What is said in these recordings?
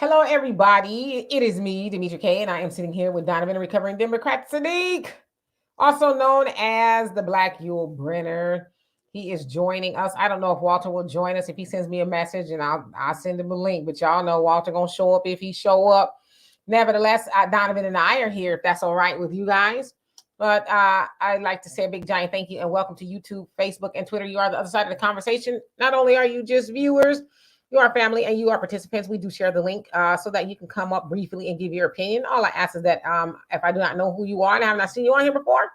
Hello, everybody. It is me, Demetri K, and I am sitting here with Donovan, a recovering Democrat Sadiq, also known as the Black Yul Brenner. He is joining us. I don't know if Walter will join us. If he sends me a message, and I'll send him a link. But y'all know Walter gonna show up if he show up. Nevertheless, Donovan and I are here. If that's all right with you guys. But I'd like to say a big giant thank you and welcome to YouTube, Facebook, and Twitter. You are the other side of the conversation. Not only are you just viewers, you are family and you are participants. We do share the link so that you can come up briefly and give your opinion. All I ask is that if I do not know who you are and I have not seen you on here before,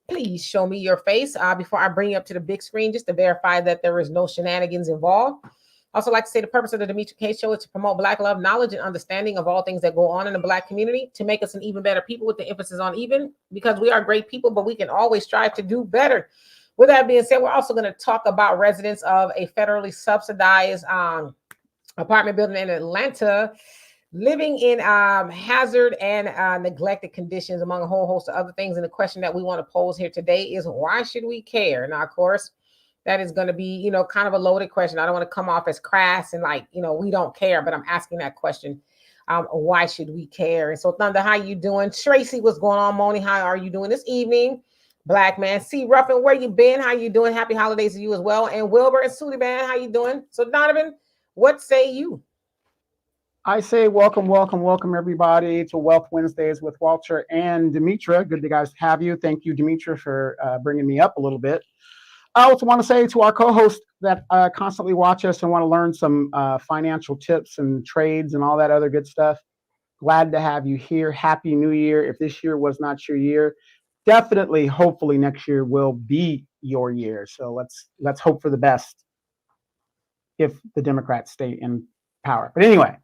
please show me your face before I bring you up to the big screen just to verify that there is no shenanigans involved. Also like to say the purpose of the Demetri K Show is to promote Black love, knowledge, and understanding of all things that go on in the Black community to make us an even better people with the emphasis on even, because we are great people, but we can always strive to do better. With that being said, we're also going to talk about residents of a federally subsidized apartment building in Atlanta living in hazard and neglected conditions, among a whole host of other things. And the question that we want to pose here today is, why should we care? Now, of course, that is going to be, kind of a loaded question. I don't want to come off as crass and like, we don't care, but I'm asking that question. Why should we care? And so, Thunder, how you doing? Tracy, what's going on? Moni, how are you doing this evening? Black man, C. Ruffin, where you been? How you doing? Happy holidays to you as well. And Wilbur and Sooty Band, how you doing? So, Donovan, what say you? I say welcome, everybody to Wealth Wednesdays with Walter and Demetra. Good to guys have you. Thank you, Demetra, for bringing me up a little bit. I also want to say to our co-hosts that constantly watch us and want to learn some financial tips and trades and all that other good stuff. Glad to have you here. Happy New Year. If this year was not your year, definitely, hopefully next year will be your year. So let's hope for the best if the Democrats stay in power. But anyway,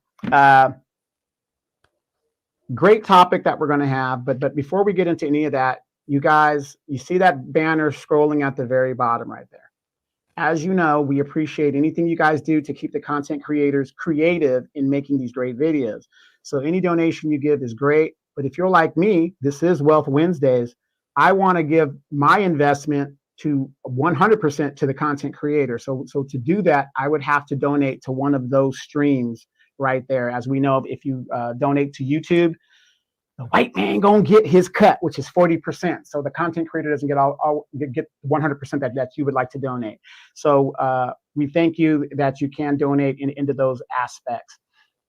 great topic that we're going to have. But before we get into any of that, you guys, you see that banner scrolling at the very bottom right there. As you know, we appreciate anything you guys do to keep the content creators creative in making these great videos. So any donation you give is great. But if you're like me, this is Wealth Wednesdays. I want to give my investment to 100% to the content creator. So to do that, I would have to donate to one of those streams right there. As we know, if you donate to YouTube, the white man gonna get his cut, which is 40%. So the content creator doesn't get 100% that you would like to donate. So we thank you that you can donate into those aspects.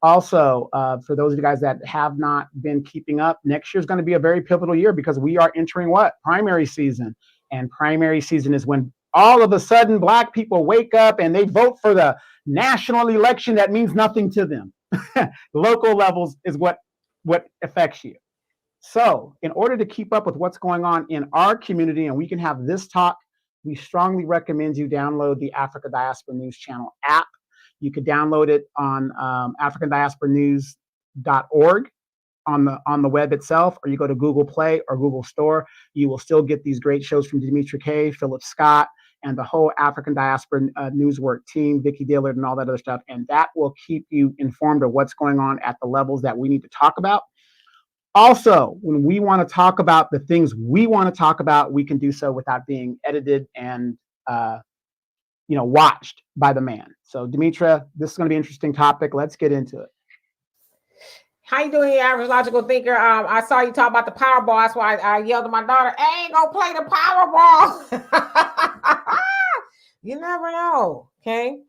Also, for those of you guys that have not been keeping up, next year is going to be a very pivotal year because we are entering what? Primary season. And primary season is when all of a sudden Black people wake up and they vote for the national election that means nothing to them. Local levels is what affects you. So in order to keep up with what's going on in our community and we can have this talk, we strongly recommend you download the Africa Diaspora News Channel app. You could download it on africandiasporanews.org on the web itself, or you go to Google Play or Google Store. You will still get these great shows from Demetri K, Philip Scott, and the whole African Diaspora News Work team, Vicki Dillard, and all that other stuff. And that will keep you informed of what's going on at the levels that we need to talk about. Also, when we want to talk about the things we want to talk about, we can do so without being edited and watched by the man. So, Demetra, this is going to be an interesting topic. Let's get into it. How you doing, average logical thinker? I saw you talk about the Powerball. That's why I yelled at my daughter, "I ain't gonna play the Powerball." You never know, okay?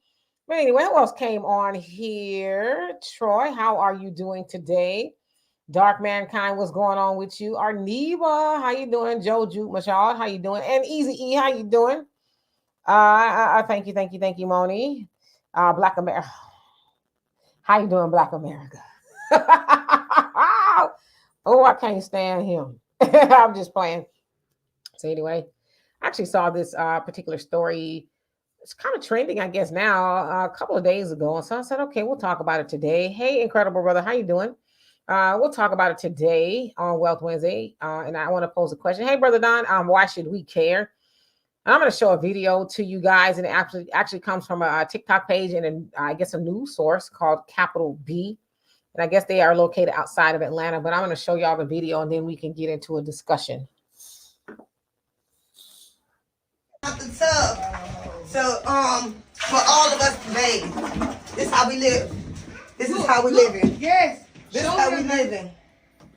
But anyway, who else came on here? Troy, how are you doing today? Dark Mankind, what's going on with you? Arneva, how you doing? Joe Juke Mashal, how you doing? And Easy E, how you doing? Thank you, Moni. Black America, how you doing, Black America? Oh, I can't stand him. I'm just playing. So anyway, I actually saw this particular story. It's kind of trending, I guess, now, a couple of days ago. And so I said, okay, we'll talk about it today. Hey, incredible brother, how you doing? We'll talk about it today on Wealth Wednesday. And I want to pose a question. Hey, Brother Don, why should we care? And I'm going to show a video to you guys, and it actually comes from a TikTok page and I guess a news source called Capital B. And I guess they are located outside of Atlanta, but I'm going to show y'all the video and then we can get into a discussion. Out the tub. So, for all of us today, this is how we live. This is how we living. Yes. This is how we living.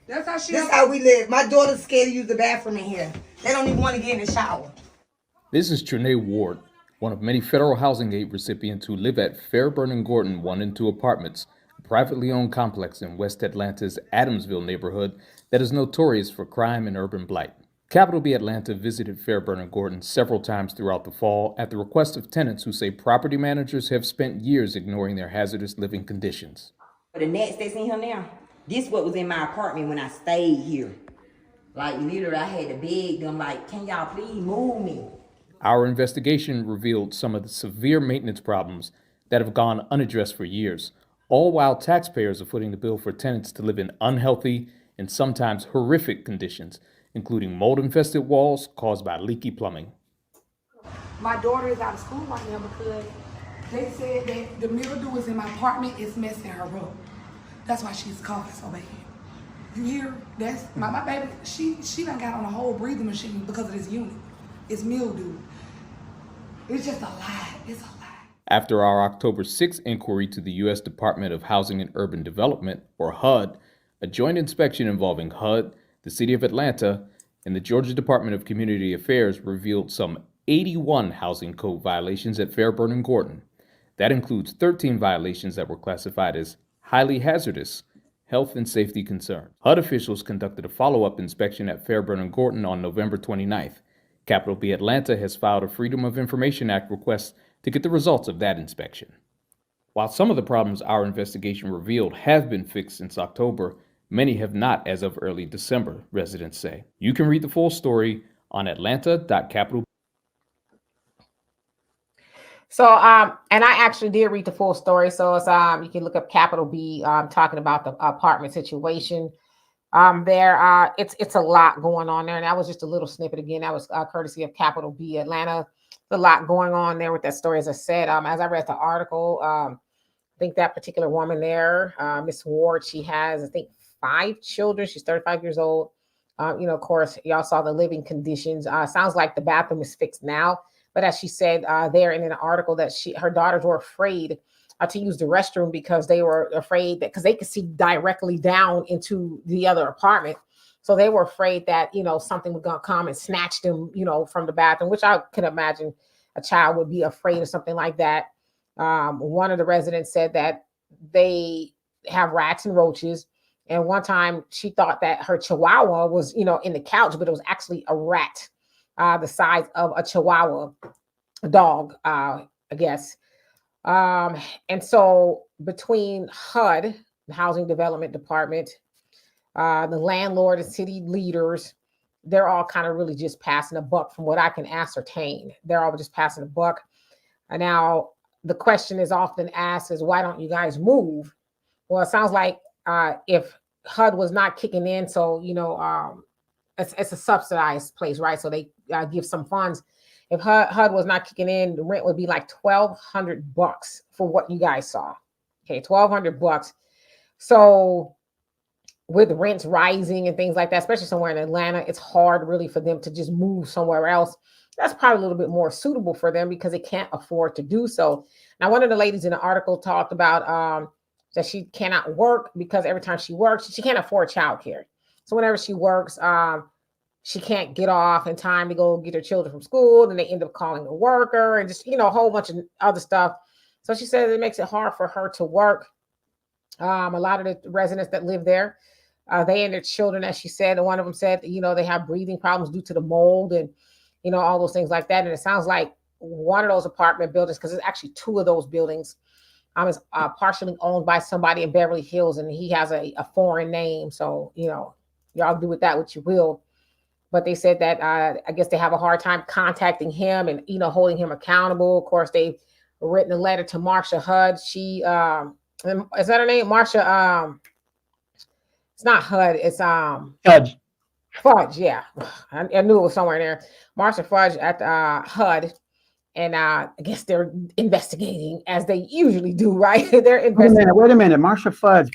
That's how she. This is how we live. My daughter's scared to use the bathroom in here. They don't even want to get in the shower. This is Trinae Ward, one of many federal housing aid recipients who live at Fairburn and Gordon 1 and 2 apartments, a privately owned complex in West Atlanta's Adamsville neighborhood that is notorious for crime and urban blight. Capital B Atlanta visited Fairburn and Gordon several times throughout the fall at the request of tenants who say property managers have spent years ignoring their hazardous living conditions. The next that's in here now, this what was in my apartment when I stayed here. Like literally I had to beg them like, can y'all please move me? Our investigation revealed some of the severe maintenance problems that have gone unaddressed for years, all while taxpayers are footing the bill for tenants to live in unhealthy and sometimes horrific conditions, including mold-infested walls caused by leaky plumbing. My daughter is out of school right now because they said that the mildew is in my apartment, it's messing her up. That's why she's coughing so bad. You hear? That's my baby, she done got on a whole breathing machine because of this unit. It's mildew. It's just a lie. It's a lie. After our October 6th inquiry to the U.S. Department of Housing and Urban Development, or HUD, a joint inspection involving HUD, the City of Atlanta, and the Georgia Department of Community Affairs revealed some 81 housing code violations at Fairburn and Gordon. That includes 13 violations that were classified as highly hazardous, health and safety concern. HUD officials conducted a follow-up inspection at Fairburn and Gordon on November 29th. Capital B Atlanta has filed a Freedom of Information Act request to get the results of that inspection. While some of the problems our investigation revealed have been fixed since October, many have not as of early December, residents say. You can read the full story on atlanta.capital. So, and I actually did read the full story. So it's you can look up Capital B talking about the apartment situation. There, it's a lot going on there, and that was just a little snippet. Again, that was courtesy of Capital B Atlanta. There's a lot going on there with that story. As I said, as I read the article, I think that particular woman there, Miss Ward, she has, I think, 5 children. She's 35 years old. Of course, y'all saw the living conditions. Sounds like the bathroom is fixed now. But as she said there in an article that her daughters were afraid to use the restroom because they were afraid that because they could see directly down into the other apartment. So they were afraid that, something was going to come and snatch them, from the bathroom, which I can imagine a child would be afraid of something like that. One of the residents said that they have rats and roaches. And one time she thought that her chihuahua was, in the couch, but it was actually a rat. The size of a chihuahua dog, I guess. And so between HUD, the Housing Development Department, the landlord and city leaders, they're all kind of really just passing a buck from what I can ascertain. They're all just passing a buck. And now the question is often asked is, why don't you guys move? Well, it sounds like if HUD was not kicking in, so, it's a subsidized place, right? So they give some funds. If HUD was not kicking in, the rent would be like $1,200 for what you guys saw. Okay, $1,200. So with rents rising and things like that, especially somewhere in Atlanta, it's hard really for them to just move somewhere else. That's probably a little bit more suitable for them because they can't afford to do so. Now, one of the ladies in the article talked about that she cannot work because every time she works, she can't afford childcare. So whenever she works, she can't get off in time to go get her children from school. Then they end up calling a worker and just, a whole bunch of other stuff. So she says it makes it hard for her to work. A lot of the residents that live there, they and their children, as she said, and one of them said, they have breathing problems due to the mold and, all those things like that. And it sounds like one of those apartment buildings, because there's actually 2 of those buildings, is partially owned by somebody in Beverly Hills, and he has a foreign name. So, y'all do with that what you will. But they said that I guess they have a hard time contacting him and, holding him accountable. Of course, they've written a letter to Marsha HUD. She, is that her name? Marsha, it's not HUD, it's Judge. Fudge, yeah. I knew it was somewhere in there. Marsha Fudge at HUD. And I guess they're investigating as they usually do, right? They're investigating. Wait a minute. Marsha Fudge,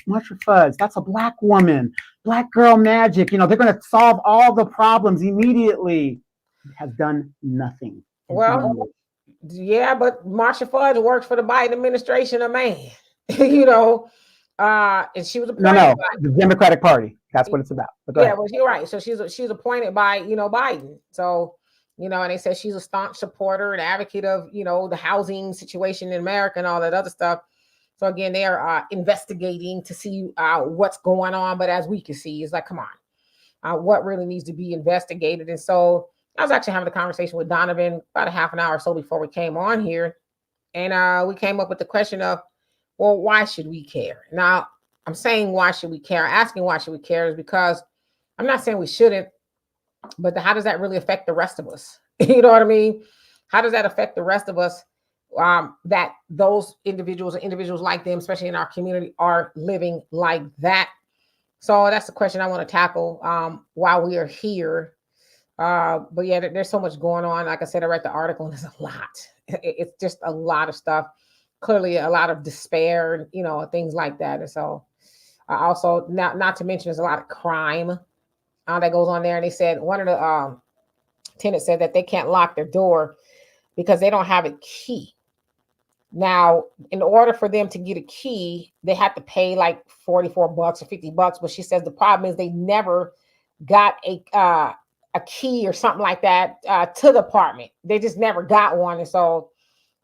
that's a Black woman. Black girl magic. They're going to solve all the problems immediately. Has done nothing. Well, yeah, but Marsha Fudge works for the Biden administration, a man, And she was No, appointed by the Democratic Party. That's what it's about. But go yeah, ahead. well, you're right. So she's appointed by Biden. So and they said she's a staunch supporter and advocate of the housing situation in America and all that other stuff. So again, they are investigating to see what's going on. But as we can see, it's like, come on, what really needs to be investigated? And so I was actually having a conversation with Donovan about a half an hour or so before we came on here, and we came up with the question of, well, why should we care? Now, I'm saying why should we care? Asking why should we care is because I'm not saying we shouldn't, but how does that really affect the rest of us? You know what I mean? How does that affect the rest of us? That those individuals and individuals like them, especially in our community, are living like that. So that's the question I want to tackle while we are here. But yeah, there's so much going on. Like I said, I read the article and there's a lot. It's just a lot of stuff. Clearly a lot of despair, things like that. And so also not to mention there's a lot of crime that goes on there. And they said one of the tenants said that they can't lock their door because they don't have a key. Now, in order for them to get a key, they have to pay like $44 or $50. But she says the problem is they never got a key or something like that to the apartment. They just never got one. And so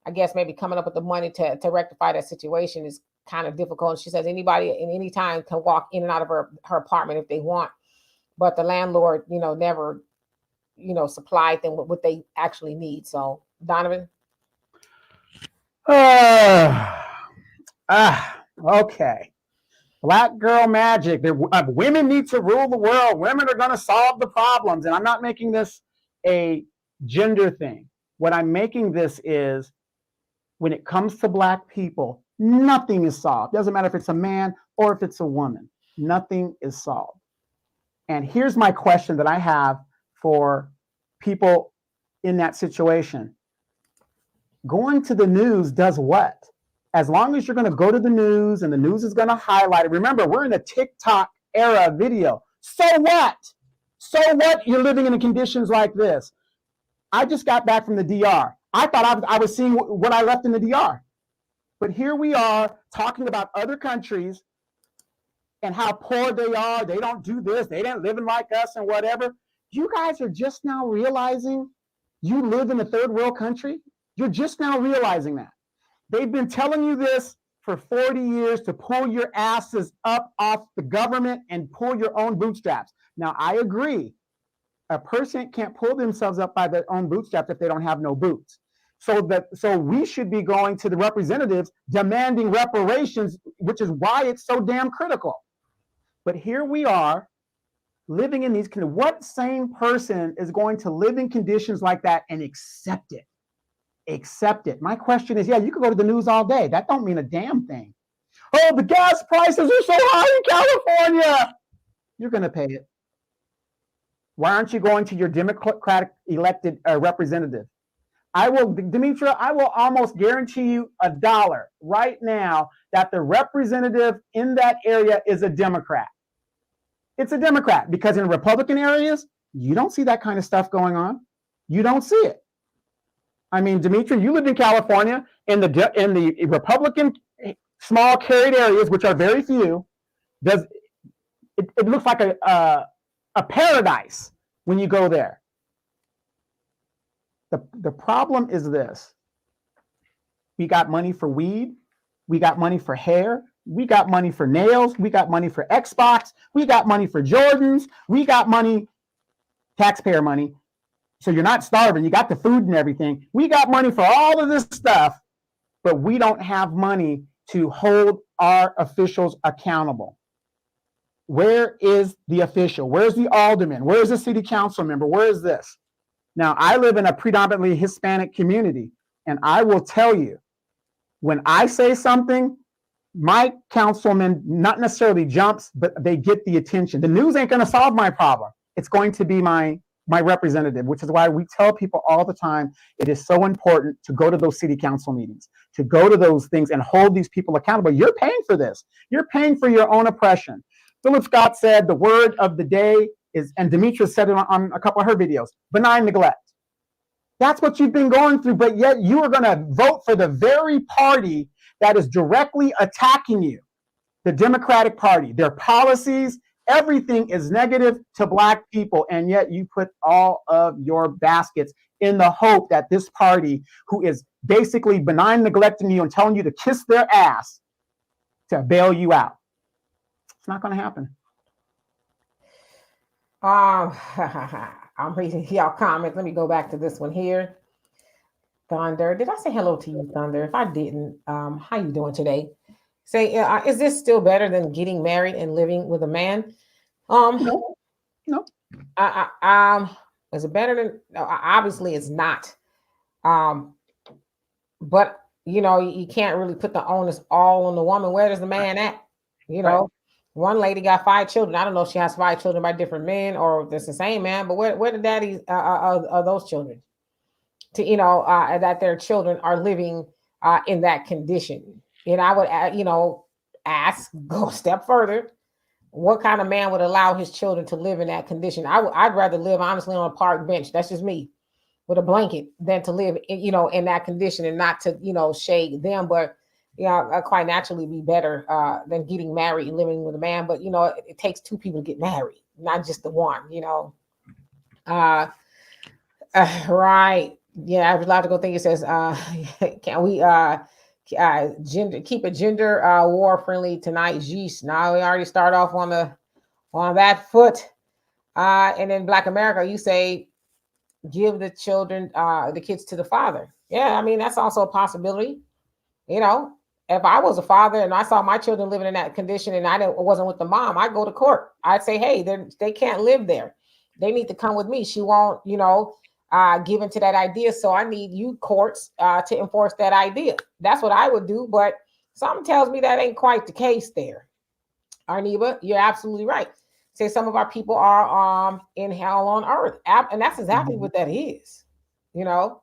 I guess maybe coming up with the money to rectify that situation is kind of difficult. And she says anybody in any time can walk in and out of her apartment if they want. But the landlord, never, supplied them with what they actually need. So, Donovan? Okay. Black girl magic. Women need to rule the world. Women are going to solve the problems. And I'm not making this a gender thing. What I'm making this is when it comes to Black people, nothing is solved. Doesn't matter if it's a man or if it's a woman. Nothing is solved. And here's my question that I have for people in that situation. Going to the news does what? As long as you're going to go to the news and the news is going to highlight it. Remember, we're in a TikTok era video. So what? So what? You're living in conditions like this. I just got back from the DR. I thought I was seeing what I left in the DR. But here we are talking about other countries and how poor they are. They don't do this. They ain't living like us and whatever. You guys are just now realizing you live in a third world country. You're just now realizing that. They've been telling you this for 40 years to pull your asses up off the government and pull your own bootstraps. Now, I agree. A person can't pull themselves up by their own bootstraps if they don't have no boots. So we should be going to the representatives demanding reparations, which is why it's so damn critical. But here we are living in these conditions. What sane person is going to live in conditions like that and accept it? Accept it. My question is, yeah, you can go to the news all day. That don't mean a damn thing. Oh, the gas prices are so high in California. You're going to pay it. Why aren't you going to your Democratic elected representative? Demetra, I will almost guarantee you $1 right now that the representative in that area is a Democrat. It's a Democrat because in Republican areas, you don't see that kind of stuff going on. You don't see it. I mean, Demetra, you lived in California in the Republican small carried areas, which are very few. It looks like a paradise when you go there. The problem is this. We got money for weed. We got money for hair. We got money for nails. We got money for Xbox. We got money for Jordans. We got money, taxpayer money. So you're not starving. You got the food and everything. We got money for all of this stuff, but we don't have money to hold our officials accountable. Where is the official? Where's the alderman? Where's the city council member? Where is this? Now, I live in a predominantly Hispanic community, and I will tell you, when I say something, my councilman not necessarily jumps, but they get the attention. The news ain't going to solve my problem. It's going to be my representative, which is why we tell people all the time, it is so important to go to those city council meetings, to go to those things and hold these people accountable. You're paying for this. You're paying for your own oppression. Philip Scott said the word of the day is, and Demetra said it on a couple of her videos, benign neglect. That's what you've been going through, but yet you are going to vote for the very party that is directly attacking you. The Democratic Party, their policies, everything is negative to Black people. And yet you put all of your baskets in the hope that this party, who is basically benign neglecting you and telling you to kiss their ass, to bail you out. It's not going to happen. I'm reading y'all comments. Let me go back to this one here. Thunder, did I say hello to you, Thunder? If I didn't, how you doing today? Say, is this still better than getting married and living with a man? No. Is it better than? No, obviously, it's not. But you know, you can't really put the onus all on the woman. Where does the man at? You know, right. One lady got 5 children. I don't know if she has 5 children by different men or if it's the same man. But where the daddies are those children? To that their children are living in that condition. And I would ask, go a step further. What kind of man would allow his children to live in that condition? I'd rather live honestly on a park bench. That's just me, with a blanket, than to live in that condition, and not to shade them, but quite naturally be better than getting married and living with a man. But it takes 2 people to get married, not just the one. Right. Yeah, I have a lot to go think. It says, can we keep it gender war friendly tonight? Jeez. Now we already start off on that foot. And in Black America, you say give the children, the kids to the father. Yeah, I mean, that's also a possibility. If I was a father and I saw my children living in that condition and I wasn't with the mom, I'd go to court. I'd say, hey, they can't live there. They need to come with me. She won't, give into that idea. So I need you courts to enforce that idea. That's what I would do. But something tells me that ain't quite the case there. Arniba, you're absolutely right. Say some of our people are in hell on earth. And that's exactly what that is, Real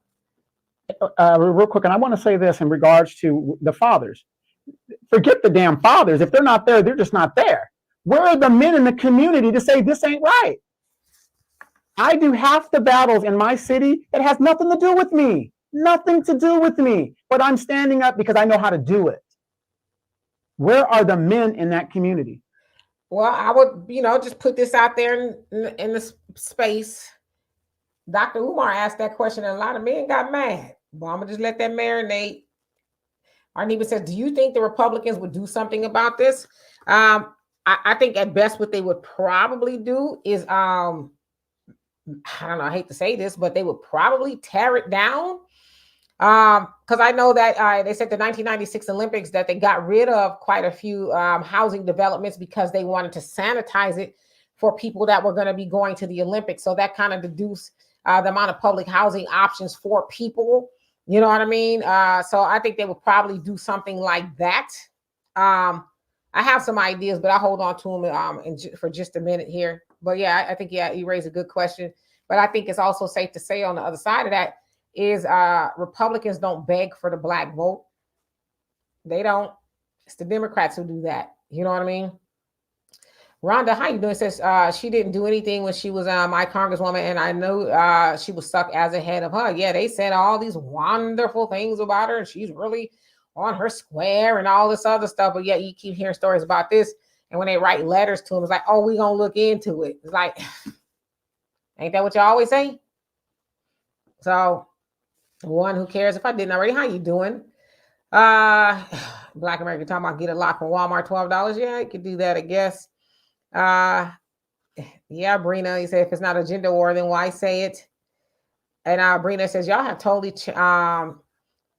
quick, and I want to say this in regards to the fathers. Forget the damn fathers. If they're not there, they're just not there. Where are the men in the community to say this ain't right? I do half the battles in my city. It has nothing to do with me. Nothing to do with me. But I'm standing up because I know how to do it. Where are the men in that community? Well, I would, just put this out there in the space. Dr. Umar asked that question, and a lot of men got mad. Well, I'm going to just let that marinate. Arniba says, do you think the Republicans would do something about this? I think at best what they would probably do is, I don't know, I hate to say this, but they would probably tear it down. Because I know that they said the 1996 Olympics that they got rid of quite a few housing developments because they wanted to sanitize it for people that were going to be going to the Olympics. So that kind of deduced the amount of public housing options for people. You know what I mean? So I think they would probably do something like that. I have some ideas, but I'll hold on to them for just a minute here. But yeah, I think, you raised a good question. But I think it's also safe to say on the other side of that is Republicans don't beg for the Black vote. They don't. It's the Democrats who do that. You know what I mean? Rhonda, how you doing? Says she didn't do anything when she was my congresswoman, and I know she was stuck as ahead of her. Yeah, they said all these wonderful things about her, and she's really on her square and all this other stuff. But yeah, you keep hearing stories about this. And when they write letters to them, it's like, oh, we're going to look into it. It's like, ain't that what you always say? So, one who cares if I didn't already, how you doing? Black American talking about get a lot from Walmart, $12. Yeah, you could do that, I guess. Yeah, Brina, you said if it's not a gender war, then why say it? And Brina says, y'all have totally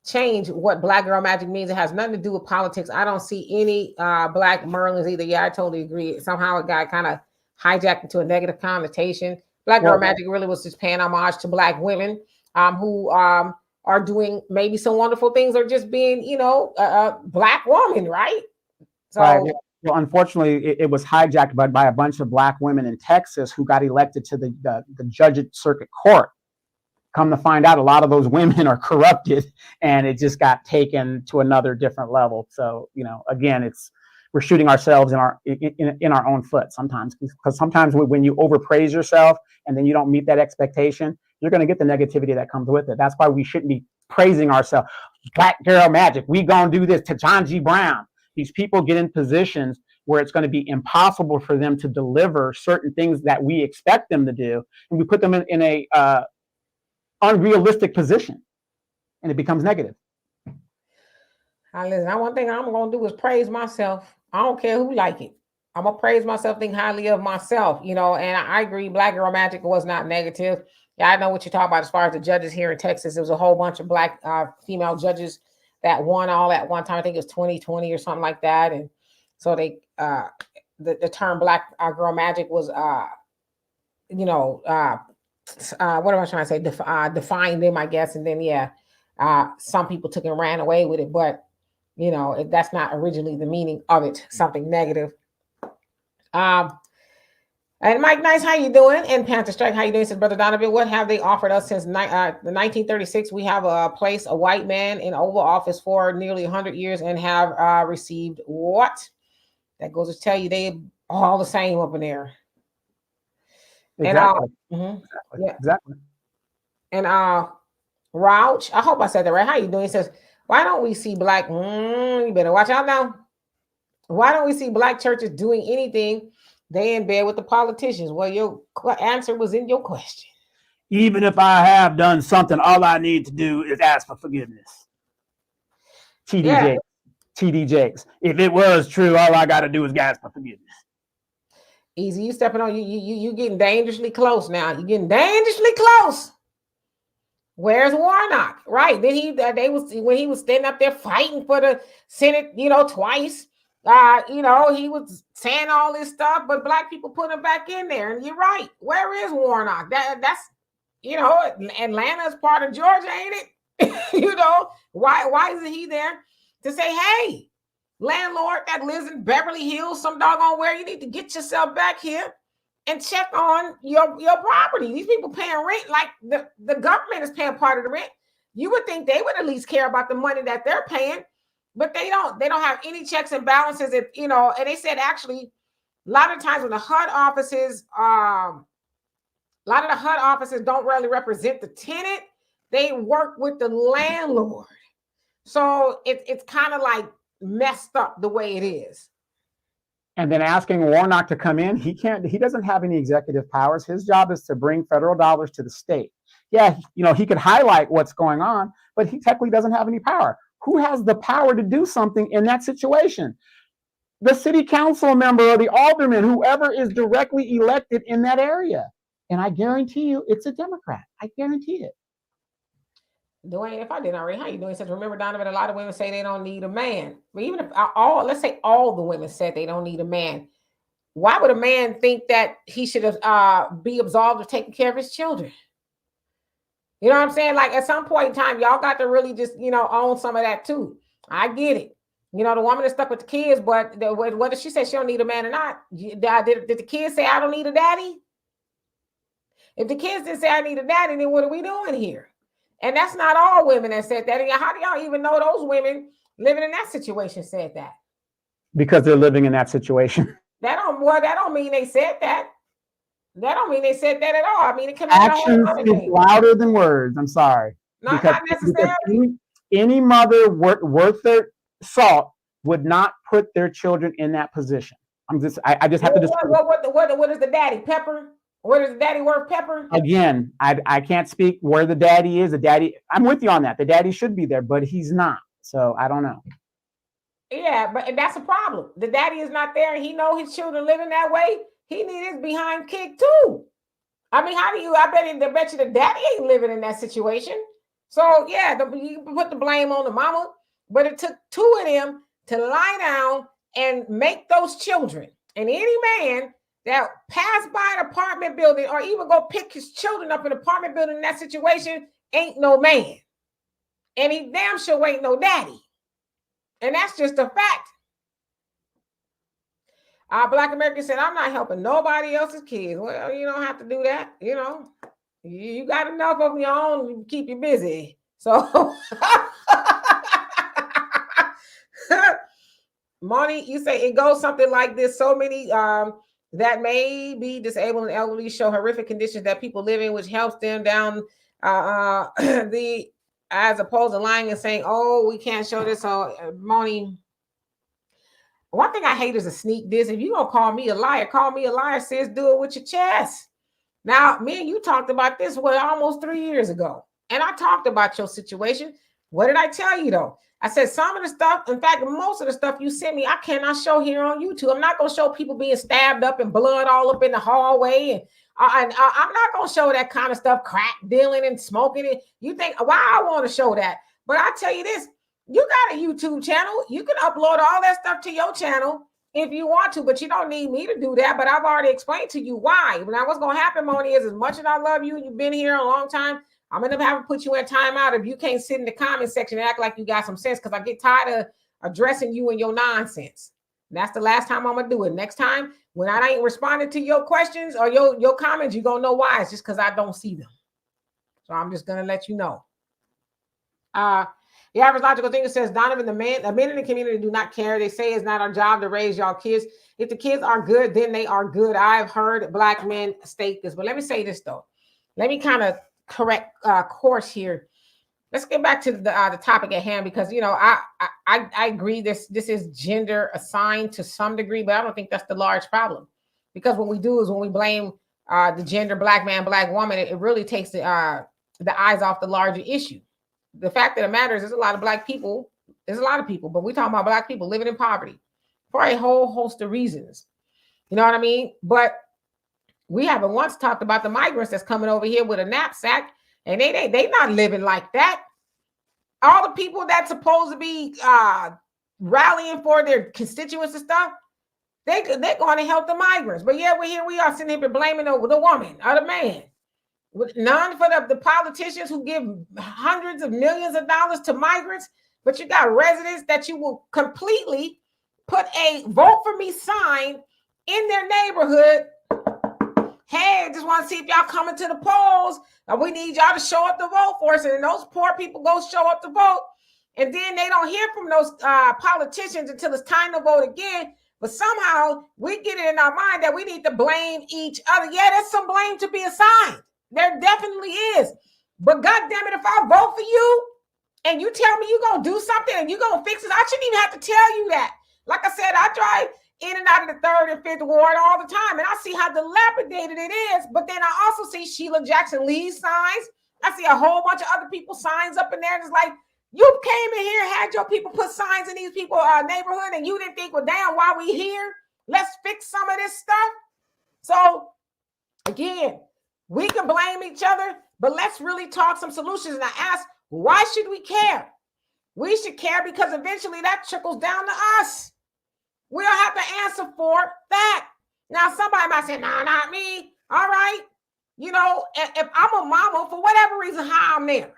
change what Black Girl Magic means. It has nothing to do with politics. I don't see any Black Merlins either. Yeah, I totally agree. Somehow it got kind of hijacked into a negative connotation. Black Girl Magic really was just paying homage to Black women who are doing maybe some wonderful things or just being, a Black woman, right? So, right. Well, unfortunately, it was hijacked by a bunch of Black women in Texas who got elected to the Judge Circuit Court. Come to find out, a lot of those women are corrupted, and it just got taken to another different level. So, again, we're shooting ourselves in our own foot sometimes, because sometimes when you overpraise yourself and then you don't meet that expectation, you're going to get the negativity that comes with it. That's why we shouldn't be praising ourselves. Black Girl Magic, we gonna do this to John G. Brown. These people get in positions where it's going to be impossible for them to deliver certain things that we expect them to do, and we put them in a unrealistic position, and it becomes negative. Listen, one thing I'm gonna do is praise myself. I don't care who like it. I'm gonna praise myself, think highly of myself, and I agree. Black Girl Magic was not negative. Yeah, I know what you're talking about as far as the judges here in Texas. There was a whole bunch of black female judges that won all at one time. I think it was 2020 or something like that. And so they the term Black Girl Magic was what am I trying to say? Define them, I guess. And then some people took and ran away with it, but that's not originally the meaning of it, something negative. And Mike Nice, how you doing? And Panther Strike, how you doing? Says Brother Donovan, what have they offered us since the 1936? We have placed a white man in Oval Office for nearly 100 years and have received what? That goes to tell you they all the same up in there. Exactly. And, Exactly. And Rouch, I hope I said that right. How you doing? He says, why don't we see black? You better watch out now. Why don't we see black churches doing anything? They in bed with the politicians. Well, your answer was in your question. Even if I have done something, all I need to do is ask for forgiveness. TD Jakes. If it was true, all I got to do is ask for forgiveness. Easy, you stepping on you getting dangerously close now. You're getting dangerously close. Where's Warnock? Right. Then when he was standing up there fighting for the Senate, twice. He was saying all this stuff, but black people put him back in there. And you're right. Where is Warnock? That's Atlanta is part of Georgia, ain't it? Why isn't he there to say, hey, landlord that lives in Beverly Hills, some doggone where, you need to get yourself back here and check on your property. These people paying rent like the government is paying part of the rent. You would think they would at least care about the money that they're paying, but they don't. They don't have any checks and balances. And they said actually a lot of times when the HUD offices, a lot of the HUD offices don't really represent the tenant. They work with the landlord. So it's kind of like messed up the way it is. And then asking Warnock to come in, he doesn't have any executive powers. His job is to bring federal dollars to the state. Yeah, he could highlight what's going on, but he technically doesn't have any power. Who has the power to do something in that situation? The city council member or the alderman, whoever is directly elected in that area. And I guarantee you it's a Democrat. I guarantee it. Dwayne, if I didn't already, how you doing? He says, remember, Donovan, a lot of women say they don't need a man. But even if let's say all the women said they don't need a man, why would a man think that he should be absolved of taking care of his children? You know what I'm saying? Like at some point in time, y'all got to really just, own some of that too. I get it. The woman is stuck with the kids, but whether she said she don't need a man or not, did the kids say I don't need a daddy? If the kids didn't say I need a daddy, then what are we doing here? And that's not all women that said that. And how do y'all even know those women living in that situation said that? Because they're living in that situation. That don't mean they said that. That don't mean they said that at all. I mean, it could be actions speak louder than words. I'm sorry. Not necessarily. Because any mother worth their salt would not put their children in that position. I just have to. What is the daddy? Pepper? What is the daddy worth? Pepper? Again, I can't speak where the daddy is. The daddy, I'm with you on that. The daddy should be there, but he's not. So I don't know. Yeah, but that's a problem. The daddy is not there, and he know his children living that way. He need his behind kicked too. I mean, I bet you the daddy ain't living in that situation. So yeah, you put the blame on the mama, but it took two of them to lie down and make those children. And any man that pass by an apartment building or even go pick his children up in an apartment building in that situation ain't no man. And he damn sure ain't no daddy. And that's just a fact. Black American said, I'm not helping nobody else's kids. Well, you don't have to do that. You got enough of your own to keep you busy. So, Moni, you say it goes something like this. So many that may be disabled and elderly show horrific conditions that people live in, which helps them down as opposed to lying and saying, oh, we can't show this. So, Moni, One thing I hate is a sneak diss. If you're going to call me a liar, sis, do it with your chest. Now, me and you talked about this, almost 3 years ago. And I talked about your situation. What did I tell you, though? I said some of the stuff, in fact, most of the stuff you sent me, I cannot show here on YouTube. I'm not going to show people being stabbed up and blood all up in the hallway. And I'm not going to show that kind of stuff, crack dealing and smoking it. You think, why I want to show that? But I tell you this, you got a YouTube channel. You can upload all that stuff to your channel if you want to, but you don't need me to do that. But I've already explained to you why. Now, what's going to happen, Moni, is as much as I love you and you've been here a long time, I'm going to have to put you in timeout if you can't sit in the comment section and act like you got some sense, because I get tired of addressing you and your nonsense. And that's the last time I'm going to do it. Next time, when I ain't responding to your questions or your comments, you're going to know why. It's just because I don't see them. So I'm just going to let you know. The average logical thinker says, Donovan, the men in the community do not care. They say it's not our job to raise y'all kids. If the kids are good, then they are good. I've heard Black men state this. But let me say this, though. Let me kind of correct course here. Let's get back to the topic at hand, because, you know, I agree this is gender assigned to some degree, but I don't think that's the large problem. Because what we do is when we blame the gender, Black man, Black woman, it really takes the eyes off the larger issue. The fact of the matter is there's a lot of Black people. There's a lot of people, but we're talking about Black people living in poverty for a whole host of reasons. You know what I mean? But we haven't once talked about the migrants that's coming over here with a knapsack, and they not living like that. All the people that's supposed to be rallying for their constituents and stuff, they're going to help the migrants. But yeah, here we are sitting here blaming the woman or the man. None for the politicians who give hundreds of millions of dollars to migrants, but you got residents that you will completely put a vote for me sign in their neighborhood. Hey, just want to see if y'all coming to the polls. We need y'all to show up to vote for us. And then those poor people go show up to vote. And then they don't hear from those politicians until it's time to vote again. But somehow we get it in our mind that we need to blame each other. Yeah, there's some blame to be assigned. There definitely is. But God damn it, if I vote for you and you tell me you're going to do something and you're going to fix it, I shouldn't even have to tell you that. Like I said, I drive in and out of the 3rd and 5th ward all the time, and I see how dilapidated it is. But then I also see Sheila Jackson Lee's signs. I see a whole bunch of other people's signs up in there. And it's like, you came in here, had your people put signs in these people's neighborhood, and you didn't think, well, damn, why we here? Let's fix some of this stuff. So again, we can blame each other, but let's really talk some solutions. And I ask, why should we care? We should care because eventually that trickles down to us. We don't have to answer for that. Now, somebody might say, no, not me. All right. You know, if I'm a mama, for whatever reason, how I'm there,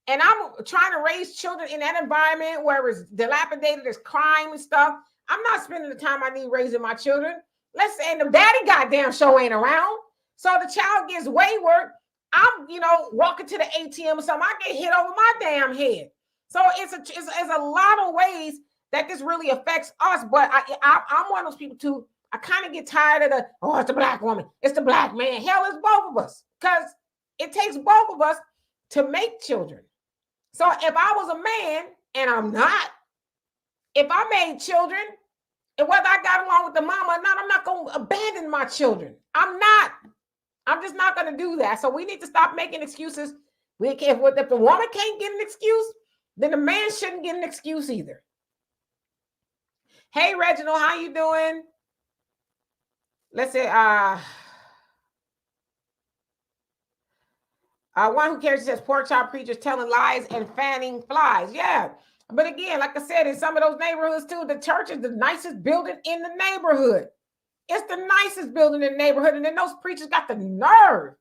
and I'm trying to raise children in that environment where it's dilapidated, there's crime and stuff, I'm not spending the time I need raising my children. Let's say the daddy goddamn show ain't around. So the child gets wayward. I'm, walking to the ATM or something. I get hit over my damn head. So it's a lot of ways that this really affects us. But I'm one of those people too. I kind of get tired of it's the Black woman, it's the Black man. Hell, it's both of us, because it takes both of us to make children. So if I was a man, and I'm not, if I made children, and whether I got along with the mama or not, I'm not going to abandon my children. I'm just not going to do that. So we need to stop making excuses. If the woman can't get an excuse, then the man shouldn't get an excuse either. Hey, Reginald, how you doing? Let's say, one who cares says pork chop preachers telling lies and fanning flies. Yeah. But again, like I said, in some of those neighborhoods too, the church is the nicest building in the neighborhood. It's the nicest building in the neighborhood. And then those preachers got the nerve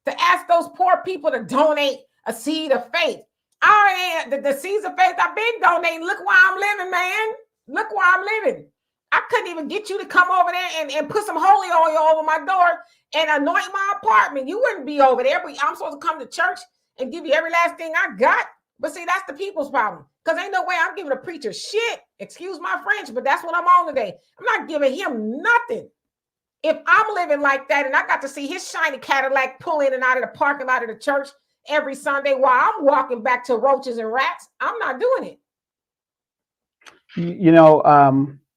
to ask those poor people to donate a seed of faith. The seeds of faith I've been donating. Look where I'm living, man. Look where I'm living. I couldn't even get you to come over there and put some holy oil over my door and anoint my apartment. You wouldn't be over there, but I'm supposed to come to church and give you every last thing I got. But see, that's the people's problem, because ain't no way I'm giving a preacher shit. Excuse my French, but that's what I'm on today. I'm not giving him nothing. If I'm living like that and I got to see his shiny Cadillac pull in and out of the parking lot of the church every Sunday while I'm walking back to roaches and rats, I'm not doing it.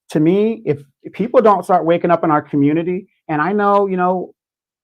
to me, if people don't start waking up in our community, and I know,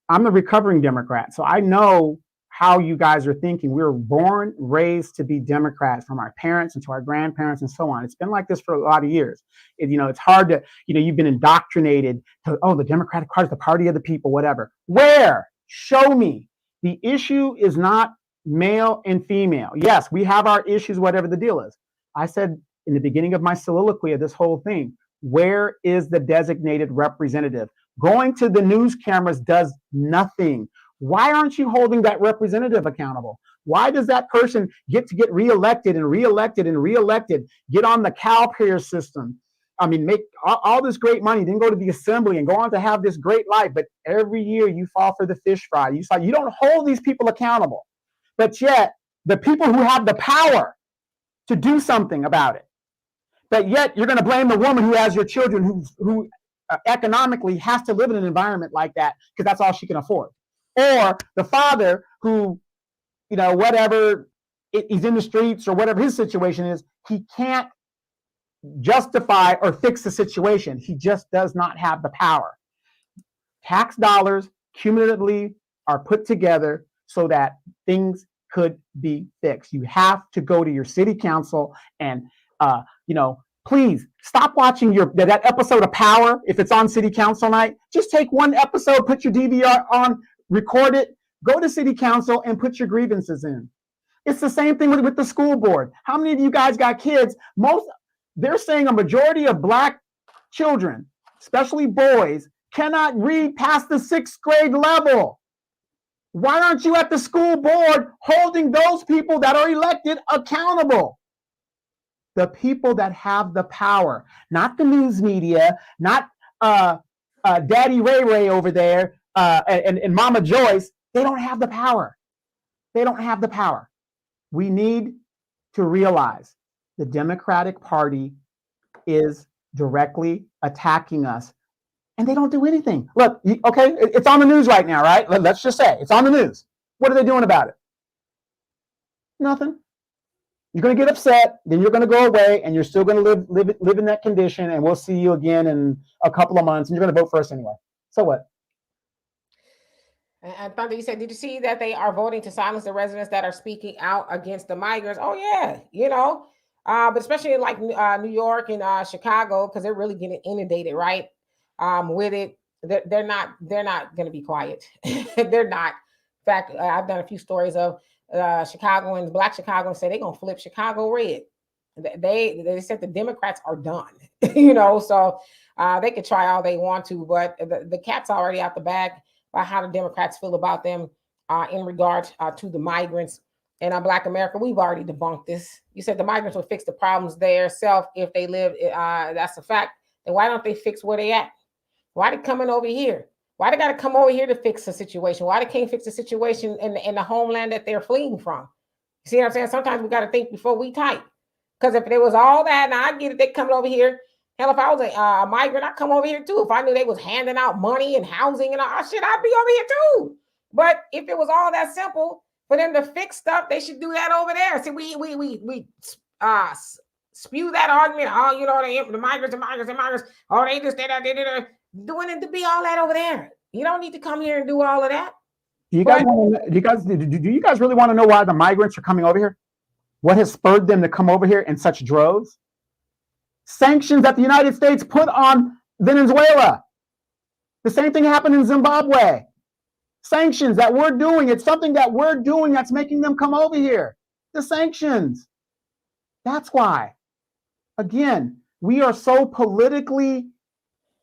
I'm a recovering Democrat, so I know how you guys are thinking. We were born, raised to be Democrats from our parents and to our grandparents and so on. It's been like this for a lot of years. It's hard to, you've been indoctrinated to, the Democratic Party is the party of the people, whatever. Where? Show me. The issue is not male and female. Yes, we have our issues, whatever the deal is. I said in the beginning of my soliloquy of this whole thing, where is the designated representative? Going to the news cameras does nothing. Why aren't you holding that representative accountable? Why does that person get reelected and reelected and reelected, get on the CalPERS system? I mean, make all this great money, then go to the assembly and go on to have this great life. But every year you fall for the fish fry. You don't hold these people accountable. But yet the people who have the power to do something about it, but yet you're going to blame the woman who has your children who economically has to live in an environment like that because that's all she can afford. Or the father who, whatever, he's in the streets or whatever his situation is, he can't justify or fix the situation. He just does not have the power. Tax dollars cumulatively are put together so that things could be fixed. You have to go to your city council and, please stop watching that episode of Power. If it's on city council night, just take one episode, put your DVR on, record it, go to city council and put your grievances in. It's the same thing with the school board. How many of you guys got kids? They're saying a majority of Black children, especially boys, cannot read past the 6th grade level. Why aren't you at the school board holding those people that are elected accountable? The people that have the power, not the news media, not Daddy Ray Ray over there and Mama Joyce. They don't have the power. They don't have the power. We need to realize the Democratic Party is directly attacking us, and they don't do anything. Look, okay, it's on the news right now, right? Let's just say it's on the news. What are they doing about it? Nothing. You're going to get upset, then you're going to go away, and you're still going to live in that condition, and we'll see you again in a couple of months, and you're going to vote for us anyway. So what? And Thunder, you said, did you see that they are voting to silence the residents that are speaking out against the migrants? Oh, yeah, but especially in like New York and Chicago, because they're really getting inundated, right? With it, they're not going to be quiet. They're not. In fact, I've done a few stories of Chicagoans, Black Chicagoans say they're going to flip Chicago red. They said the Democrats are done, so they could try all they want to, but the cat's already out the bag by how the Democrats feel about them in regard to the migrants. And Black America, we've already debunked this. You said the migrants will fix the problems themselves if they live. That's a fact. Then why don't they fix where they at? Why they coming over here? Why they got to come over here to fix the situation? Why they can't fix the situation in the homeland that they're fleeing from? You see what I'm saying? Sometimes we got to think before we type. Because if there was all that, and I get it, they coming over here. Hell, if I was a migrant, I'd come over here too. If I knew they was handing out money and housing and all shit, I'd be over here too. But if it was all that simple for them to fix stuff, they should do that over there. See, we spew that argument. Oh, the migrants. Oh, they just they're doing it to be all that over there. You don't need to come here and do all of that. Do you guys really want to know why the migrants are coming over here? What has spurred them to come over here in such droves? Sanctions that the United States put on Venezuela. The same thing happened in Zimbabwe. Sanctions that we're doing. It's something that we're doing that's making them come over here. The sanctions. That's why. Again, we are so politically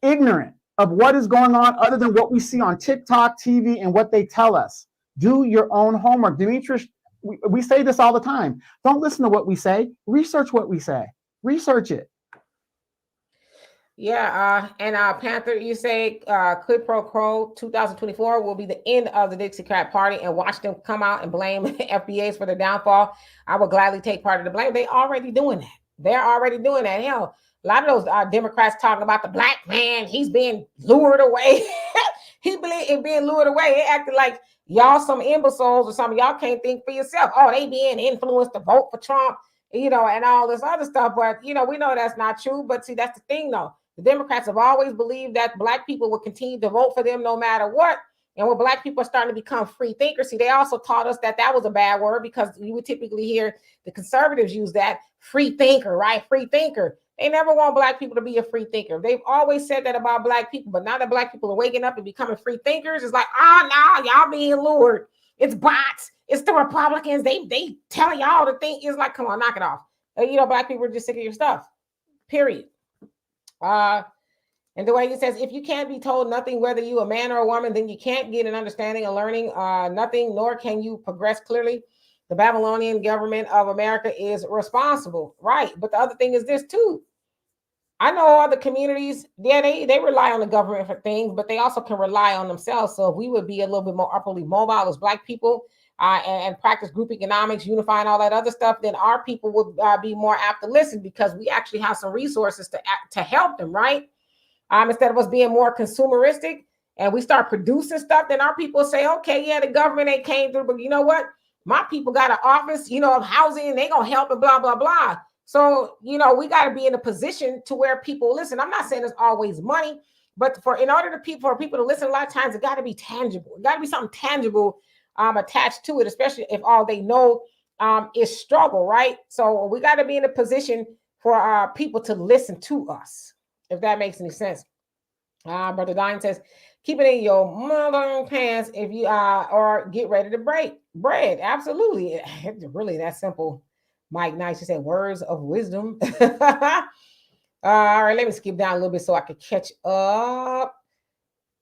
ignorant of what is going on other than what we see on TikTok, TV, and what they tell us. Do your own homework. Demetrius, we say this all the time. Don't listen to what we say. Research what we say. Research it. Yeah, and Panther, you say quid pro quo 2024 will be the end of the Dixiecrat party, and watch them come out and blame FBAs for their downfall. I would gladly take part of the blame. They already doing that. They're already doing that. Hell, a lot of those Democrats talking about the black man, he's being lured away. He being lured away. They acting like y'all some imbeciles or something. Y'all can't think for yourself. Oh, they being influenced to vote for Trump, and all this other stuff. But, we know that's not true. But see, that's the thing, though. The Democrats have always believed that black people would continue to vote for them no matter what. And when black people are starting to become free thinkers, see, they also taught us that that was a bad word, because you would typically hear the conservatives use that, free thinker, right? Free thinker. They never want black people to be a free thinker. They've always said that about black people, but now that black people are waking up and becoming free thinkers, it's like, no, y'all being lured. It's bots. It's the Republicans. They telling y'all to think. It's like, come on, knock it off. Black people are just sick of your stuff. Period. And the way he says, if you can't be told nothing, whether you a man or a woman, then you can't get an understanding or learning nothing, nor can you progress clearly. The Babylonian government of America is responsible, right? But the other thing is this too. I know other communities, yeah, they rely on the government for things, but they also can rely on themselves. So if we would be a little bit more upwardly mobile as black people and practice group economics, unifying all that other stuff, then our people would be more apt to listen, because we actually have some resources to help them, right? Instead of us being more consumeristic and we start producing stuff, then our people say, okay, yeah, the government ain't came through, but you know what? My people got an office, of housing, and they gonna help and blah, blah, blah. So, we got to be in a position to where people listen. I'm not saying it's always money, but for people to listen, a lot of times it got to be tangible. It got to be something tangible attached to it, especially if all they know is struggle, right? So we got to be in a position for our people to listen to us, if that makes any sense. Brother Dine says, keep it in your mother pants if you or get ready to break bread. Absolutely. It's really that simple. Mike Nice, you said words of wisdom. All right, let me skip down a little bit so I can catch up.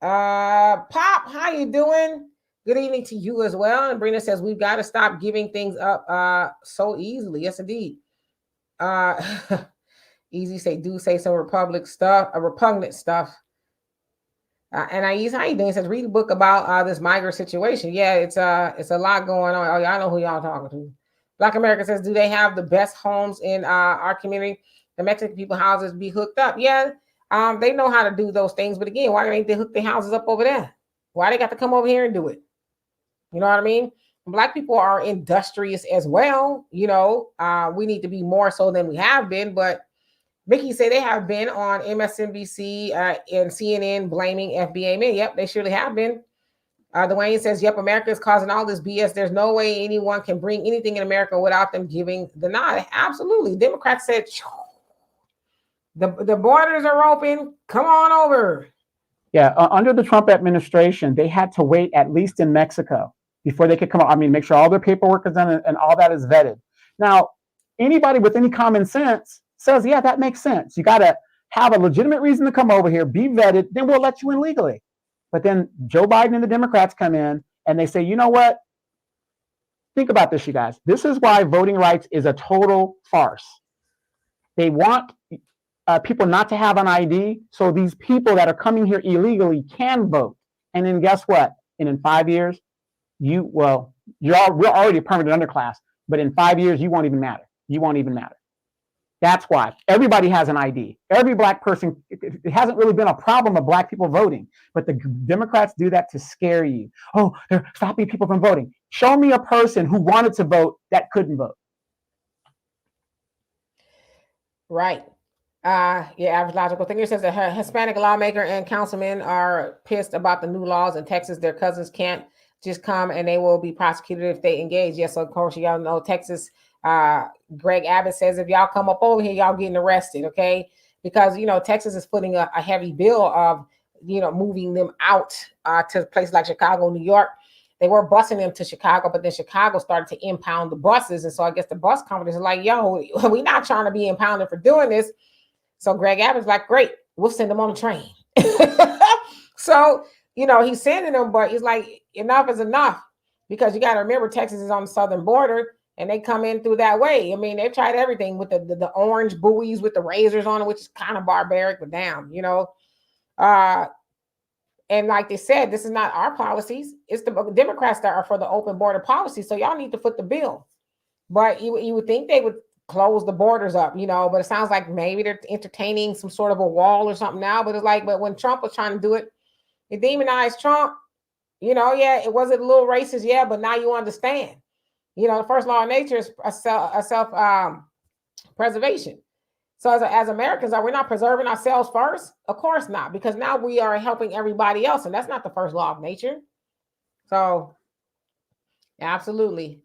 Pop, how you doing? Good evening to you as well. And Brina says, we've got to stop giving things up so easily. Yes, indeed. Easy say some repugnant stuff. And how you doing? It says, read a book about this migrant situation. Yeah, it's a lot going on. Oh, y'all know who y'all talking to. Black America says, do they have the best homes in our community? The Mexican people houses be hooked up. Yeah, they know how to do those things. But again, why ain't they hook their houses up over there? Why they got to come over here and do it? You know what I mean? Black people are industrious as well. We need to be more so than we have been. But Mickey said they have been on MSNBC and CNN blaming FBA men. Yep, they surely have been. Dwayne says, yep, America is causing all this BS. There's no way anyone can bring anything in America without them giving the nod. Absolutely. Democrats said, the borders are open. Come on over. Yeah, under the Trump administration, they had to wait at least in Mexico before they could come out. I mean, make sure all their paperwork is done and all that is vetted. Now, anybody with any common sense says, yeah, that makes sense. You got to have a legitimate reason to come over here, be vetted, then we'll let you in legally. But then Joe Biden and the Democrats come in and they say, you know what? Think about this, you guys. This is why voting rights is a total farce. They want people not to have an ID, so these people that are coming here illegally can vote. And then guess what? And in 5 years, we're already a permanent underclass, but in 5 years, you won't even matter. You won't even matter. That's why everybody has an ID. Every black person, it hasn't really been a problem of black people voting, but the Democrats do that to scare you. Oh, they're stopping people from voting. Show me a person who wanted to vote that couldn't vote. Right. Average logical thinker says that a Hispanic lawmaker and councilmen are pissed about the new laws in Texas. Their cousins can't just come and they will be prosecuted if they engage. Yes, of course, y'all know Texas. Greg Abbott says, if y'all come up over here, y'all getting arrested, okay? Because, Texas is putting a heavy bill of, moving them out to places like Chicago, New York. They were busing them to Chicago, but then Chicago started to impound the buses. And so I guess the bus companies are like, yo, we're not trying to be impounded for doing this. So Greg Abbott's like, great, we'll send them on the train. So, he's sending them, but he's like, enough is enough. Because you got to remember, Texas is on the southern border. And they come in through that way. I mean, they've tried everything with the orange buoys with the razors on it, which is kind of barbaric, but damn, and like they said, this is not our policies. It's the Democrats that are for the open border policy. So y'all need to foot the bill. But you would think they would close the borders up, but it sounds like maybe they're entertaining some sort of a wall or something now. But it's like, but when Trump was trying to do it, it demonized Trump. Yeah, it wasn't a little racist, yeah, but now you understand. The first law of nature is self preservation. So as Americans, are we not preserving ourselves first? Of course not, because now we are helping everybody else, and that's not the first law of nature. So, absolutely.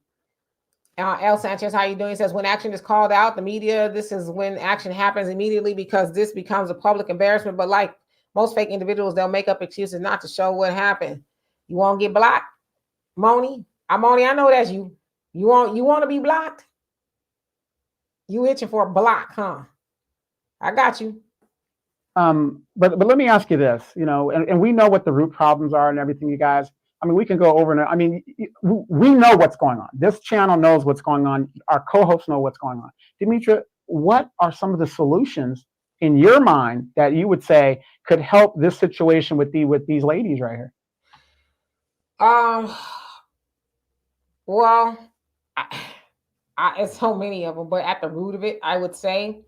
El Sanchez, how you doing? He says, when action is called out, the media, this is when action happens immediately because this becomes a public embarrassment. But like most fake individuals, they'll make up excuses not to show what happened. You won't get blocked, Moni? Moni, I know that's you. You want to be blocked? You itching for a block, huh? I got you. But let me ask you this, and we know what the root problems are and everything, you guys. I mean, we can go over and I mean, we know what's going on. This channel knows what's going on. Our co-hosts know what's going on. Demetra, what are some of the solutions in your mind that you would say could help this situation with these ladies right here? Well, it's so many of them, but at the root of it, I would say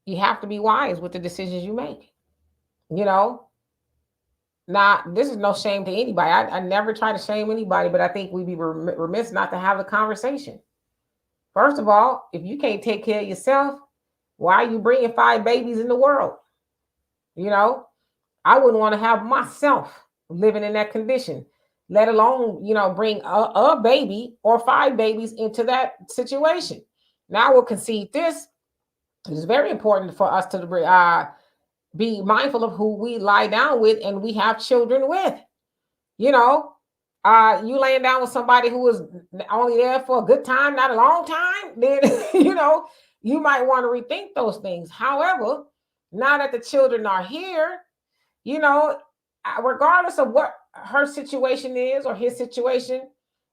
you have to be wise with the decisions you make. This is no shame to anybody. I never try to shame anybody, but I think we'd be remiss not to have the conversation. First of all, if you can't take care of yourself, why are you bringing 5 babies in the world? I wouldn't want to have myself living in that condition, let alone, bring a baby or 5 babies into that situation. Now we'll concede this. It is very important for us to be mindful of who we lie down with and we have children with. You laying down with somebody who is only there for a good time, not a long time, then, you might want to rethink those things. However, now that the children are here, regardless of what her situation is or his situation,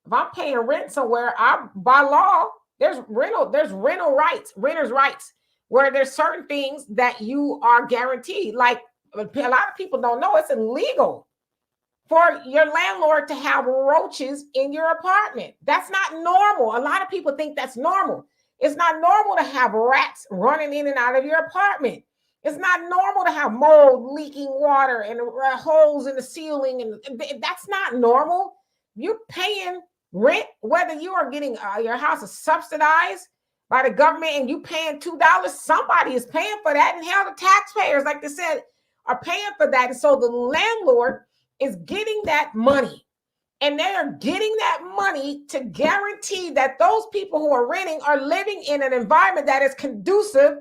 if I'm paying rent somewhere, by law, there's rental rights, renters' rights, where there's certain things that you are guaranteed. Like a lot of people don't know, it's illegal for your landlord to have roaches in your apartment. That's not normal. A lot of people think that's normal. It's not normal to have rats running in and out of your apartment. It's not normal to have mold, leaking water, and holes in the ceiling. And that's not normal. You're paying rent, whether you are getting your house is subsidized by the government and you paying $2, somebody is paying for that. And hell, the taxpayers, like they said, are paying for that. And so the landlord is getting that money. And they are getting that money to guarantee that those people who are renting are living in an environment that is conducive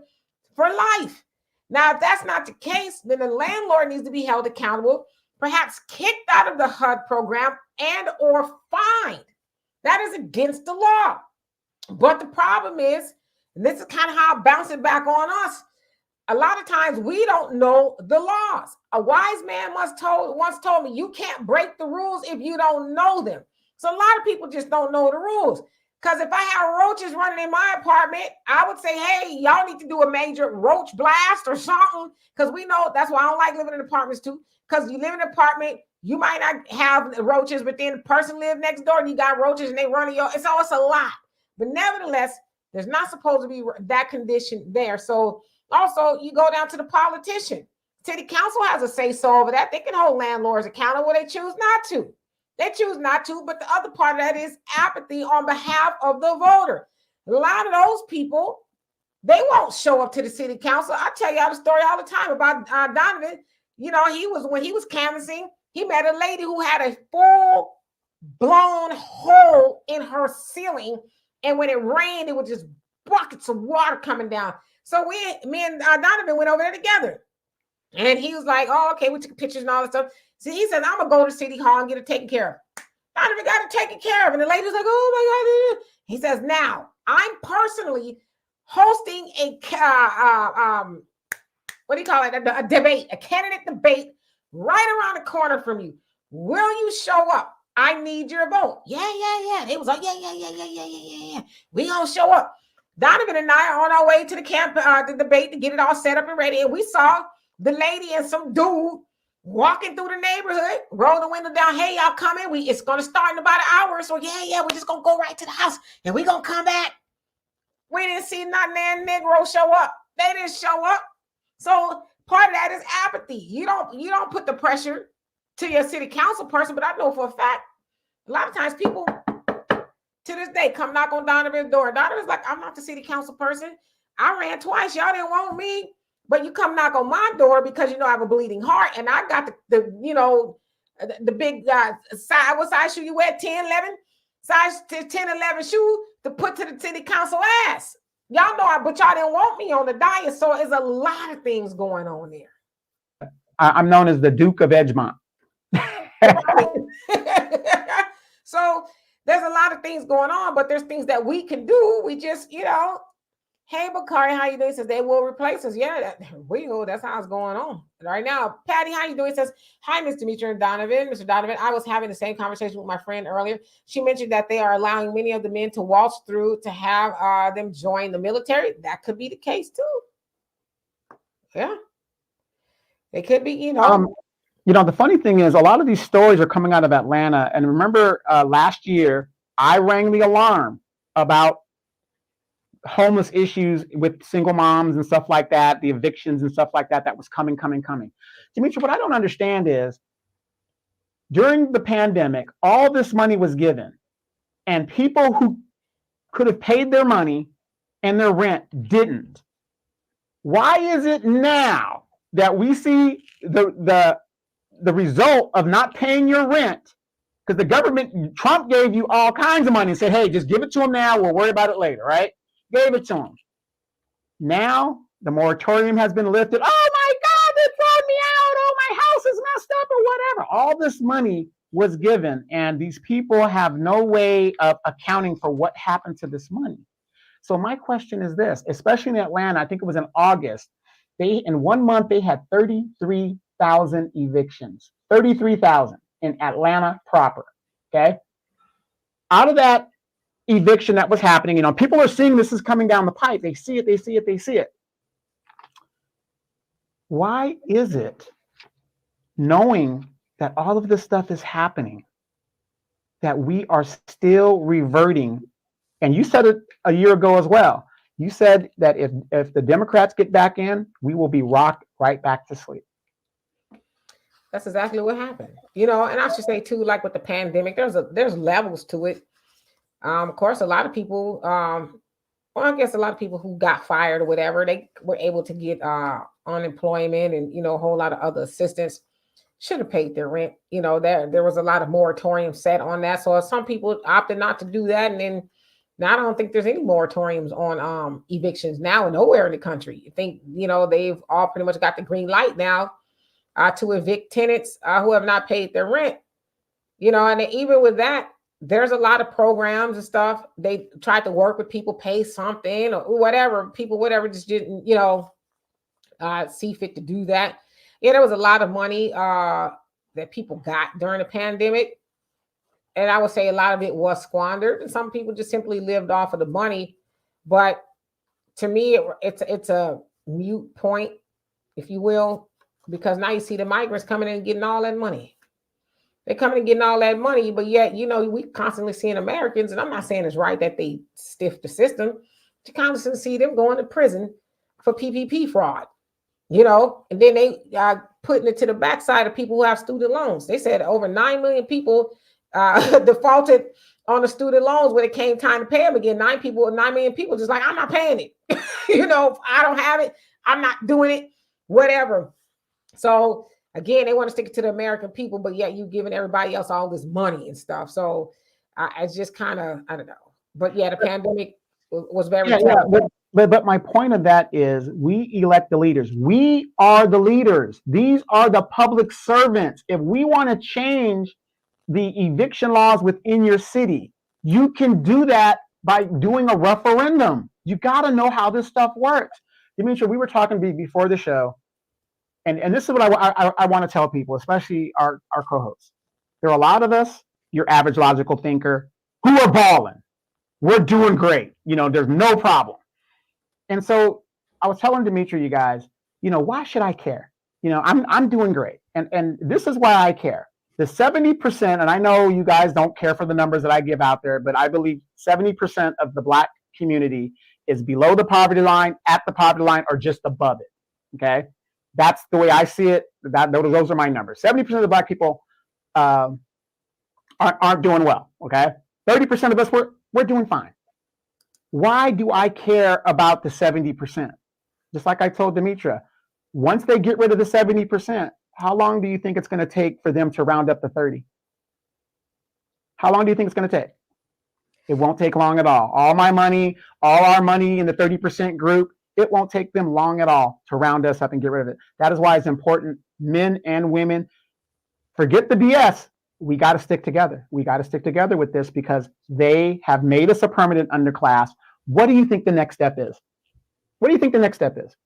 for life. Now, if that's not the case, then the landlord needs to be held accountable, perhaps kicked out of the HUD program and or fined. That is against the law. But the problem is, and this is kind of how I bounce it back on us, a lot of times we don't know the laws. A wise man once told me, you can't break the rules if you don't know them. So a lot of people just don't know the rules. Because if I have roaches running in my apartment, I would say, hey, y'all need to do a major roach blast or something. Because we know that's why I don't like living in apartments too. Because you live in an apartment, you might not have roaches, but then the person live next door and you got roaches and they run in your, it's a lot. But nevertheless, there's not supposed to be that condition there. So also you go down to the politician. City council has a say-so over that. They can hold landlords accountable. They choose not to. They choose not to, but the other part of that is apathy on behalf of the voter. A lot of those people, they won't show up to the city council. I tell y'all the story all the time about Donovan. When he was canvassing, he met a lady who had a full-blown hole in her ceiling, and when it rained, it was just buckets of water coming down. So me and Donovan went over there together, and he was like, "Oh, okay." We took pictures and all that stuff. See, he said, I'm going to go to City Hall and get it taken care of. Donovan got it taken care of. And the lady was like, oh, my God. He says, now, I'm personally hosting a debate, a candidate debate right around the corner from you. Will you show up? I need your vote. Yeah. They was like, yeah. We going to show up. Donovan and I are on our way to the debate to get it all set up and ready. And we saw the lady and some dude walking through the neighborhood, roll the window down. Hey, y'all coming? It's gonna start in about an hour. So yeah, we're just gonna go right to the house and we're gonna come back. We didn't see nothing there, Negro show up. They didn't show up. So part of that is apathy. You don't put the pressure to your city council person, but I know for a fact, a lot of times people to this day come knock on Donovan's door. Donovan's like, I'm not the city council person. I ran twice. Y'all didn't want me, but you come knock on my door because you know I have a bleeding heart, and I got the big size. What size shoe you wear? 10, 11? Size 10, 11 shoe to put to the city council ass. Y'all know but y'all didn't want me on the diet. So it's a lot of things going on there. I'm known as the Duke of Edgemont. So there's a lot of things going on, but there's things that we can do. We just, hey, Bakari, how you doing? He says they will replace us. Yeah, that's how it's going on right now. Patty, how you doing? He says, hi, Mr. Demetri and Donovan. Mr. Donovan, I was having the same conversation with my friend earlier. She mentioned that they are allowing many of the men to waltz through to have them join the military. That could be the case too. Yeah. It could be, the funny thing is a lot of these stories are coming out of Atlanta. And remember last year, I rang the alarm about homeless issues with single moms and stuff like that, the evictions and stuff like that, that was coming. Demetri, what I don't understand is during the pandemic, all this money was given and people who could have paid their money and their rent didn't. Why is it now that we see the result of not paying your rent? Because the government, Trump gave you all kinds of money and said, hey, just give it to them now. We'll worry about it later, right? Gave it to them. Now the moratorium has been lifted. Oh my God, they thrown me out. Oh, my house is messed up or whatever. All this money was given, and these people have no way of accounting for what happened to this money. So my question is this, especially in Atlanta, I think it was in August, in 1 month, they had 33,000 evictions, 33,000 in Atlanta proper, okay? Out of that eviction that was happening, people are seeing this is coming down the pipe. They see it. Why is it, knowing that all of this stuff is happening, that we are still reverting? And you said it a year ago as well. You said that if the Democrats get back in, we will be rocked right back to sleep. That's exactly what happened. And I should say too, like with the pandemic, there's levels to it. Of course, a lot of people, I guess a lot of people who got fired or whatever, they were able to get unemployment and, a whole lot of other assistance. Should have paid their rent. There was a lot of moratorium set on that. So some people opted not to do that. And then now I don't think there's any moratoriums on evictions now nowhere in the country. I think, they've all pretty much got the green light now to evict tenants who have not paid their rent. And even with that, there's a lot of programs and stuff. They tried to work with people, pay something or whatever. People, whatever, just didn't, see fit to do that. Yeah, there was a lot of money that people got during the pandemic. And I would say a lot of it was squandered. And some people just simply lived off of the money. But to me, it's a mute point, if you will, because now you see the migrants coming in and getting all that money. They're coming and getting all that money, but yet, we constantly seeing Americans, and I'm not saying it's right that they stiff the system, but you constantly see them going to prison for PPP fraud, and then they putting it to the backside of people who have student loans. They said over 9 million people defaulted on the student loans when it came time to pay them again. 9 million people just like, I'm not paying it. I don't have it. I'm not doing it, whatever. So again, they want to stick it to the American people, but yet you giving everybody else all this money and stuff. So it's just kind of, I don't know. But yeah, the pandemic was very tough. Yeah, but my point of that is we elect the leaders. We are the leaders. These are the public servants. If we want to change the eviction laws within your city, you can do that by doing a referendum. You got to know how this stuff works. Demetri, we were talking before the show. And this is what I want to tell people, especially our co-hosts. There are a lot of us, your average logical thinker, who are balling. We're doing great. There's no problem. And so I was telling Demetri, you guys, why should I care? I'm doing great. And this is why I care. The 70%, and I know you guys don't care for the numbers that I give out there, but I believe 70% of the Black community is below the poverty line, at the poverty line, or just above it. Okay? That's the way I see it. Those are my numbers. 70% of the Black people aren't doing well. Okay, 30% of us we're doing fine. Why do I care about the 70%? Just like I told Demetra, once they get rid of the 70%, how long do you think it's going to take for them to round up the 30? How long do you think it's going to take? It won't take long at all. All my money, all our money in the 30% group, it won't take them long at all to round us up and get rid of it. That is why it's important, men and women, forget the BS. We got to stick together. We got to stick together with this because they have made us a permanent underclass. What do you think the next step is? What do you think the next step is?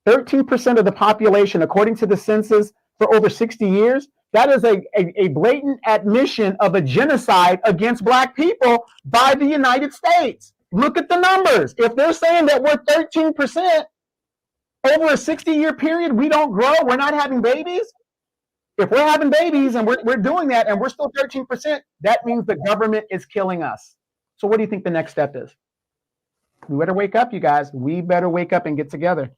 13% of the population, according to the census, for over 60 years, that is a blatant admission of a genocide against Black people by the United States. Look at the numbers. If they're saying that we're 13% over a 60-year period, we don't grow, we're not having babies. If we're having babies and we're doing that and we're still 13%, that means the government is killing us. So what do you think the next step is? We better wake up, you guys. We better wake up and get together.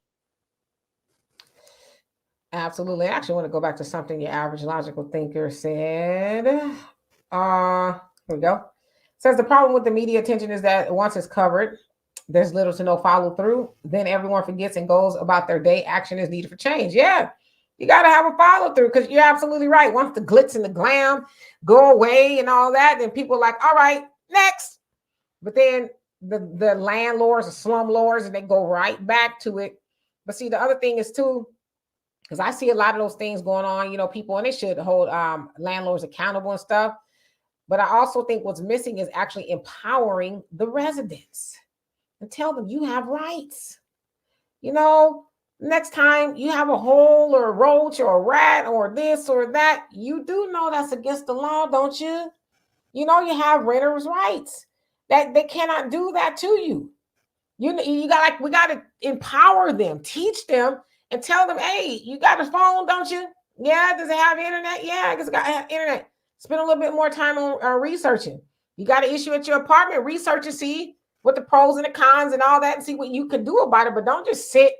Absolutely. I actually want to go back to something your average logical thinker said. Here we go. Says the problem with the media attention is that once it's covered, there's little to no follow through. Then everyone forgets and goes about their day. Action is needed for change. Yeah, you got to have a follow through because you're absolutely right. Once the glitz and the glam go away and all that, then people are like, all right, next. But then the landlords, the slum lords, and they go right back to it. But see, the other thing is too, because I see a lot of those things going on, you know, people, and they should hold landlords accountable and stuff. But I also think what's missing is actually empowering the residents and tell them you have rights. You know, next time you have a hole or a roach or a rat or this or that, you do know that's against the law, don't you? You know, you have renters' rights. That they cannot do that to you. You got we got to empower them, teach them, and tell them, hey, you got a phone, don't you? Yeah, does it have internet? Yeah, it's got to have internet. Spend a little bit more time on researching. You got an issue at your apartment, research and see what the pros and the cons and all that, and see what you can do about it. But don't just sit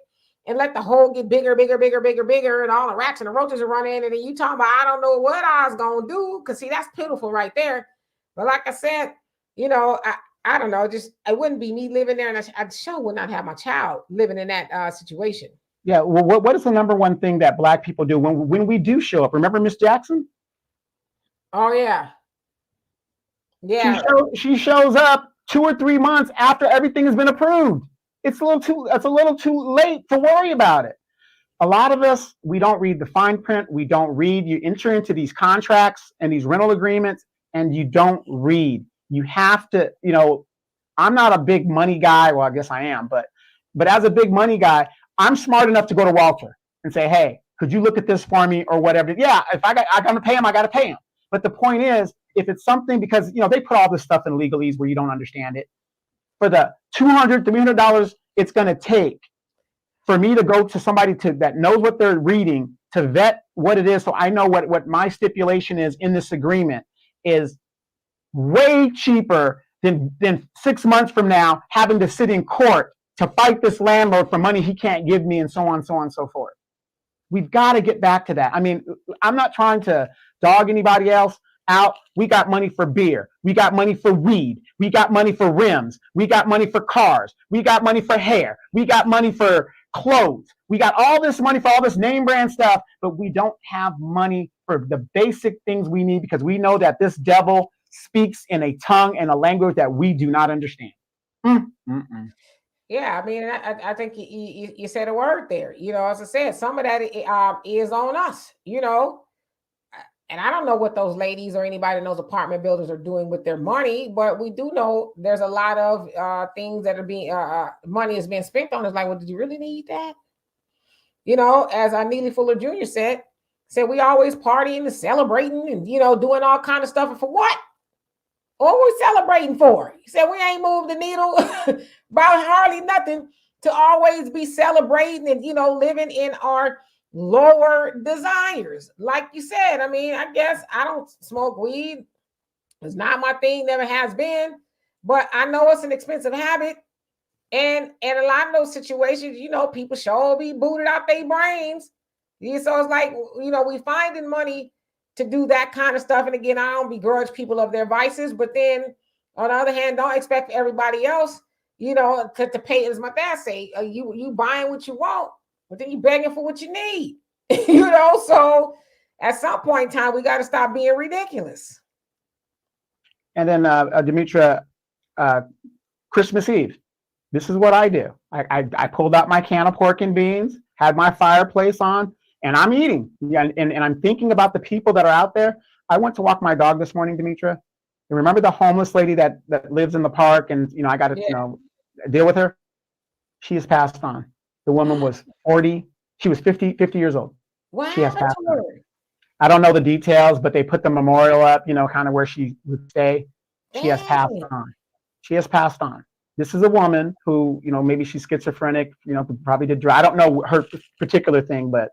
and let the hole get bigger, and all the rats and the roaches are running, and then you talking about, I don't know what I was gonna do, because see, that's pitiful right there. But like I said, you know, I don't know, just it wouldn't be me living there, and I sure would not have my child living in that situation. Yeah, well, what is the number one thing that Black people do when we do show up? Remember Miss Jackson? Oh yeah, yeah. She shows up 2 or 3 months after everything has been approved. It's a little too late to worry about it. A lot of us, we don't read the fine print. We don't read. You enter into these contracts and these rental agreements, and you don't read. You have to, you know, I'm not a big money guy. Well, I guess I am, but as a big money guy, I'm smart enough to go to Walter and say, hey, could you look at this for me or whatever? Yeah, if I got to pay him, I got to pay him. But the point is, if it's something, because, you know, they put all this stuff in legalese where you don't understand it, for the $200, $300 it's going to take for me to go to somebody that knows what they're reading to vet what it is, so I know what my stipulation is in this agreement, is way cheaper than 6 months from now having to sit in court to fight this landlord for money he can't give me, and so on and so forth. We've got to get back to that. I mean, I'm not trying to dog anybody else out. We got money for beer. We got money for weed. We got money for rims. We got money for cars. We got money for hair. We got money for clothes. We got all this money for all this name brand stuff, but we don't have money for the basic things we need, because we know that this devil speaks in a tongue and a language that we do not understand. Yeah, I mean, I think you said a word there. You know, as I said, some of that is on us, you know. And I don't know what those ladies or anybody in those apartment buildings are doing with their money, but we do know there's a lot of things that are being, money is being spent on. It's like, well, did you really need that? You know, as Neely Fuller Jr. said we always partying and celebrating and, you know, doing all kind of stuff. And for what? What we celebrating for? He said we ain't moved the needle about hardly nothing to always be celebrating and, you know, living in our lower desires. Like you said, I mean, I guess I don't smoke weed. It's not my thing, never has been, but I know it's an expensive habit. And a lot of those situations, you know, people sure be booted out their brains. Yeah, so it's like, you know, we finding money to do that kind of stuff. And again, I don't begrudge people of their vices, but then On the other hand, don't expect everybody else, to pay. As my dad say, you buying what you want, but then you begging for what you need. So at some point in time, we got to stop being ridiculous. And then Demetra, Christmas Eve. This is what I do. I pulled out my can of pork and beans, had my fireplace on, and I'm eating. And I'm thinking about the people that are out there. I went to walk my dog this morning, Demetra. You remember the homeless lady that lives in the park, and I got to deal with her. She has passed on. The woman was 40. She was 50 years old. What she has happened passed to her? on. I don't know the details, but they put the memorial up, kind of where she would stay. She has passed on. She has passed on. This is a woman who, maybe she's schizophrenic, probably did drugs. I don't know her particular thing, but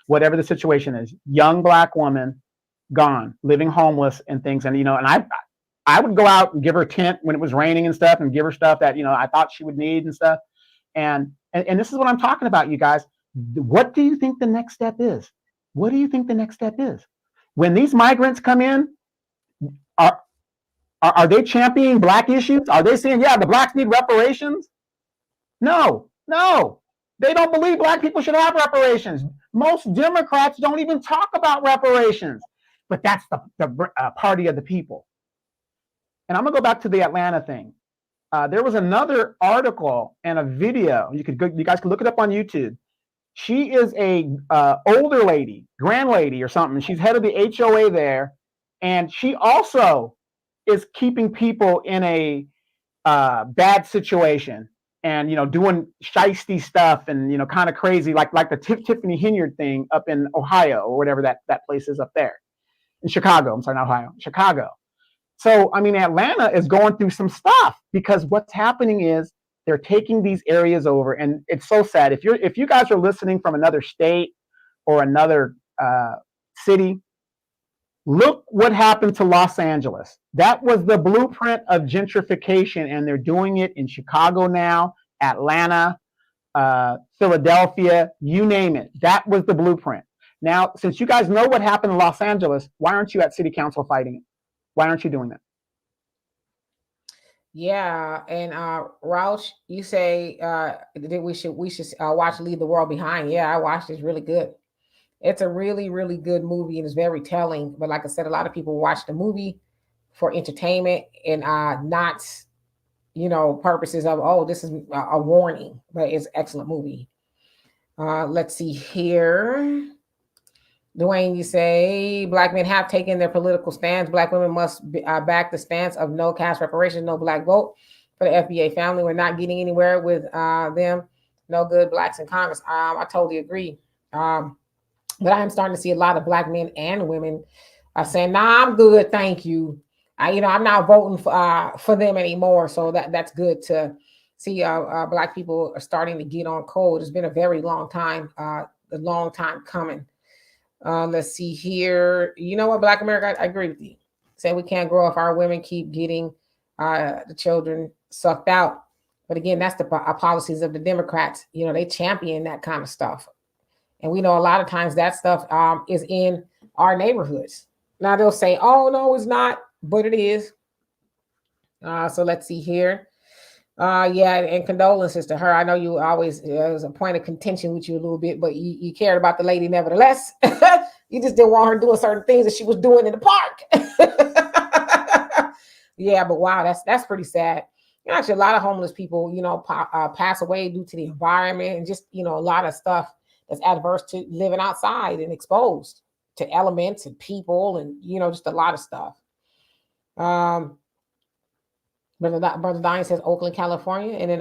whatever the situation is, young Black woman, gone, living homeless and things. And, and I would go out and give her a tent when it was raining and stuff, and give her stuff that, I thought she would need and stuff. And this is what I'm talking about, you guys. What do you think the next step is? What do you think the next step is? When these migrants come in, are they championing Black issues? Are they saying, yeah, the Blacks need reparations? No. They don't believe Black people should have reparations. Most Democrats don't even talk about reparations. But that's the party of the people. And I'm going to go back to the Atlanta thing. There was another article and a video. You guys can look it up on YouTube. She is a older lady, grand lady or something. She's head of the HOA there. And she also is keeping people in a bad situation and, doing shiesty stuff and, kind of crazy, like the Tiffany Hinyard thing up in Ohio or whatever that place is up there. In Chicago. I'm sorry, not Ohio, Chicago. So, Atlanta is going through some stuff because what's happening is they're taking these areas over, and it's so sad. If you guys are listening from another state or another city, look what happened to Los Angeles. That was the blueprint of gentrification, and they're doing it in Chicago now, Atlanta, Philadelphia, you name it. That was the blueprint. Now, since you guys know what happened in Los Angeles, why aren't you at City Council fighting it? Why aren't you doing that? Yeah, and Roush, you say that we should watch Leave the World Behind. Yeah, I watched it. It's really good. It's a really, really good movie, and it's very telling. But like I said, a lot of people watch the movie for entertainment and not, purposes of, this is a warning. But it's an excellent movie. Let's see here. Dwayne, you say Black men have taken their political stance. Black women must back the stance of no cash reparations, no Black vote for the FBA family. We're not getting anywhere with them. No good Blacks in Congress. I totally agree. But I am starting to see a lot of Black men and women saying, "Nah, I'm good, thank you." I'm not voting for them anymore. So that's good to see. Black people are starting to get on code. It's been a very long time, coming. Let's see here. You know what, Black America, I agree with you. Say we can't grow if our women keep getting the children sucked out. But again, that's the policies of the Democrats. They champion that kind of stuff. And we know a lot of times that stuff is in our neighborhoods. Now they'll say, oh, no, it's not, but it is. So let's see here. And condolences to her. I know you always, it was a point of contention with you a little bit, but you cared about the lady nevertheless. You just didn't want her doing certain things that she was doing in the park. Yeah, but wow, that's pretty sad. Actually, a lot of homeless people, pass away due to the environment and just, a lot of stuff that's adverse to living outside and exposed to elements and people and, just a lot of stuff. Brother Diane says Oakland, California. And then,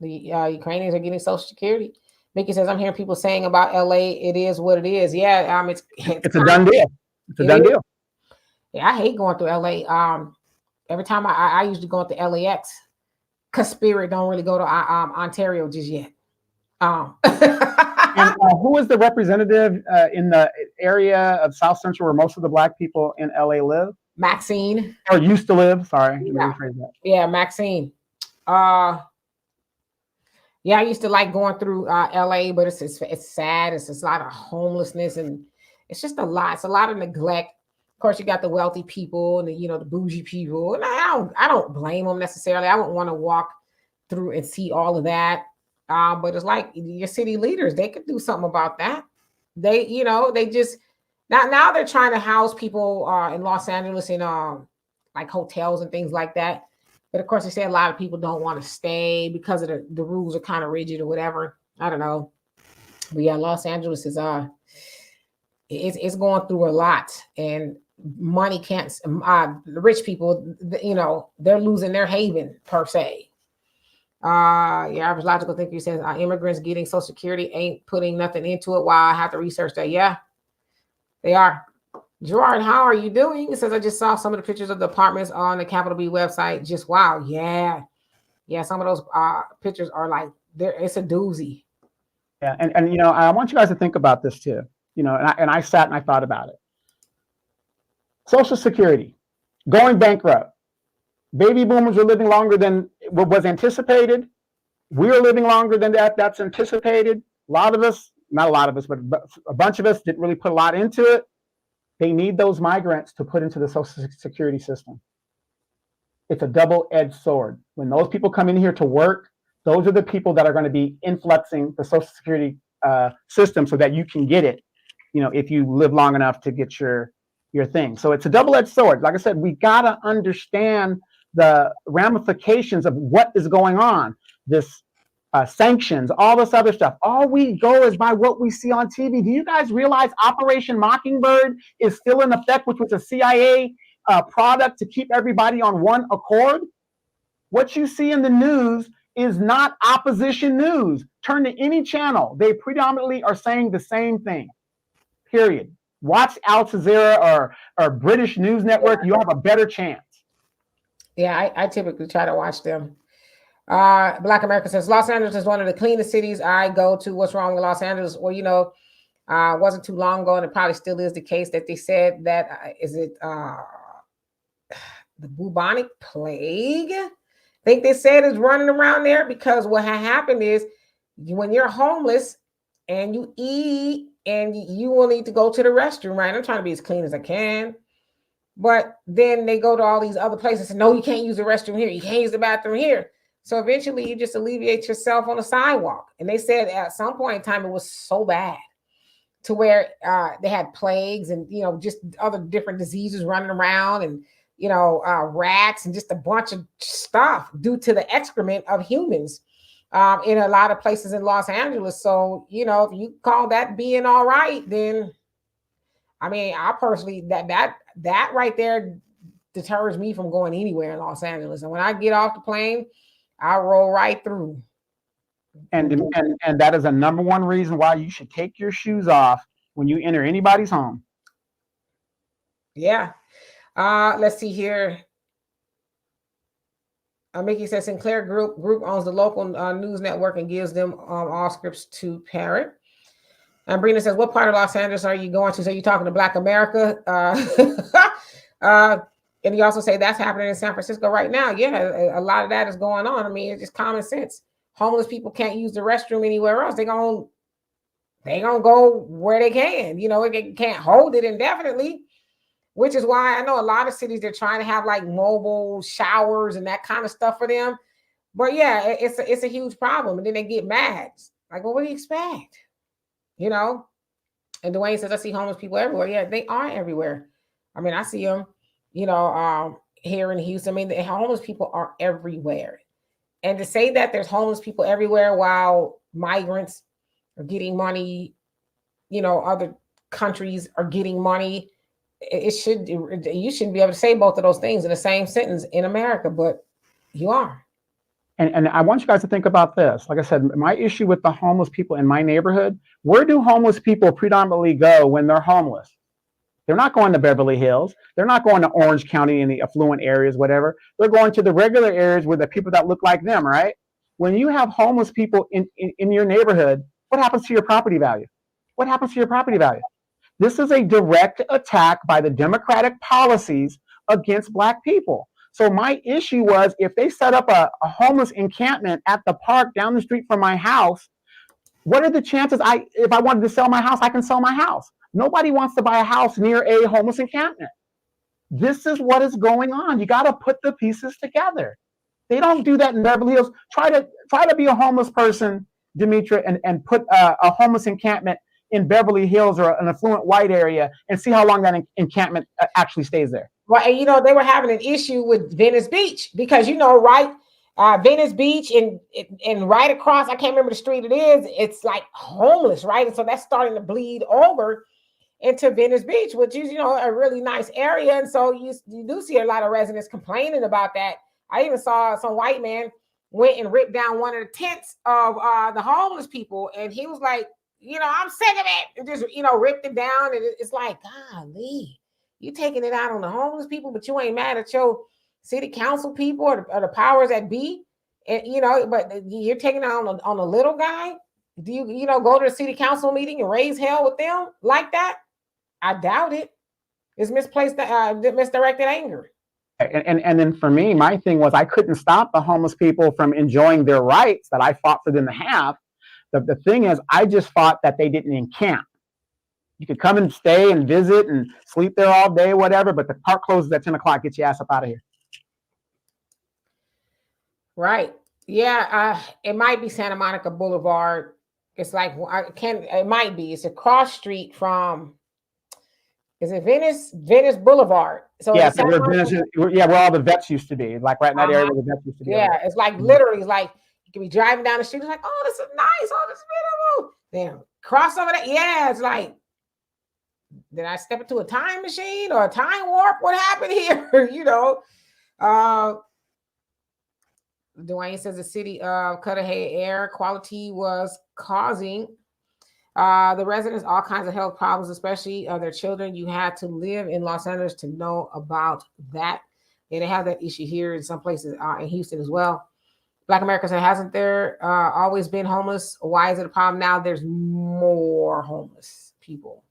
the Ukrainians are getting Social Security. Mickey says, I'm hearing people saying about LA, it is what it is. Yeah, it's a done deal. It's a done deal. Yeah, I hate going through LA. Every time I usually go into LAX, because Spirit don't really go to Ontario just yet. And who is the representative in the area of South Central where most of the Black people in LA live? Maxine. Or used to live, sorry. Yeah, Maxine. I used to like going through LA, but it's sad. It's a lot of homelessness and it's just a lot. It's a lot of neglect. course, you got the wealthy people and the bougie people, and I don't blame them necessarily. I wouldn't want to walk through and see all of that. But it's like your city leaders, they could do something about that. They just now they're trying to house people in Los Angeles in like hotels and things like that. But of course, they say a lot of people don't want to stay because of the rules are kind of rigid or whatever. I don't know. But yeah, Los Angeles is it's going through a lot, and money can't. The rich people, they're losing their haven per se. Your average logical thinker says immigrants getting Social Security ain't putting nothing into it. Wow, I have to research that. Yeah, they are. Gerard, how are you doing? He says, I just saw some of the pictures of the apartments on the Capital B website. Just wow. Yeah. Some of those pictures are like, it's a doozy. Yeah. And I want you guys to think about this too. And I sat and I thought about it. Social Security going bankrupt. Baby boomers are living longer than what was anticipated. We're living longer than that's anticipated. A lot of us, not a lot of us, but a bunch of us didn't really put a lot into it. They need those migrants to put into the Social Security system. It's a double-edged sword. When those people come in here to work, those are the people that are going to be influxing the Social Security system so that you can get it, if you live long enough to get your thing. So it's a double-edged sword. Like I said, we got to understand the ramifications of what is going on. This sanctions, all this other stuff. All we go is by what we see on TV. Do you guys realize Operation Mockingbird is still in effect, which was a CIA product to keep everybody on one accord? What you see in the news is not opposition news. Turn to any channel. They predominantly are saying the same thing, period. Watch Al Jazeera or British News Network. You have a better chance. Yeah, I typically try to watch them. Black America says Los Angeles is one of the cleanest cities I go to. What's wrong with Los Angeles? Well, wasn't too long ago, and it probably still is the case that they said that is it the bubonic plague? I think they said is running around there, because what had happened is when you're homeless and you eat and you will need to go to the restroom, right? I'm trying to be as clean as I can. But then they go to all these other places and no, you can't use the restroom here. You can't use the bathroom here. So eventually you just alleviate yourself on the sidewalk. And they said at some point in time, it was so bad to where they had plagues and, just other different diseases running around and, rats and just a bunch of stuff due to the excrement of humans in a lot of places in Los Angeles. So, if you call that being all right, then, I personally, that right there deters me from going anywhere in Los Angeles. And when I get off the plane, I roll right through. And that is a number one reason why you should take your shoes off when you enter anybody's home. Yeah. Let's see here. Mickey says Sinclair Group owns the local news network and gives them all scripts to parrot. And Brina says, what part of Los Angeles are you going to? So you're talking to Black America? And you also say that's happening in San Francisco right now. Yeah, a lot of that is going on. It's just common sense. Homeless people can't use the restroom anywhere else. They gonna go where they can. They can't hold it indefinitely, which is why I know a lot of cities, they're trying to have like mobile showers and that kind of stuff for them. But yeah, it's a huge problem. And then they get mad. Like, well, what do you expect? And Dwayne says, I see homeless people everywhere. Yeah, they are everywhere. I see them, here in Houston. The homeless people are everywhere. And to say that there's homeless people everywhere while migrants are getting money, other countries are getting money, you shouldn't be able to say both of those things in the same sentence in America, but you are. And I want you guys to think about this. Like I said, my issue with the homeless people in my neighborhood, where do homeless people predominantly go when they're homeless? They're not going to Beverly Hills. They're not going to Orange County in the affluent areas, whatever. They're going to the regular areas where the people that look like them, right? When you have homeless people in your neighborhood, what happens to your property value? What happens to your property value? This is a direct attack by the Democratic policies against Black people. So my issue was, if they set up a homeless encampment at the park down the street from my house, what are the chances if I wanted to sell my house, I can sell my house? Nobody wants to buy a house near a homeless encampment. This is what is going on. You got to put the pieces together. They don't do that in Beverly Hills. Try to be a homeless person, Demetra, and put a homeless encampment in Beverly Hills or an affluent white area and see how long that encampment actually stays there. Well, and they were having an issue with Venice Beach because right, Venice Beach and right across, I can't remember the street it is. It's like homeless, right? And so that's starting to bleed over into Venice Beach, which is a really nice area. And so you do see a lot of residents complaining about that. I even saw some white man went and ripped down one of the tents of the homeless people, and he was like, I'm sick of it, and just ripped it down. And it's like, golly, you taking it out on the homeless people, but you ain't mad at your city council people or the powers that be, and but you're taking it out on a little guy. Do you go to the city council meeting and raise hell with them like that? I doubt it. It's misplaced, misdirected anger. And then for me, my thing was I couldn't stop the homeless people from enjoying their rights that I fought for them to have. The thing is, I just fought that they didn't encamp. You could come and stay and visit and sleep there all day, whatever, but the park closes at 10 o'clock. Get your ass up out of here. Right. Yeah. It might be Santa Monica Boulevard. It's like, it might be. It's a cross street from, is it Venice Boulevard? So yeah, where all the vets used to be, like right in that area where the vets used to be. Yeah, it's like literally, it's like you can be driving down the street, it's like, oh, this is nice, oh, this is beautiful. Then cross over that, yeah, it's like, did I step into a time machine or a time warp? What happened here? Dwayne says the city of Cudahy air quality was causing the residents all kinds of health problems, especially their children. You had to live in Los Angeles to know about that. And they have that issue here in some places in Houston as well. Black Americans, hasn't there always been homeless? Why is it a problem now? There's more homeless people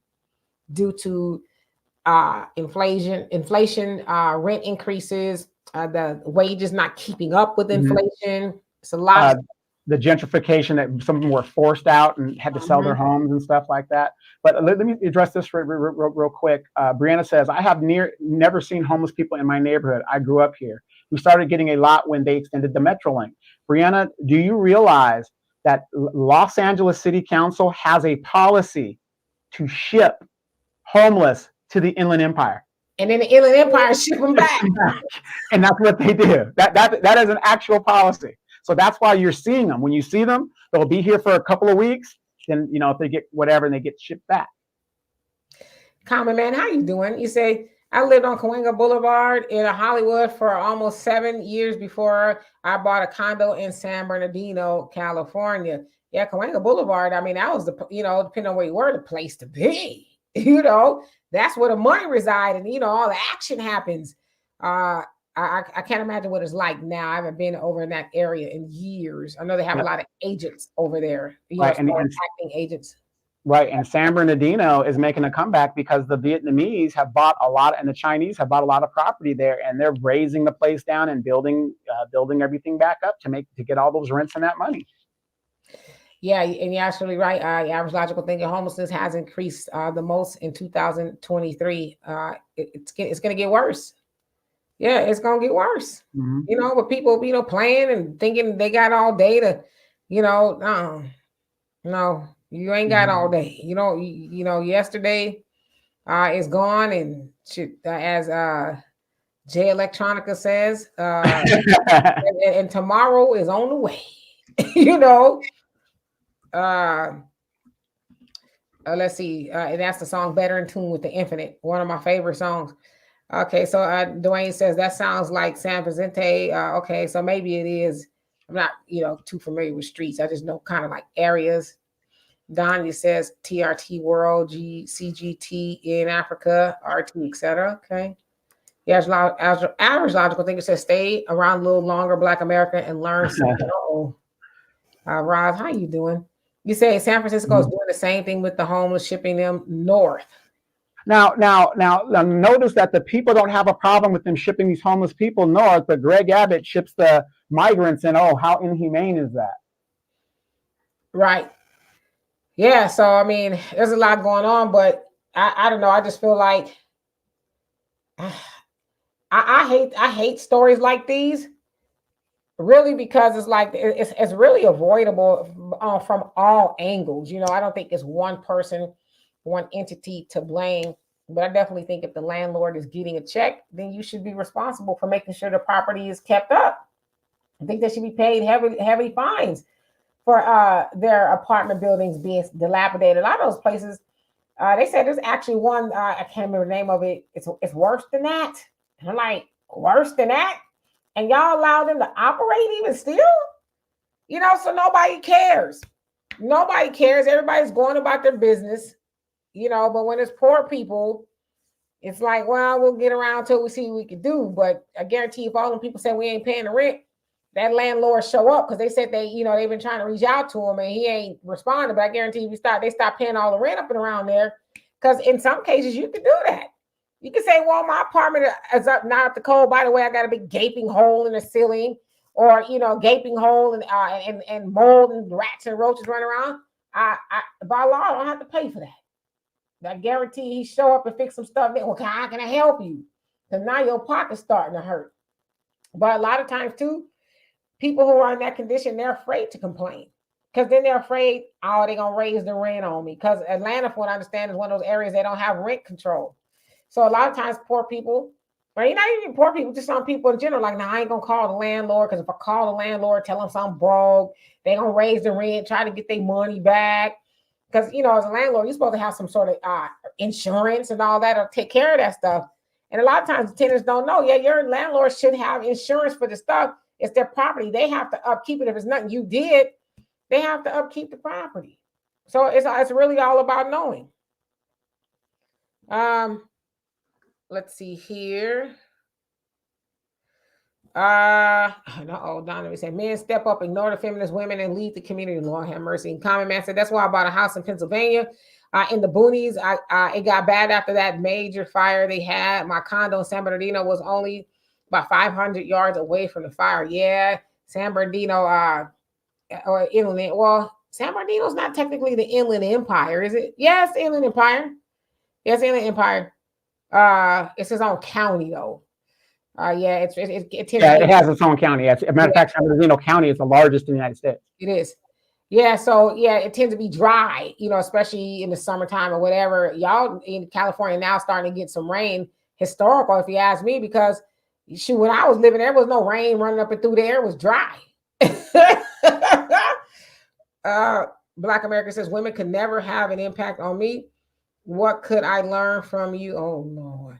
due to inflation, rent increases, the wages not keeping up with inflation. It's a lot. The gentrification that some of them were forced out and had to sell their homes and stuff like that. But let me address this real quick. Brianna says, I have never seen homeless people in my neighborhood. I grew up here. We started getting a lot when they extended the Metrolink. Brianna, do you realize that Los Angeles City Council has a policy to ship homeless to the Inland Empire? And then the Inland Empire ship them back. And that's what they do. That is an actual policy. So that's why you're seeing them. When you see them, they'll be here for a couple of weeks. Then, if they get whatever, and they get shipped back. Common Man, how you doing? You say, I lived on Cahuenga Boulevard in Hollywood for almost 7 years before I bought a condo in San Bernardino, California. Yeah, Cahuenga Boulevard. I mean, that was depending on where you were, the place to be. That's where the money resides, and all the action happens. I can't imagine what it's like now. I haven't been over in that area in years. I know they have a lot of agents over there, right, and acting agents. Right, and San Bernardino is making a comeback because the Vietnamese have bought a lot, and the Chinese have bought a lot of property there, and they're raising the place down and building everything back up to get all those rents and that money. Yeah, and you're absolutely right. Average logical thinking homelessness has increased the most in 2023. It's going to get worse. Yeah, it's going to get worse. But people, playing and thinking they got all day to, no, you ain't got all day. Yesterday is gone, and as Jay Electronica says, and tomorrow is on the way. Let's see. And that's the song Better in Tune with the Infinite, one of my favorite songs. Okay, so Dwayne says that sounds like San Vicente. Okay, so maybe it is. I'm not, too familiar with streets. I just know kind of like areas. Donnie says TRT World, CGT in Africa, RT, etc. Okay. Yeah, average logical thinker says stay around a little longer, Black America, and learn something. Roz, how you doing? You say San Francisco is doing the same thing with the homeless, shipping them north. Now, notice that the people don't have a problem with them shipping these homeless people north, but Greg Abbott ships the migrants, and how inhumane is that? Right. Yeah. So, I mean, there's a lot going on, but I don't know. I just feel like I hate stories like these, really, because it's like it's really avoidable from all angles. You know, I don't think it's one person, one entity to blame, but I definitely think if the landlord is getting a check, then you should be responsible for making sure the property is kept up. I think they should be paid heavy fines for their apartment buildings being dilapidated. A lot of those places, they said there's actually one. I can't remember the name of it. It's worse than that. And I'm like, worse than that, and y'all allow them to operate even still. You know, so nobody cares. Nobody cares. Everybody's going about their business. You know, but when it's poor people, it's like, well, we'll get around to it. We see what we can do. But I guarantee if all them people say we ain't paying the rent, that landlord show up because they said they've been trying to reach out to him and he ain't responding. But I guarantee they stop paying all the rent up and around there. Because in some cases you can do that. You can say, well, my apartment is up, not up to code. By the way, I got a big gaping hole in the ceiling, or gaping hole and mold and rats and roaches running around. I by law I don't have to pay for that. I guarantee he show up and fix some stuff. Well, how can I help you? Because now your pocket's starting to hurt. But a lot of times too, people who are in that condition, they're afraid to complain because then they're afraid, oh, they're going to raise the rent on me. Because Atlanta, from what I understand, is one of those areas they don't have rent control. So a lot of times poor people, or not even poor people, just some people in general, like, I ain't going to call the landlord because if I call the landlord, tell them something broke, they're going to raise the rent, try to get their money back. Because, as a landlord, you're supposed to have some sort of insurance and all that or take care of that stuff. And a lot of times the tenants don't know. Yeah, your landlord should have insurance for the stuff. It's their property. They have to upkeep it. If it's nothing you did, they have to upkeep the property. So it's really all about knowing. Let's see here. Donovan said, men step up, ignore the feminist women, and lead the community. Lord have mercy. And Common Man said, that's why I bought a house in Pennsylvania. In the boonies, it got bad after that major fire they had. My condo in San Bernardino was only about 500 yards away from the fire. Yeah, San Bernardino, or inland. Well, San Bernardino's not technically the Inland Empire, is it? Yes, Inland Empire. Yes, Inland Empire. It's its own county though. It has its own county. As a matter of fact, San Bernardino County is the largest in the United States. It is. Yeah, so it tends to be dry, especially in the summertime or whatever. Y'all in California now starting to get some rain, historical, if you ask me, because when I was living there was no rain running up and through there. It was dry. Black America says, women could never have an impact on me. What could I learn from you? Oh, Lord.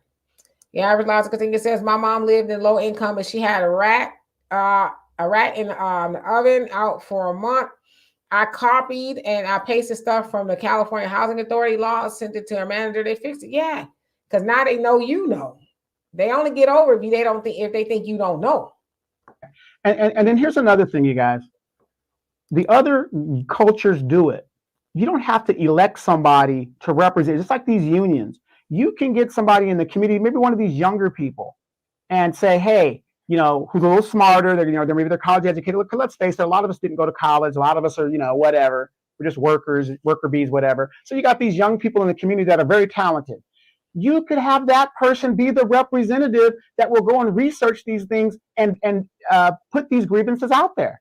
Yeah, average logical thing. It says my mom lived in low income and she had a rat in the oven out for a month. I copied and I pasted stuff from the California Housing Authority laws, sent it to her manager. They fixed it. Yeah, because now they know. They only get over if they think you don't know. And then here's another thing, you guys. The other cultures do it. You don't have to elect somebody to represent. Just like these unions, you can get somebody in the community, maybe one of these younger people, and say, hey, who's a little smarter. Maybe they're college educated. Look, let's face it, a lot of us didn't go to college. A lot of us are, whatever. We're just worker bees, whatever. So you got these young people in the community that are very talented. You could have that person be the representative that will go and research these things and put these grievances out there.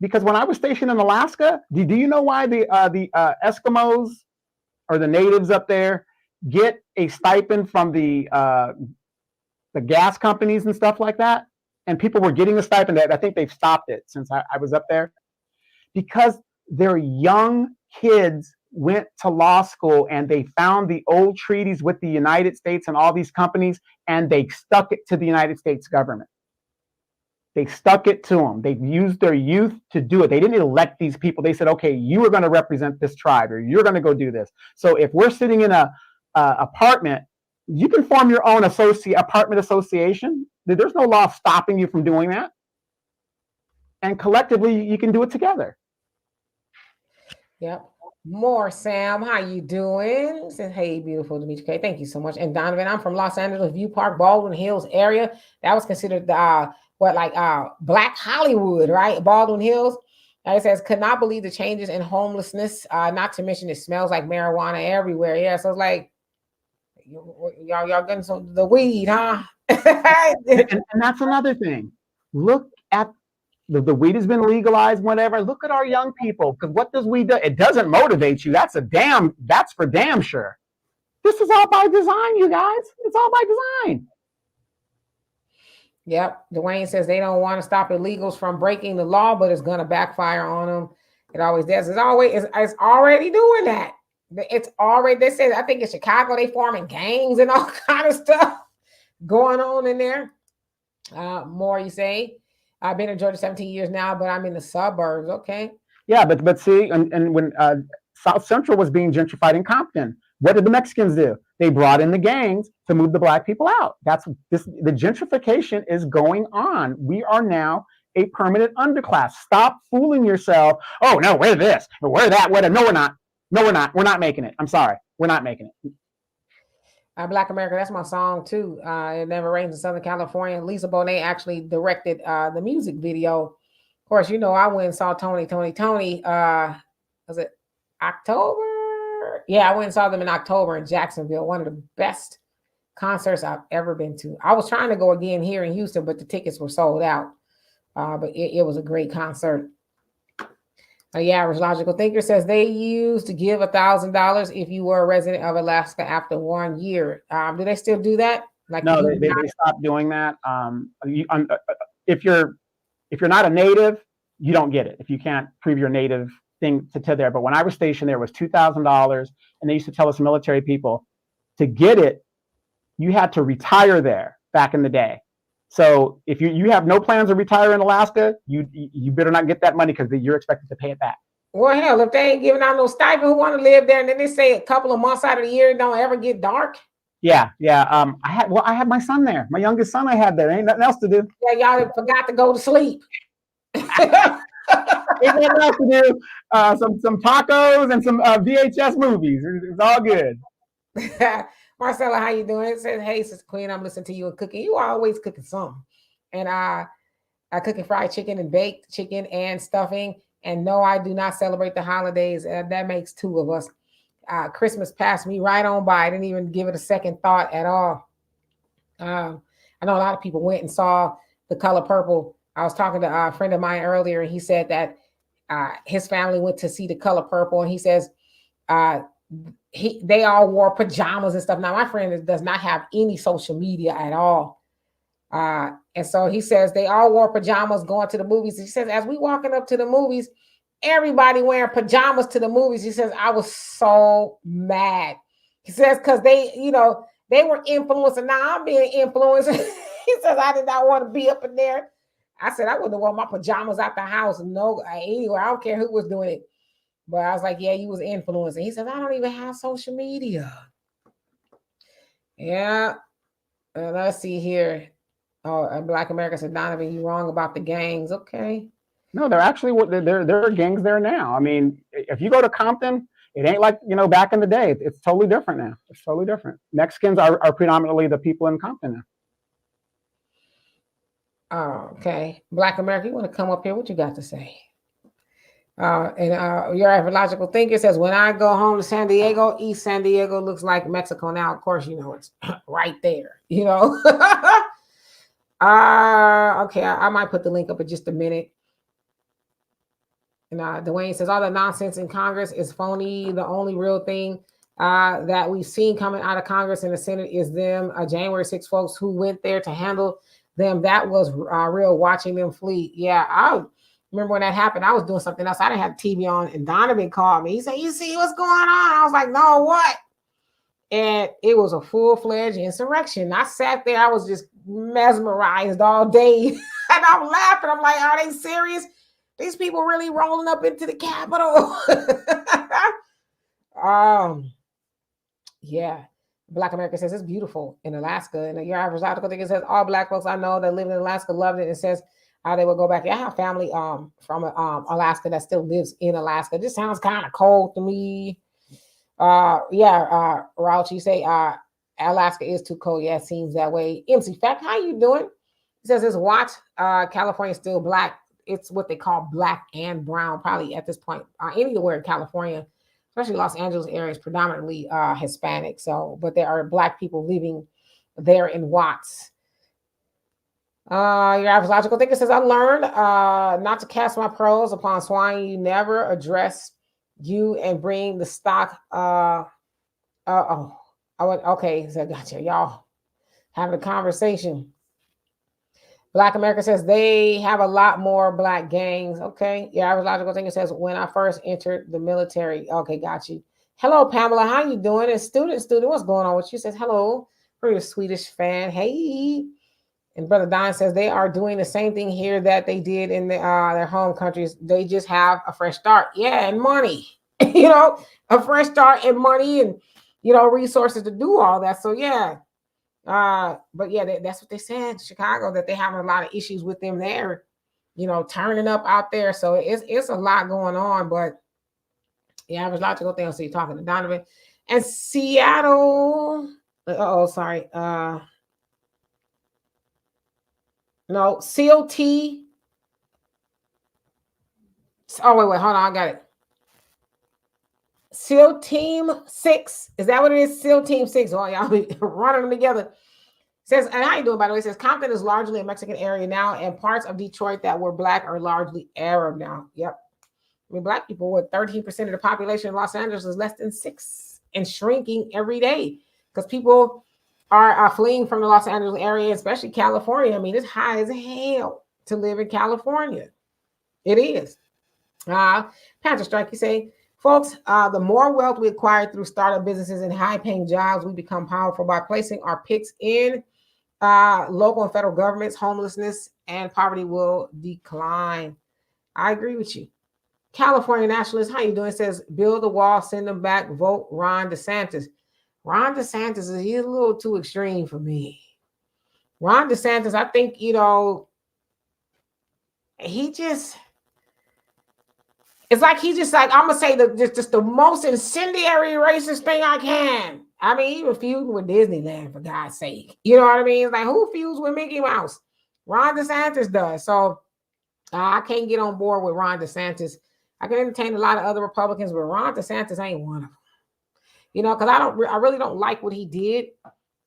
Because when I was stationed in Alaska, do you know why the Eskimos or the natives up there get a stipend from the gas companies and stuff like that? And people were getting a stipend. I think they've stopped it since I was up there. Because their young kids went to law school and they found the old treaties with the United States and all these companies, and they stuck it to the United States government. They stuck it to them. They used their youth to do it. They didn't elect these people. They said, okay, you are going to represent this tribe, or you're going to go do this. So if we're sitting in a apartment, you can form your own apartment association. There's no law stopping you from doing that. And collectively, you can do it together. Yep. More Sam, how you doing? Says, hey, beautiful to meet you. Okay, thank you so much. And Donovan, I'm from Los Angeles, View Park, Baldwin Hills area. That was considered Black Hollywood, right? Baldwin Hills. It says, could not believe the changes in homelessness. Not to mention it smells like marijuana everywhere. Yeah, so it's like y'all getting the weed, huh? And that's another thing. Look at the weed has been legalized, whatever. Look at our young people, because what does weed do? It doesn't motivate you. That's for damn sure. This is all by design, you guys. It's all by design. Yep. Dwayne says they don't want to stop illegals from breaking the law, but it's going to backfire on them. It always does. It's already doing that. It's already, they said, I think in Chicago, they forming gangs and all kind of stuff going on in there. More, you say? I've been in Georgia 17 years now, but I'm in the suburbs. Okay. Yeah, but see, and when South Central was being gentrified in Compton, what did the Mexicans do? They brought in the gangs to move the Black people out. The gentrification is going on. We are now a permanent underclass. Stop fooling yourself. Oh no, we're this, we're that, we're that. No, we're not. No, we're not. We're not making it. I'm sorry. We're not making it. Black America, that's my song too. It Never Rains in Southern California. Lisa Bonet actually directed the music video. Of course, I went and saw Tony. Was it October? Yeah, I went and saw them in October in Jacksonville. One of the best concerts I've ever been to. I was trying to go again here in Houston, but the tickets were sold out. But it was a great concert. Average Logical Thinker says they used to give $1,000 if you were a resident of Alaska after 1 year. Do they still do that? No, they stopped doing that. If you're not a native, you don't get it. If you can't prove your native thing to there. But when I was stationed there, it was $2,000, and they used to tell us military people to get it, you had to retire there back in the day. So if you have no plans to retire in Alaska, you better not get that money because you're expected to pay it back. Well, hell, if they ain't giving out no stipend, who want to live there? And then they say a couple of months out of the year, it don't ever get dark. Yeah. I had my son there. My youngest son I had there. Ain't nothing else to do. Yeah, y'all forgot to go to sleep. Ain't nothing else to do. Some tacos and some VHS movies. It's all good. Marcella, how you doing? It says, hey, Sister Queen, I'm listening to you and cooking. You are always cooking something. And I cooking fried chicken and baked chicken and stuffing. And no, I do not celebrate the holidays. That makes two of us. Christmas passed me right on by. I didn't even give it a second thought at all. I know a lot of people went and saw The Color Purple. I was talking to a friend of mine earlier, and he said that his family went to see The Color Purple, and he says they all wore pajamas and stuff. Now, my friend does not have any social media at all. And so he says they all wore pajamas going to the movies. He says, as we walking up to the movies, everybody wearing pajamas to the movies. He says, I was so mad. He says, because they were influenced, and now I'm being influenced. He says, I did not want to be up in there. I said, I wouldn't have worn my pajamas out the house. No, anywhere. I don't care who was doing it. But I was like, yeah, you was influencing. He says, I don't even have social media. Yeah. Let's see here. Oh, Black America said, Donovan, you wrong about the gangs. Okay. No, they're actually there are gangs there now. I mean, if you go to Compton, it ain't like back in the day. It's totally different now. It's totally different. Mexicans are predominantly the people in Compton now. Okay. Black America, you want to come up here? What you got to say? And your astrological thinker says, when I go home to San Diego, East San Diego looks like Mexico now. Of course, it's right there, Okay, I might put the link up in just a minute. And Dwayne says, all the nonsense in Congress is phony. The only real thing that we've seen coming out of Congress and the Senate is them January 6 folks who went there to handle them. That was real, watching them flee. Yeah, I remember when that happened. I was doing something else. I didn't have TV on, and Donovan called me. He said, you see what's going on? I was like, no, what? And it was a full-fledged insurrection. I sat there. I was just mesmerized all day. And I'm laughing. I'm like, are they serious? These people really rolling up into the Capitol? Yeah. Black America says it's beautiful in Alaska. And your average article think it says all Black folks I know that live in Alaska loved it. It says how they will go back. I have family from Alaska that still lives in Alaska. This sounds kind of cold to me. Rauch, you say Alaska is too cold. Yeah, it seems that way. MC Fact, how you doing? He says it's watch California still Black. It's what they call Black and brown, probably at this point. Anywhere in California, especially Los Angeles area, is predominantly Hispanic. So, but there are Black people living there in Watts. Your average logical thinker says, I learned not to cast my pearls upon swine. You never address you and bring the stock. Okay, so gotcha. Y'all having a conversation. Black America says they have a lot more black gangs. Okay. Your average logical thinker says, when I first entered the military. Okay, got you. Hello, Pamela. How you doing? And student, what's going on with you? Says hello for your Swedish fan. Hey. And Brother Don says they are doing the same thing here that they did in their home countries. They just have a fresh start. Yeah, and money. A fresh start and money and, resources to do all that. So, yeah. But yeah, that's what they said in Chicago, that they have a lot of issues with them there, turning up out there. So it's a lot going on. But yeah, I was logical thing. So you're talking to Donovan and Seattle. Sorry. No, COT. Oh, wait, hold on. I got it. SEAL Team 6. Is that what it is? SEAL Team 6. Oh, y'all be running them together. Says, and how you doing, by the way? It says, Compton is largely a Mexican area now, and parts of Detroit that were black are largely Arab now. Yep. I mean, black people, with 13% of the population in Los Angeles is less than 6 and shrinking every day because people are fleeing from the Los Angeles area, especially California. I mean, it's high as hell to live in California. It is. Panther Strike, you say, folks, the more wealth we acquire through startup businesses and high-paying jobs, we become powerful by placing our picks in local and federal governments. Homelessness and poverty will decline. I agree with you. California Nationalist, how you doing? It says, build the wall, send them back, vote Ron DeSantis. Ron DeSantis he's a little too extreme for me. Ron DeSantis, I think, he just, it's like, I'm going to say just the most incendiary racist thing I can. I mean, he was feuding with Disneyland, for God's sake. You know what I mean? It's like, who feuds with Mickey Mouse? Ron DeSantis does. So I can't get on board with Ron DeSantis. I can entertain a lot of other Republicans, but Ron DeSantis ain't one of them. Because I really don't like what he did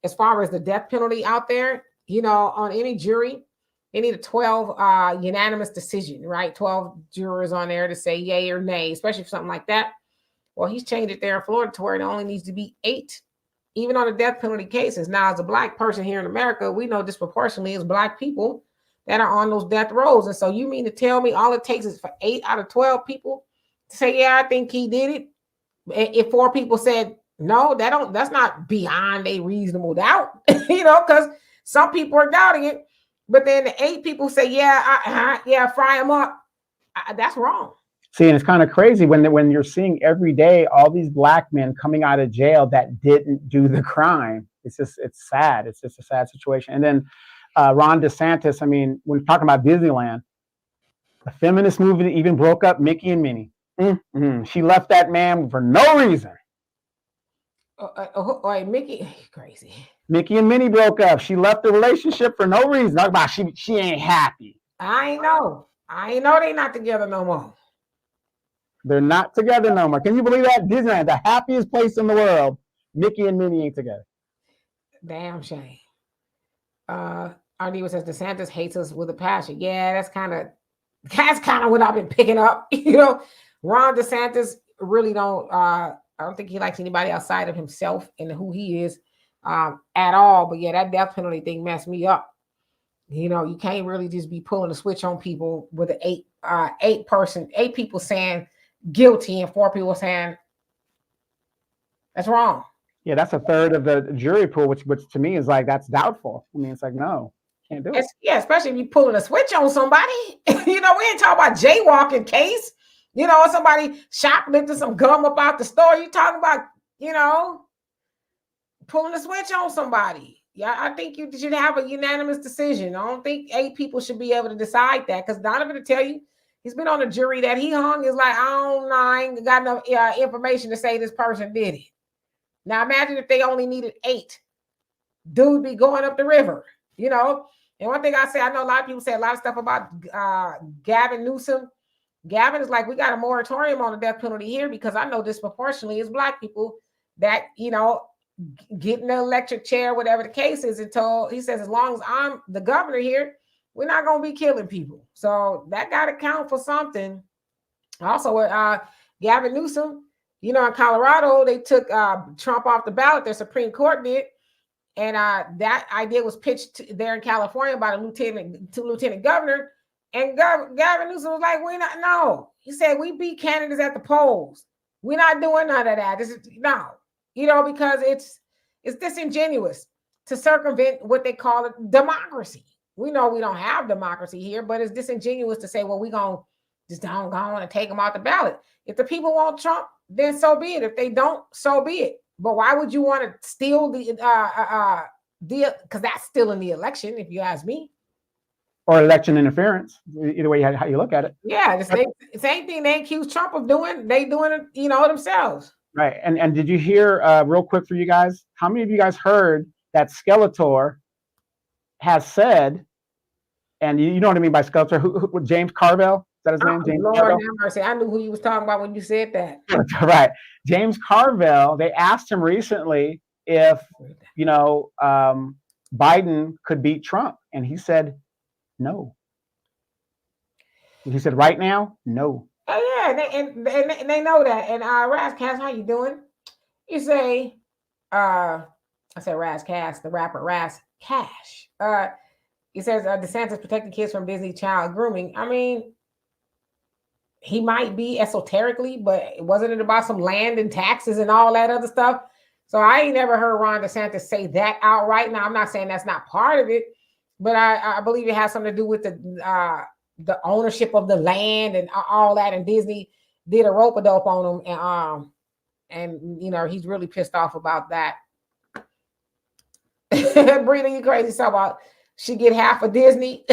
as far as the death penalty out there. On any jury, they need a 12 unanimous decision, right? 12 jurors on there to say yay or nay, especially for something like that. Well, he's changed it there in Florida to where it only needs to be 8, even on the death penalty cases. Now, as a black person here in America, we know disproportionately is black people that are on those death rows. And so you mean to tell me all it takes is for 8 out of 12 people to say, yeah, I think he did it? If 4 people said no, that's not beyond a reasonable doubt, because some people are doubting it. But then the 8 people say, yeah, fry him up. That's wrong. See, and it's kind of crazy when you're seeing every day all these black men coming out of jail that didn't do the crime. It's sad. It's just a sad situation. And then Ron DeSantis, I mean, when we're talking about Disneyland, the feminist movement even broke up Mickey and Minnie. She left that man for no reason. Mickey, crazy. Mickey and Minnie broke up. She left the relationship for no reason. Talk about she ain't happy. I know they're not together no more. They're not together no more. Can you believe that? Disneyland, the happiest place in the world. Mickey and Minnie ain't together. Damn shame. Arneva says DeSantis hates us with a passion. Yeah, that's kind of what I've been picking up. Ron DeSantis really don't. I don't think he likes anybody outside of himself and who he is at all. But yeah, that death penalty thing messed me up. You can't really just be pulling a switch on people with an 8 people saying guilty and 4 people saying that's wrong. Yeah, that's a third of the jury pool, which to me is like, that's doubtful. I mean, it's like, no, can't do it. Yeah, especially if you're pulling a switch on somebody. We ain't talking about jaywalking case. Somebody shoplifting some gum up out the store. You talking about, pulling a switch on somebody. Yeah, I think you should have a unanimous decision. I don't think 8 people should be able to decide that, because Donovan will tell you he's been on a jury that he hung is like, I ain't got enough information to say this person did it. Now imagine if they only needed 8. Dude be going up the river, And one thing I say, I know a lot of people say a lot of stuff about Gavin Newsom. Gavin is like, we got a moratorium on the death penalty here because I know disproportionately is black people that, get in the electric chair, whatever the case is, until he says, as long as I'm the governor here, We're not going to be killing people. So that got to count for something. Also, Gavin Newsom, in Colorado, they took Trump off the ballot. Their Supreme Court did. And that idea was pitched there in California by the lieutenant governor. And Gavin Newsom was like, no. He said, we beat candidates at the polls. We're not doing none of that. This is no, because it's disingenuous to circumvent what they call it democracy. We know we don't have democracy here, but it's disingenuous to say, well, we're going to just don't go on and take them off the ballot. If the people want Trump, then so be it. If they don't, so be it. But why would you want to steal the because that's still in the election, if you ask me. Or election interference, either way how you look at it. Yeah, the same thing they accuse Trump of doing, they doing it, themselves. Right. And did you hear, real quick for you guys, how many of you guys heard that Skeletor has said, and you know what I mean by Skeletor, who James Carville? Is that his name? James Lord Carville? have mercy. I knew who you was talking about when you said that. Right. James Carville, they asked him recently if, Biden could beat Trump. And he said, no. He said, right now, no. Oh, yeah. And they know that. And Razcast, how you doing? You say, I said Razcast, the rapper Raz Cash. He says DeSantis protecting kids from Disney child grooming. I mean, he might be esoterically, but wasn't it about some land and taxes and all that other stuff? So I ain't never heard Ron DeSantis say that outright. Now, I'm not saying that's not part of it, but I believe it has something to do with the ownership of the land and all that. And Disney did a rope-a-dope on him. And he's really pissed off about that. Brina, you crazy. So about she get half of Disney.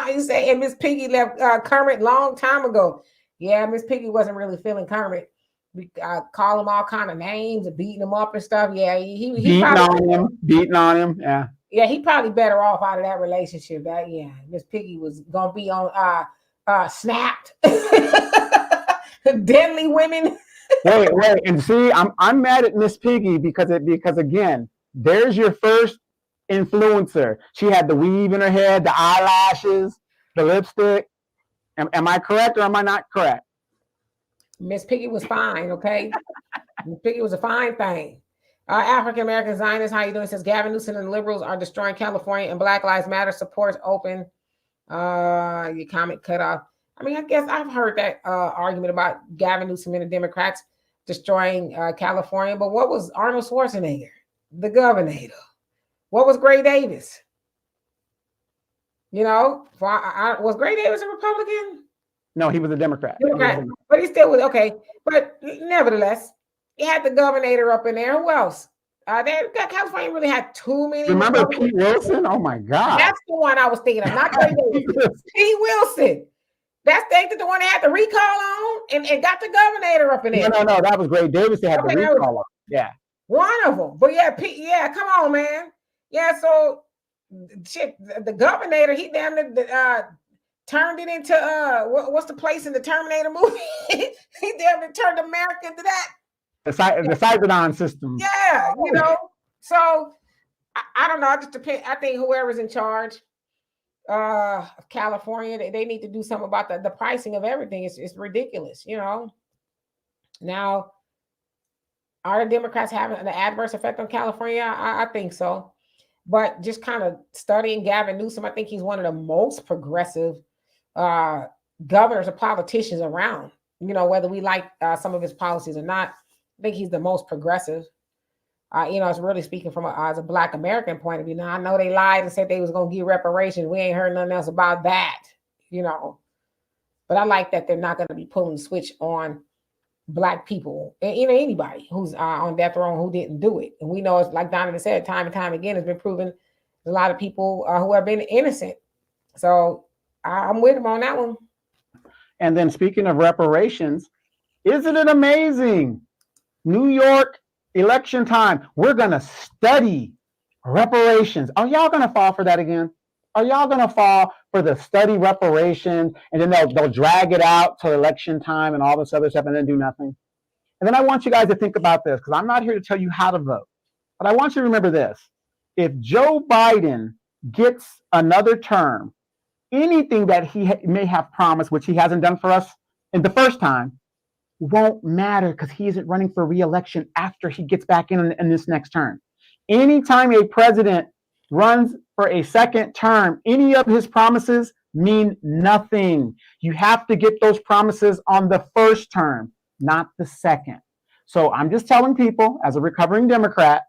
You say, and Miss Piggy left Kermit long time ago. Yeah, Miss Piggy wasn't really feeling Kermit. We call him all kind of names and beating him up and stuff. Yeah, he beating on him. Yeah. Yeah, he probably better off out of that relationship. Miss Piggy was gonna be on Snapped. Deadly Women. wait, and see, I'm mad at Miss Piggy because again, there's your first influencer. She had the weave in her head, the eyelashes, the lipstick. Am I correct or am I not correct? Miss Piggy was fine, okay? Miss Piggy was a fine thing. African American Zionists, how you doing? It says Gavin Newsom and the liberals are destroying California and Black Lives Matter supports open. Your comment cut off. I mean, I guess I've heard that argument about Gavin Newsom and the Democrats destroying California. But what was Arnold Schwarzenegger, the governor? What was Gray Davis? Was Gray Davis a Republican? No, he was a Democrat. But he still was okay. But nevertheless, he had the governor up in there. Who else? California really had too many. Remember Pete Wilson? Oh my God. That's the one I was thinking of. Not Gray Davis. Pete Wilson. That's the one they had the recall on and got the governor up in there. No, that was Gray Davis. They had the recall on. Yeah. One of them. But yeah, Pete, come on, man. Yeah, so shit, the governor, he damn near turned it into what's the place in the Terminator movie? He damn near turned America into that. The Cyberdyne system. Yeah, So I don't know. It just depends. I think whoever's in charge of California, they need to do something about the pricing of everything. It's ridiculous, Now, are the Democrats having an adverse effect on California? I think so. But just kind of studying Gavin Newsom, I think he's one of the most progressive governors or politicians around. Whether we like some of his policies or not, I think he's the most progressive. It's really speaking from as a Black American point of view. Now, I know they lied and said they was going to give reparations. We ain't heard nothing else about that, But I like that they're not going to be pulling the switch on Black people, anybody who's on death row who didn't do it. And we know, it's like Donovan said, time and time again, it's been proven there's a lot of people who have been innocent. So I'm with him on that one. And then speaking of reparations, isn't it amazing? New York election time. We're going to study reparations. Are y'all going to fall for that again? Are y'all going to fall for the study reparations and then they'll drag it out till election time and all this other stuff and then do nothing? And then I want you guys to think about this because I'm not here to tell you how to vote. But I want you to remember this. If Joe Biden gets another term, anything that he may have promised, which he hasn't done for us in the first time, won't matter because he isn't running for re-election after he gets back in this next term. Anytime a president runs for a second term, any of his promises mean nothing. You have to get those promises on the first term, not the second. So I'm just telling people, as a recovering Democrat,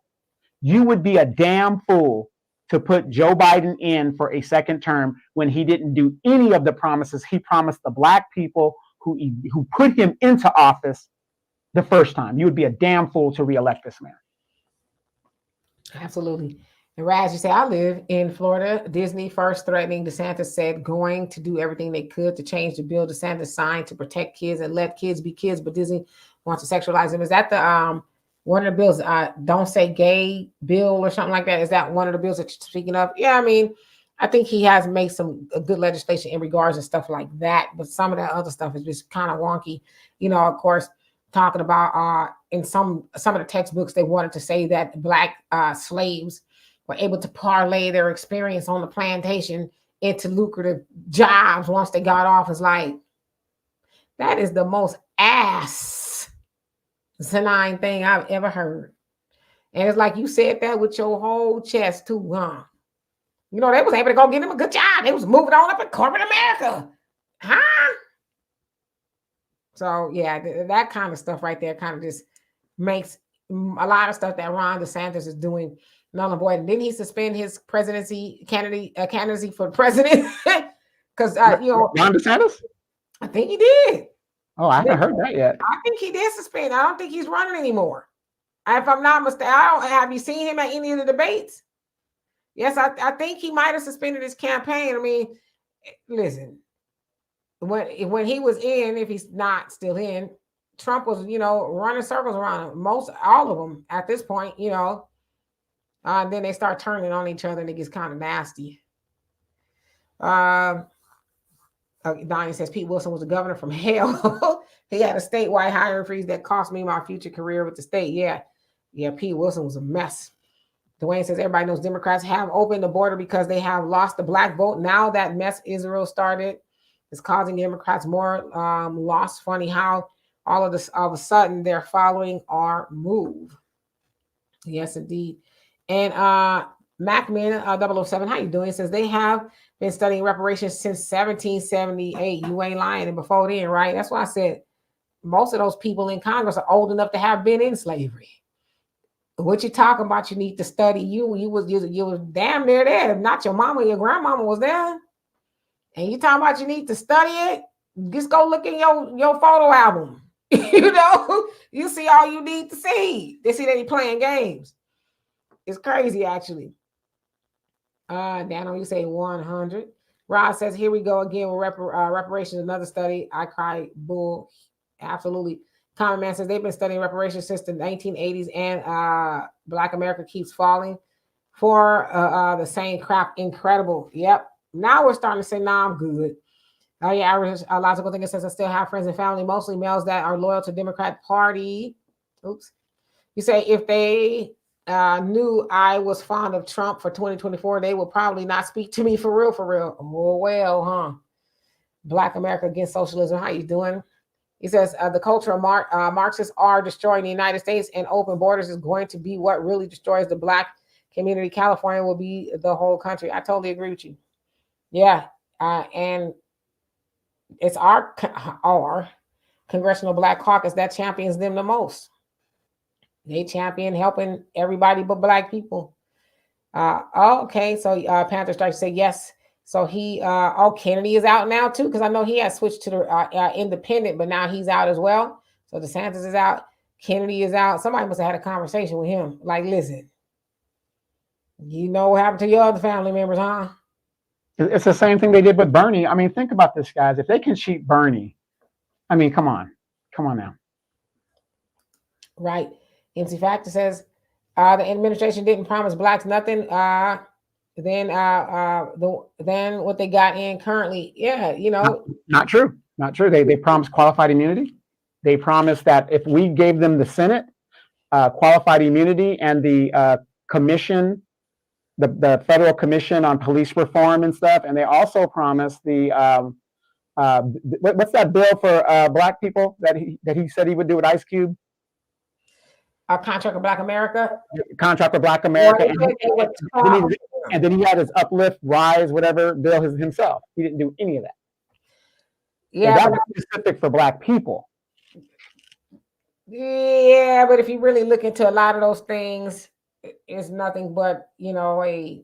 you would be a damn fool to put Joe Biden in for a second term when he didn't do any of the promises he promised the black people who put him into office the first time. You would be a damn fool to reelect this man. Absolutely. And Raz, you say, I live in Florida. Disney first threatening DeSantis said going to do everything they could to change the bill DeSantis signed to protect kids and let kids be kids, but Disney wants to sexualize them. Is that the one of the bills, don't say gay bill or something like that? Is that one of the bills that you're speaking of? Yeah, I mean, I think he has made some good legislation in regards to stuff like that, but some of that other stuff is just kind of wonky. You know, of course, talking about in some of the textbooks, they wanted to say that black slaves were able to parlay their experience on the plantation into lucrative jobs once they got off. It's like, that is the most asinine thing I've ever heard. And it's like you said that with your whole chest too, huh? You know, they was able to go get him a good job. They was moving on up in corporate America. Huh? So, yeah, that kind of stuff right there kind of just makes a lot of stuff that Ron DeSantis is doing null and void. And didn't he suspend his candidacy for president? Because, you know. Ron DeSantis? I think he did. Oh, I haven't heard that yet. I think he did suspend. I don't think he's running anymore. If I'm not mistaken, have you seen him at any of the debates? Yes, I think he might have suspended his campaign. I mean, listen, when he was in, if he's not still in, Trump was, you know, running circles around him. All of them at this point, you know. Then they start turning on each other and it gets kind of nasty. Donnie says Pete Wilson was a governor from hell. He had a statewide hiring freeze that cost me my future career with the state. Yeah, Pete Wilson was a mess. Dwayne says everybody knows Democrats have opened the border because they have lost the black vote. Now that mess Israel started is causing Democrats more loss. Funny how all of this all of a sudden they're following our move. Yes, indeed. And MacMan 007, how you doing? Says they have been studying reparations since 1778. You ain't lying. And before then, right? That's why I said most of those people in Congress are old enough to have been in slavery. What you talking about? You need to study. You was damn near there. If not your mama, your grandmama was there. And you talking about you need to study it? Just go look in your photo album. You know, you see all you need to see. They see that he playing games. It's crazy, actually. Dano, you say 100. Rod says, here we go again with reparations, another study. I cry bull. Absolutely. Common Man says they've been studying reparations since the 1980s and Black America keeps falling for the same crap. Incredible. Yep. Now we're starting to say, nah, I'm good. Oh, yeah, a logical thing. It says I still have friends and family, mostly males that are loyal to Democrat Party. Oops. You say if they knew I was fond of Trump for 2024, they will probably not speak to me for real, for real. Oh, well, huh? Black America against socialism. How you doing? He says the culture of Marxists are destroying the United States, and open borders is going to be what really destroys the Black community. California will be the whole country. I totally agree with you. Yeah, and it's our Congressional Black Caucus that champions them the most. They champion helping everybody but Black people. Okay, so Panther Strike say yes. So Kennedy is out now too, because I know he has switched to the independent, but now he's out as well. So DeSantis is out, Kennedy is out. Somebody must have had a conversation with him. Like, listen, you know what happened to your other family members, huh? It's the same thing they did with Bernie. I mean, think about this, guys. If they can cheat Bernie, I mean, come on now. Right. MC Factor says the administration didn't promise Blacks nothing. Than what they got in currently. Yeah, you know. Not true. They promised qualified immunity. They promised that if we gave them the Senate, qualified immunity and the commission the Federal Commission on Police Reform and stuff, and they also promised the what's that bill for black people that he said he would do with Ice Cube? A contract with Black America. Contract with Black America, Well, and then he had his Uplift, Rise, whatever bill himself. He didn't do any of that. yeah, that was specific for black people. Yeah, but if you really look into a lot of those things, it's nothing but, a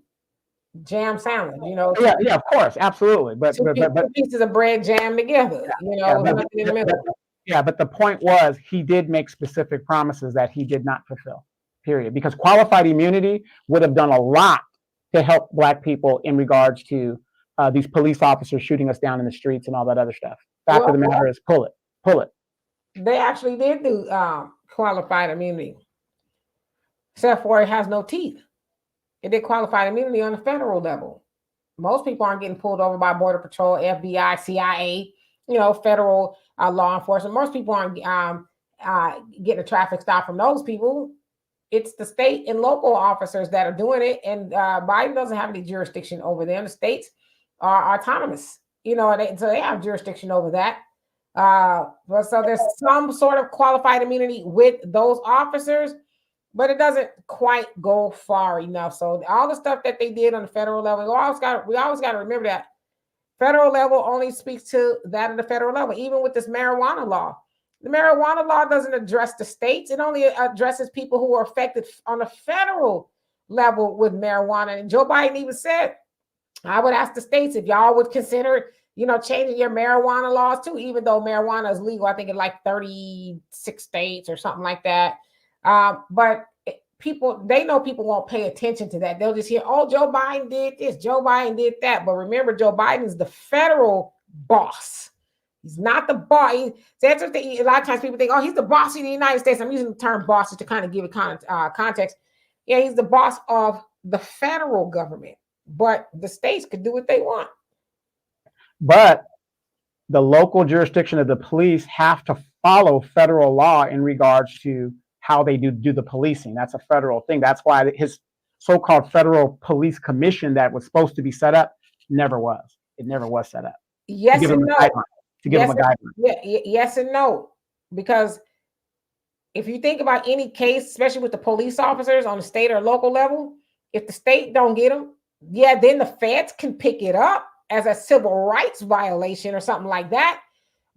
jam sandwich, Yeah, of course, absolutely. But two pieces of bread jammed together, nothing in the middle. But the point was he did make specific promises that he did not fulfill, period. Because qualified immunity would have done a lot to help black people in regards to these police officers shooting us down in the streets and all that other stuff. Fact of the matter is, pull it. They actually did do qualified immunity, except for it has no teeth. It did qualified immunity on the federal level. Most people aren't getting pulled over by Border Patrol, FBI, CIA, federal law enforcement. Most people aren't getting a traffic stop from those people. It's the state and local officers that are doing it, and Biden doesn't have any jurisdiction over them. The states are autonomous, so they have jurisdiction over that. So there's some sort of qualified immunity with those officers, but it doesn't quite go far enough. So all the stuff that they did on the federal level, we always got to remember that federal level only speaks to that of the federal level. Even with this marijuana law, the marijuana law doesn't address the states. It only addresses people who are affected on the federal level with marijuana. And Joe Biden even said, I would ask the states if y'all would consider, changing your marijuana laws too, even though marijuana is legal, I think in like 36 states or something like that. But they know people won't pay attention to that. They'll just hear, oh, Joe Biden did this, Joe Biden did that. But remember, Joe Biden is the federal boss. He's not the boss. That's what a lot of times people think, oh, he's the boss of the United States. I'm using the term boss to kind of give it context. Yeah, he's the boss of the federal government, but the states could do what they want. But the local jurisdiction of the police have to follow federal law in regards to how they do the policing. That's a federal thing. That's why his so-called federal police commission that was supposed to be set up never was. It never was set up. Yes and no. To give them a guideline. Yes and no. Because if you think about any case, especially with the police officers on the state or local level, if the state don't get them, then the feds can pick it up as a civil rights violation or something like that.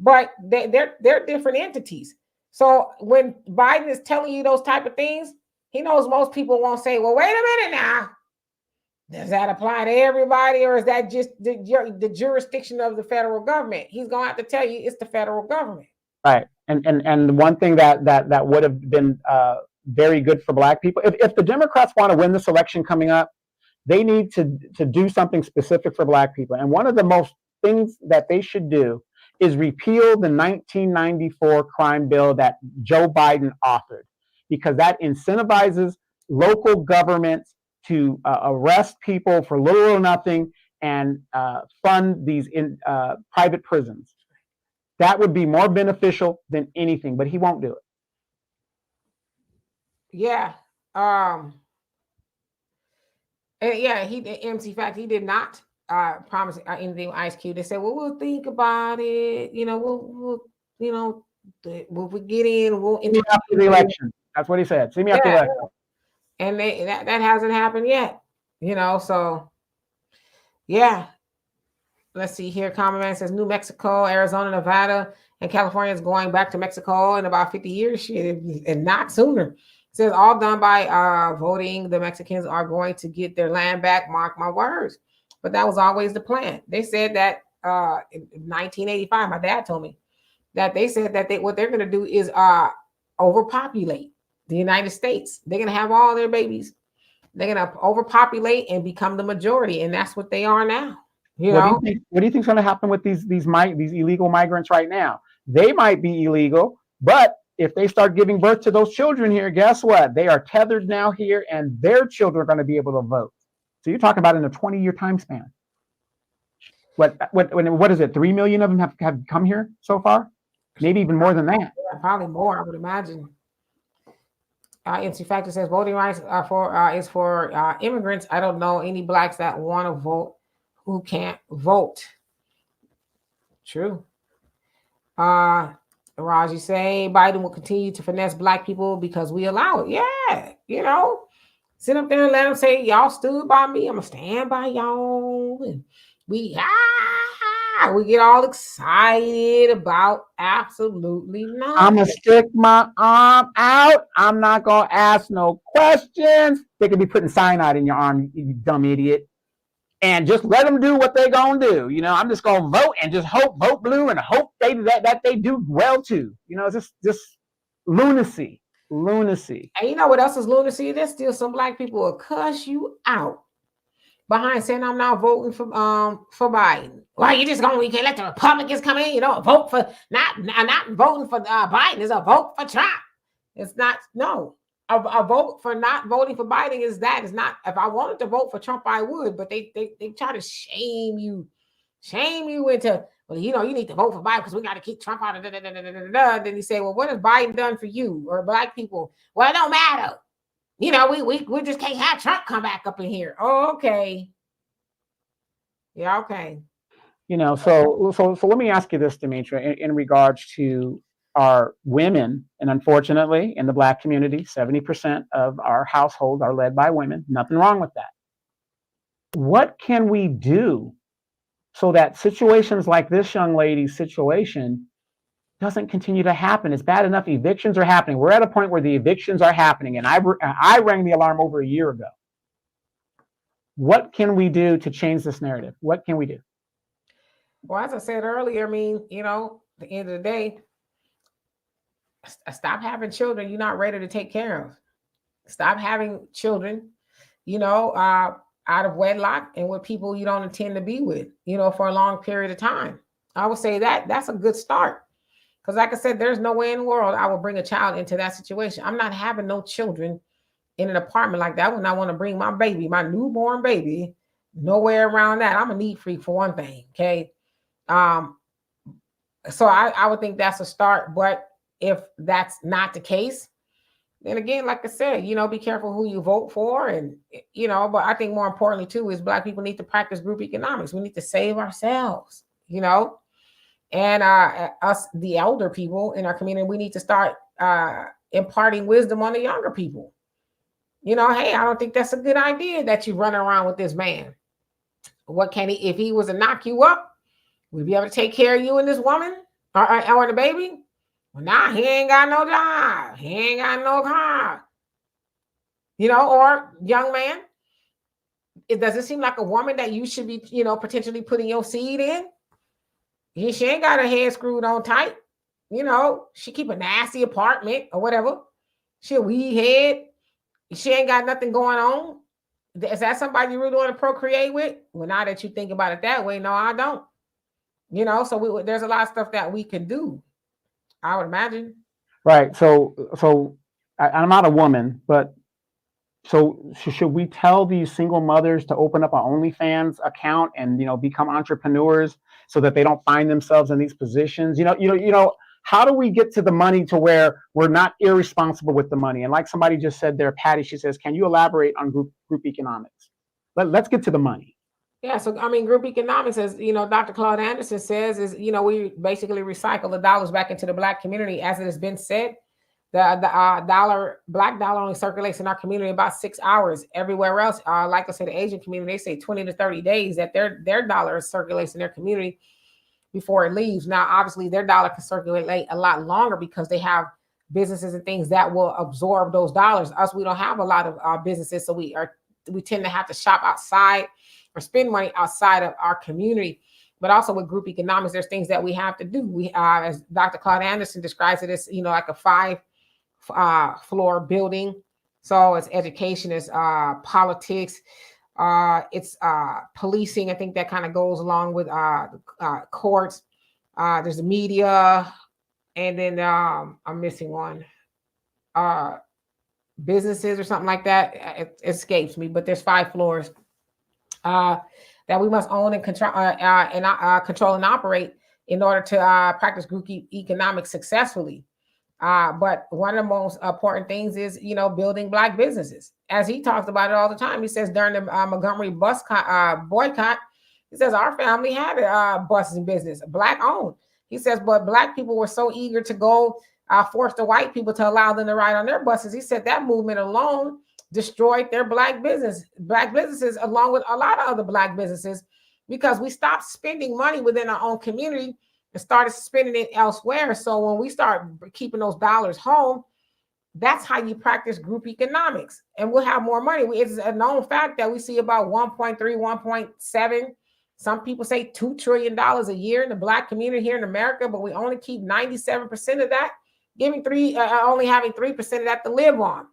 But they're different entities. So when Biden is telling you those type of things, he knows most people won't say, well, wait a minute now. Does that apply to everybody, or is that just the jurisdiction of the federal government? He's going to have to tell you it's the federal government. Right. And one thing that would have been very good for black people, if the Democrats want to win this election coming up, they need to do something specific for black people. And one of the most things that they should do is repeal the 1994 crime bill that Joe Biden authored, because that incentivizes local governments to arrest people for little or nothing and fund these private prisons. That would be more beneficial than anything, but he won't do it. Yeah. He did not promise anything with Ice Cube. They said, well, we'll think about it. We'll we get in, we'll see me after the election. That's what he said. See me after the election. And that hasn't happened yet. So yeah. Let's see here. Common Man says New Mexico, Arizona, Nevada, and California is going back to Mexico in about 50 years, and not sooner. It says all done by voting. The Mexicans are going to get their land back. Mark my words. But that was always the plan. They said that in 1985, my dad told me that they said that what they're going to do is overpopulate the United States. They're going to have all their babies. They're going to overpopulate and become the majority, and that's what they are now. What do you think is going to happen with these illegal migrants right now? They might be illegal, but if they start giving birth to those children here, guess what? They are tethered now here, and their children are going to be able to vote. So you're talking about in a 20-year time span. What is it? 3 million of them have come here so far? Maybe even more than that. Probably more, I would imagine. MC Factor says voting rights is for immigrants. I don't know any blacks that want to vote who can't vote. True. Raji say Biden will continue to finesse black people because we allow it. Yeah, sit up there and let them say y'all stood by me. I'm gonna stand by y'all. And we get all excited about absolutely nothing. I'm gonna stick my arm out. I'm not gonna ask no questions. They could be putting cyanide in your arm, you dumb idiot. And just let them do what they're gonna do. I'm just gonna vote and just vote blue and hope that they do well too. Just lunacy. And you know what else is lunacy? There's still some black people will cuss you out behind saying I'm not voting for Biden. Why you can't let the Republicans come in? Vote for not voting for Biden is a vote for Trump. It's not a vote for not voting for Biden is not. If I wanted to vote for Trump, I would, but they try to shame you into, well, you need to vote for Biden because we got to keep Trump out of Then you say, well, what has Biden done for you or black people? Well, it don't matter. We just can't have Trump come back up in here. Oh, okay. Yeah, okay. So let me ask you this, Demetra, in regards to our women, and unfortunately, in the black community, 70% of our households are led by women. Nothing wrong with that. What can we do so that situations like this young lady's situation doesn't continue to happen? It's bad enough evictions are happening. We're at a point where the evictions are happening, and I rang the alarm over a year ago. What can we do to change this narrative? What can we do? Well, as I said earlier, at the end of the day, stop having children you're not ready to take care of. Stop having children, out of wedlock and with people you don't intend to be with, for a long period of time. I would say that's a good start. Because like I said, there's no way in the world I will bring a child into that situation. I'm not having no children in an apartment like that when I want to bring my baby, my newborn baby, nowhere around that. I'm a neat freak for one thing, okay? So I would think that's a start. But if that's not the case, then again, like I said, be careful who you vote for. And, but I think more importantly, too, is black people need to practice group economics. We need to save ourselves, and us, the elder people in our community, we need to start imparting wisdom on the younger people. Hey, I don't think that's a good idea that you run around with this man. What can he, if he was to knock you up, would he be able to take care of you and this woman or the baby? Well, nah, he ain't got no job. He ain't got no car. Or young man, does it seem like a woman that you should be, potentially putting your seed in? She ain't got her head screwed on tight. She keep a nasty apartment or whatever. She a weed head. She ain't got nothing going on. Is that somebody you really want to procreate with? Well, now that you think about it that way, no, I don't. So there's a lot of stuff that we can do, I would imagine. Right. So I'm not a woman, but so should we tell these single mothers to open up an OnlyFans account and become entrepreneurs so that they don't find themselves in these positions? How do we get to the money to where we're not irresponsible with the money? And like somebody just said there, Patty, she says, can you elaborate on group economics? Let's get to the money. Yeah, so group economics, as Dr. Claude Anderson says, is we basically recycle the dollars back into the black community. As it has been said, the black dollar only circulates in our community about 6 hours. Everywhere else, like I said, the Asian community, they say 20 to 30 days that their dollar circulates in their community before it leaves. Now, obviously, their dollar can circulate a lot longer because they have businesses and things that will absorb those dollars. Us, we don't have a lot of businesses, so we tend to have to shop outside or spend money outside of our community. But also with group economics, there's things that we have to do. We, as Dr. Claude Anderson describes it, as like a 5-floor building. So it's education, it's politics, it's policing. I think that kind of goes along with courts. There's the media, and then I'm missing one. Businesses or something like that. It escapes me, but there's 5 floors that we must own and control and operate in order to practice group economics successfully. But one of the most important things is, building Black businesses. As he talks about it all the time, he says during the Montgomery bus boycott, he says our family had a busing business, Black owned. He says, but Black people were so eager to go force the white people to allow them to ride on their buses. He said that movement alone destroyed their Black businesses, along with a lot of other Black businesses, because we stopped spending money within our own community and started spending it elsewhere. So when we start keeping those dollars home, that's how you practice group economics, and we'll have more money. It's a known fact that we see about 1.3, 1.7, some people say $2 trillion a year in the Black community here in America, but we only keep 97% of that, only having 3% of that to live on.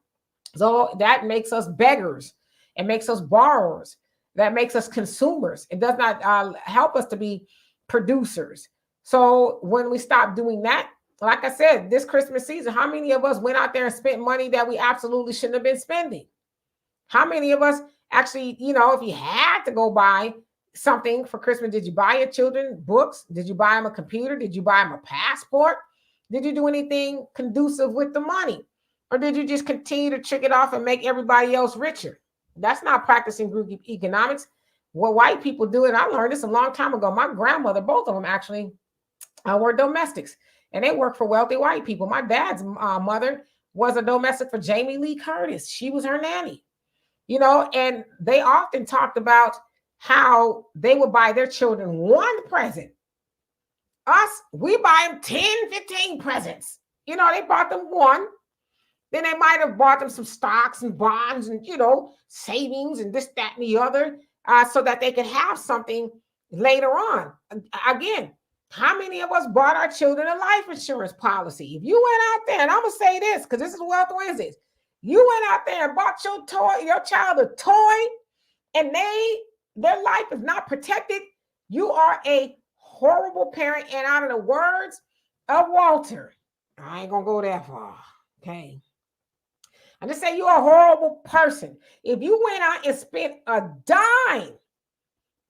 So that makes us beggars. It makes us borrowers. That makes us consumers. It does not help us to be producers. So when we stop doing that, like I said, this Christmas season, how many of us went out there and spent money that we absolutely shouldn't have been spending? How many of us actually, if you had to go buy something for Christmas, did you buy your children books? Did you buy them a computer? Did you buy them a passport? Did you do anything conducive with the money? Or did you just continue to trick it off and make everybody else richer? That's not practicing group economics. What white people do, and I learned this a long time ago. My grandmother, both of them actually, were domestics, and they worked for wealthy white people. My dad's mother was a domestic for Jamie Lee Curtis. She was her nanny, and they often talked about how they would buy their children one present. Us, we buy them 10, 15 presents. They bought them one. Then they might have bought them some stocks and bonds and, savings and this, that, and the other, so that they could have something later on. Again, how many of us bought our children a life insurance policy? If you went out there, and I'm going to say this, because this is Wealth Wednesdays, you went out there and bought your child a toy, and their life is not protected, you are a horrible parent. And out of the words of Walter, I ain't going to go that far, okay? I'm just saying you're a horrible person. If you went out and spent a dime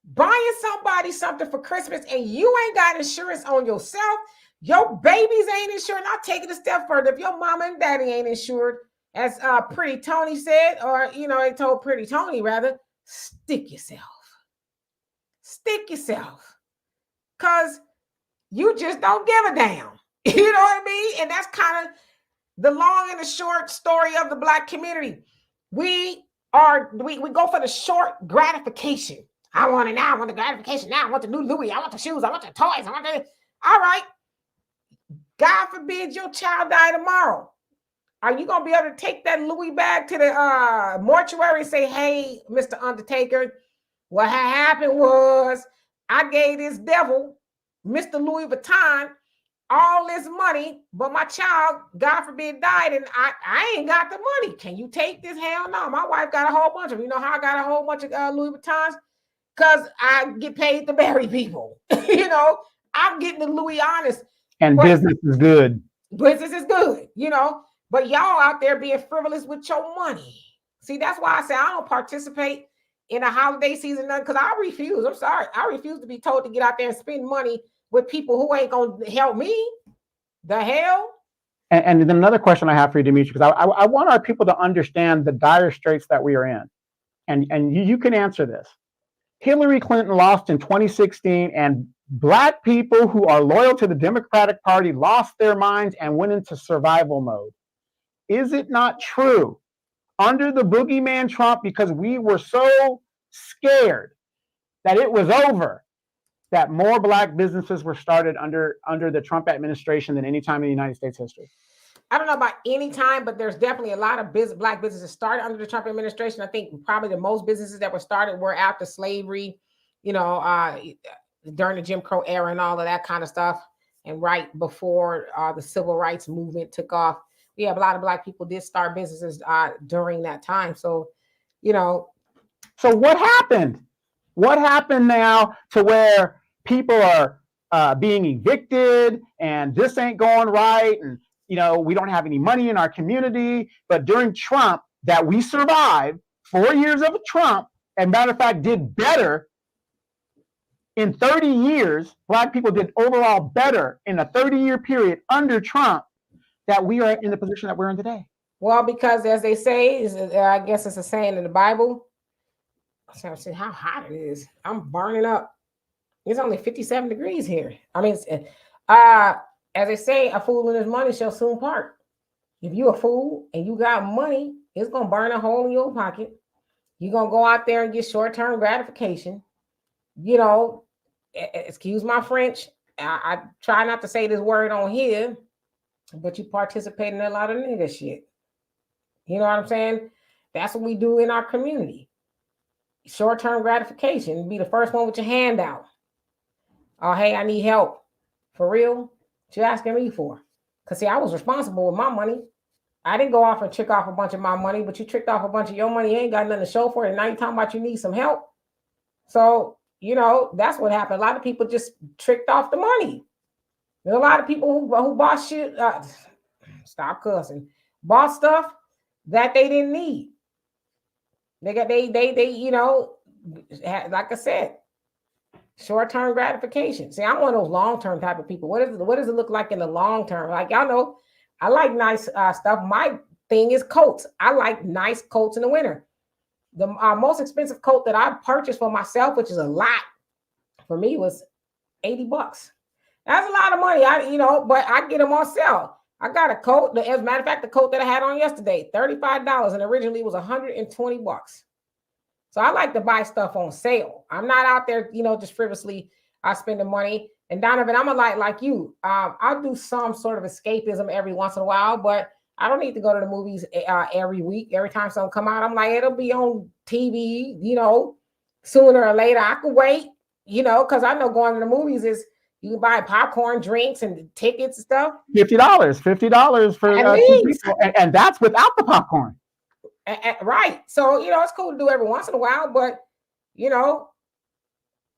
buying somebody something for Christmas and you ain't got insurance on yourself, your babies ain't insured. I'll take it a step further. If your mama and daddy ain't insured, as Pretty Tony said, or, they told Pretty Tony rather, stick yourself. Stick yourself. Because you just don't give a damn. You know what I mean? And that's kind of the long and the short story of the Black community. We go for the short gratification. I want it now. I want the gratification now. I want the new Louis. I want the shoes. I want the toys. All right. God forbid your child die tomorrow. Are you going to be able to take that Louis bag to the mortuary and say, hey, Mr. Undertaker, what happened was I gave this devil, Mr. Louis Vuitton, all this money, but my child, God forbid, died, and I ain't got the money. Can you take this? Hell no. My wife got a whole bunch of them. You know how I got a whole bunch of Louis Vuittons? Because I get paid to bury people. I'm getting the Louis honest. And business is good. Business is good, But y'all out there being frivolous with your money. See, that's why I say I don't participate in a holiday season, because I refuse. I'm sorry. I refuse to be told to get out there and spend money with people who ain't going to help me. The hell? And then another question I have for you, Demetri, because I want our people to understand the dire straits that we are in. And you can answer this. Hillary Clinton lost in 2016, and Black people who are loyal to the Democratic Party lost their minds and went into survival mode. Is it not true? Under the boogeyman Trump, because we were so scared that it was over, that more Black businesses were started under the Trump administration than any time in the United States history? I don't know about any time, but there's definitely a lot of Black businesses started under the Trump administration. I think probably the most businesses that were started were after slavery, during the Jim Crow era and all of that kind of stuff, and right before the civil rights movement took off. We have a lot of Black people did start businesses during that time. So, So what happened? What happened now to where people are being evicted and this ain't going right, and we don't have any money in our community? But during Trump, that we survived 4 years of Trump, and matter of fact, did better in 30 years. Black people did overall better in a 30-year period under Trump. that we are in the position that we're in today? Well, because as they say, I guess it's a saying in the Bible. So see how hot it is. I'm burning up. It's only 57 degrees here. I mean, as they say, a fool and his money shall soon part. If you a fool and you got money, it's gonna burn a hole in your pocket. You're gonna go out there and get short-term gratification. You know, excuse my French. I try not to say this word on here, but you participate in a lot of nigga shit. You know what I'm saying? That's what we do in our community. Short-term gratification. Be the first one with your hand out. Oh, hey, I need help. For real? What you asking me for? Because see, I was responsible with my money. I didn't go off and trick off a bunch of my money, but you tricked off a bunch of your money. You ain't got nothing to show for it. And now you're talking about you need some help. So, you know, that's what happened. A lot of people just tricked off the money. There's a lot of people who bought shit. Stop cussing. Bought stuff that they didn't need. They you know, like I said, short-term gratification. See, I'm one of those long-term type of people. What does it look like in the long term? Like, y'all know, I like nice stuff. My thing is coats. I like nice coats in the winter. The most expensive coat that I purchased for myself, which is a lot for me, was $80. That's a lot of money. But I get them on sale. I got a coat. As a matter of fact, the coat that I had on yesterday, $35, and originally it was $120. So I like to buy stuff on sale. I'm not out there, just frivolously spending money. And Donovan, I'm a like you. I'll do some sort of escapism every once in a while, but I don't need to go to the movies every week. Every time something come out, I'm like, it'll be on TV, sooner or later. I could wait, because I know going to the movies is you can buy popcorn, drinks, and tickets and stuff. $50 for 2 people, and that's without the popcorn. Right. So, it's cool to do every once in a while, but,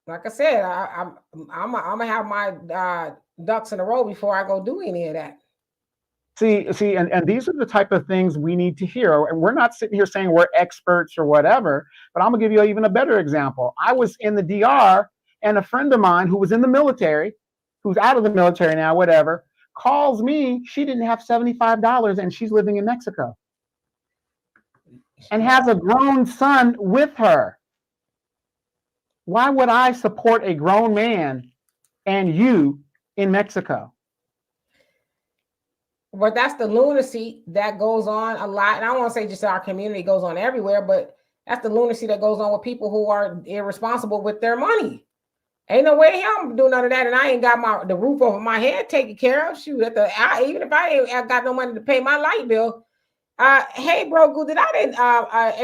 like I said, I'm gonna have my ducks in a row before I go do any of that. See, and these are the type of things we need to hear. And we're not sitting here saying we're experts or whatever, but I'm gonna give you even a better example. I was in the DR, and a friend of mine who was in the military, who's out of the military now, whatever, calls me. She didn't have $75, and she's living in Mexico and has a grown son with her. Why would I support a grown man and you in Mexico? But that's the lunacy that goes on a lot. And I don't want to say just our community goes on everywhere, but that's the lunacy that goes on with people who are irresponsible with their money. Ain't no way I'm doing none of that, and I ain't got the roof over my head taken care of. Shoot, even if I ain't got no money to pay my light bill. Hey, bro, did I didn't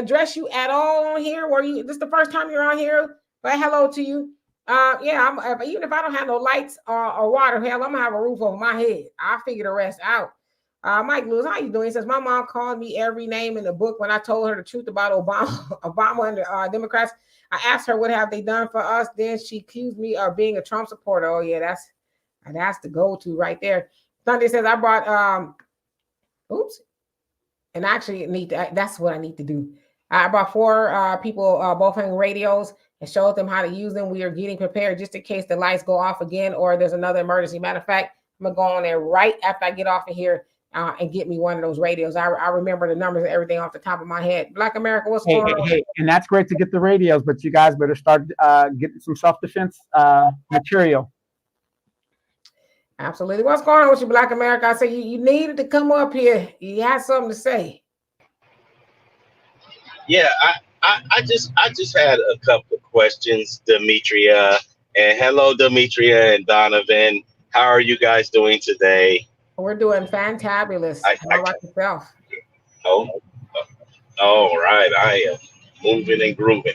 address you at all on here? This the first time you're on here? But hello to you. Even if I don't have no lights or water, hell, I'm gonna have a roof over my head. I'll figure the rest out. Mike Lewis, how you doing? He says, my mom called me every name in the book when I told her the truth about Obama and the Democrats. I asked her, what have they done for us? Then she accused me of being a Trump supporter. Oh, yeah, that's the go-to right there. Sunday says, I brought, and actually that's what I need to do. I brought 4 people, both having radios, and showed them how to use them. We are getting prepared just in case the lights go off again or there's another emergency. Matter of fact, I'm going to go on there right after I get off of here and get me one of those radios. I remember the numbers and everything off the top of my head. Black America, what's going on? Hey, and that's great to get the radios, but you guys better start getting some self-defense material. Absolutely. What's going on with you, Black America? I say you needed to come up here. You had something to say. Yeah, I just had a couple of questions, Demetria. And hello, Demetria and Donovan. How are you guys doing today? We're doing fantabulous. How about yourself? Oh, all right. I am moving and grooving,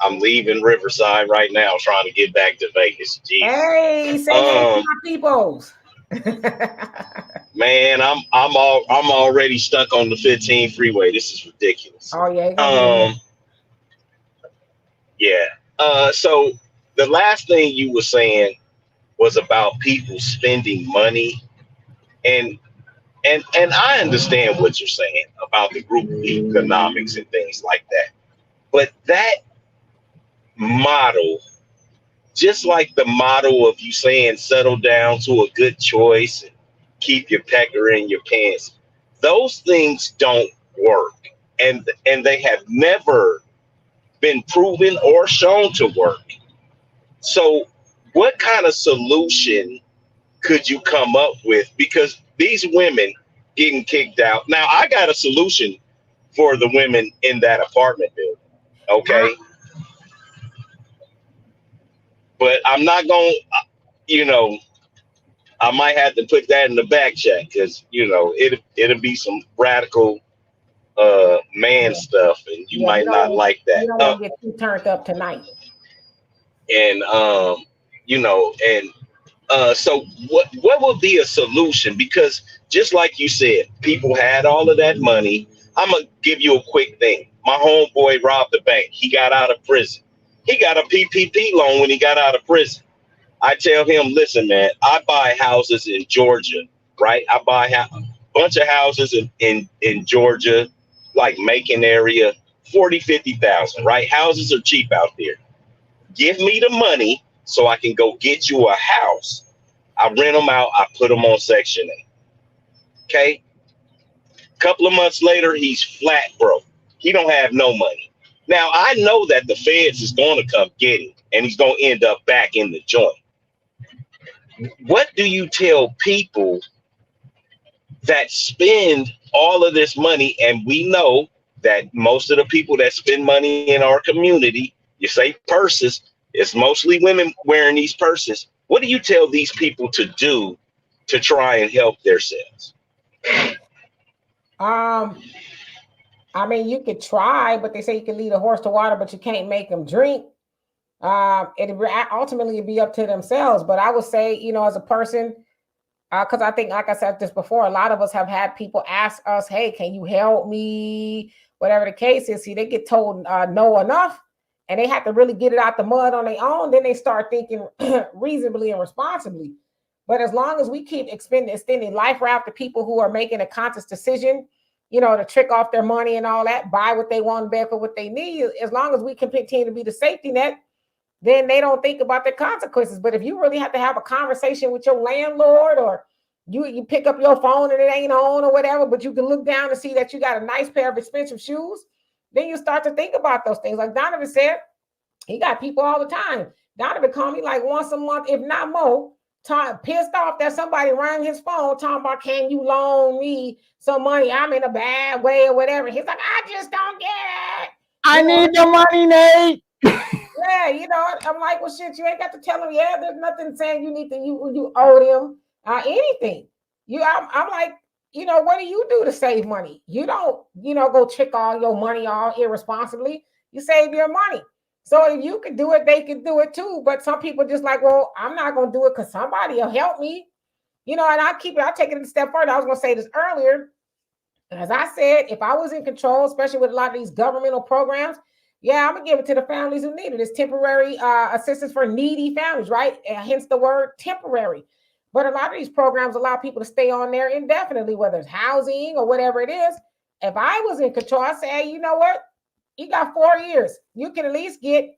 I'm leaving Riverside right now, trying to get back to Vegas. Jesus. Hey, say hey to my peoples. Man, I'm already stuck on the 15 freeway. This is ridiculous. Oh yeah. Yeah. So the last thing you were saying was about people spending money, and I understand what you're saying about the group economics and things like that. But that model, just like the model of you saying settle down to a good choice keep your pecker in your pants. Those things don't work, and they have never been proven or shown to work. So, what kind of solution could you come up with? Because these women getting kicked out. Now, I got a solution for the women in that apartment building. Okay. But I'm not going to, you know, I might have to put that in the back check because, you know, it'll be some radical man stuff and you might not like that. You don't want to get too turned up tonight. And, you know, and so what would be a solution? Because just like you said, people had all of that money. I'm going to give you a quick thing. My homeboy robbed the bank. He got out of prison. He got a PPP loan when he got out of prison. I tell him, listen, man, I buy houses in Georgia, right? I buy a bunch of houses in Georgia, like Macon area, 40, 50,000, right? Houses are cheap out there. Give me the money so I can go get you a house. I rent them out. I put them on Section 8. Okay. Couple of months later, he's flat broke. He don't have no money. Now, I know that the feds is going to come get him and he's going to end up back in the joint. What do you tell people that spend all of this money? And we know that most of the people that spend money in our community, you say purses, it's mostly women wearing these purses. What do you tell these people to do to try and help themselves? I mean, you could try, but they say you can lead a horse to water, but you can't make them drink. It ultimately be up to themselves. But I would say, you know, as a person, because I think, like I said this before, a lot of us have had people ask us, hey, can you help me? Whatever the case is. See, they get told no enough and they have to really get it out the mud on their own. Then they start thinking reasonably and responsibly. But as long as we keep extending life route to people who are making a conscious decision, you know, to trick off their money and all that, buy what they want, beg for what they need, as long as we can continue to be the safety net, then they don't think about the consequences. But if you really have to have a conversation with your landlord, or you pick up your phone and it ain't on or whatever, but you can look down and see that you got a nice pair of expensive shoes, then you start to think about those things. Like Donovan said, he got people all the time. Donovan called me like once a month, if not more, pissed off that somebody rang his phone talking about, can you loan me some money? I'm in a bad way or whatever. He's like, I just don't get it. I need the money, Nate. Yeah, you know, I'm like, well, shit, you ain't got to tell him. Yeah, there's nothing saying you need to, you owe them anything. I'm like, you know, what do you do to save money? You don't, you know, go trick all your money all irresponsibly. You save your money. So if you could do it, they could do it too. But some people just like, well, I'm not going to do it because somebody will help me. You know, and I'll take it a step further. I was going to say this earlier. As I said, if I was in control, especially with a lot of these governmental programs, yeah, I'm going to give it to the families who need it. It's temporary assistance for needy families, right? Hence the word temporary. But a lot of these programs allow people to stay on there indefinitely, whether it's housing or whatever it is. If I was in control, I'd say, hey, you know what? You got 4 years. You can at least get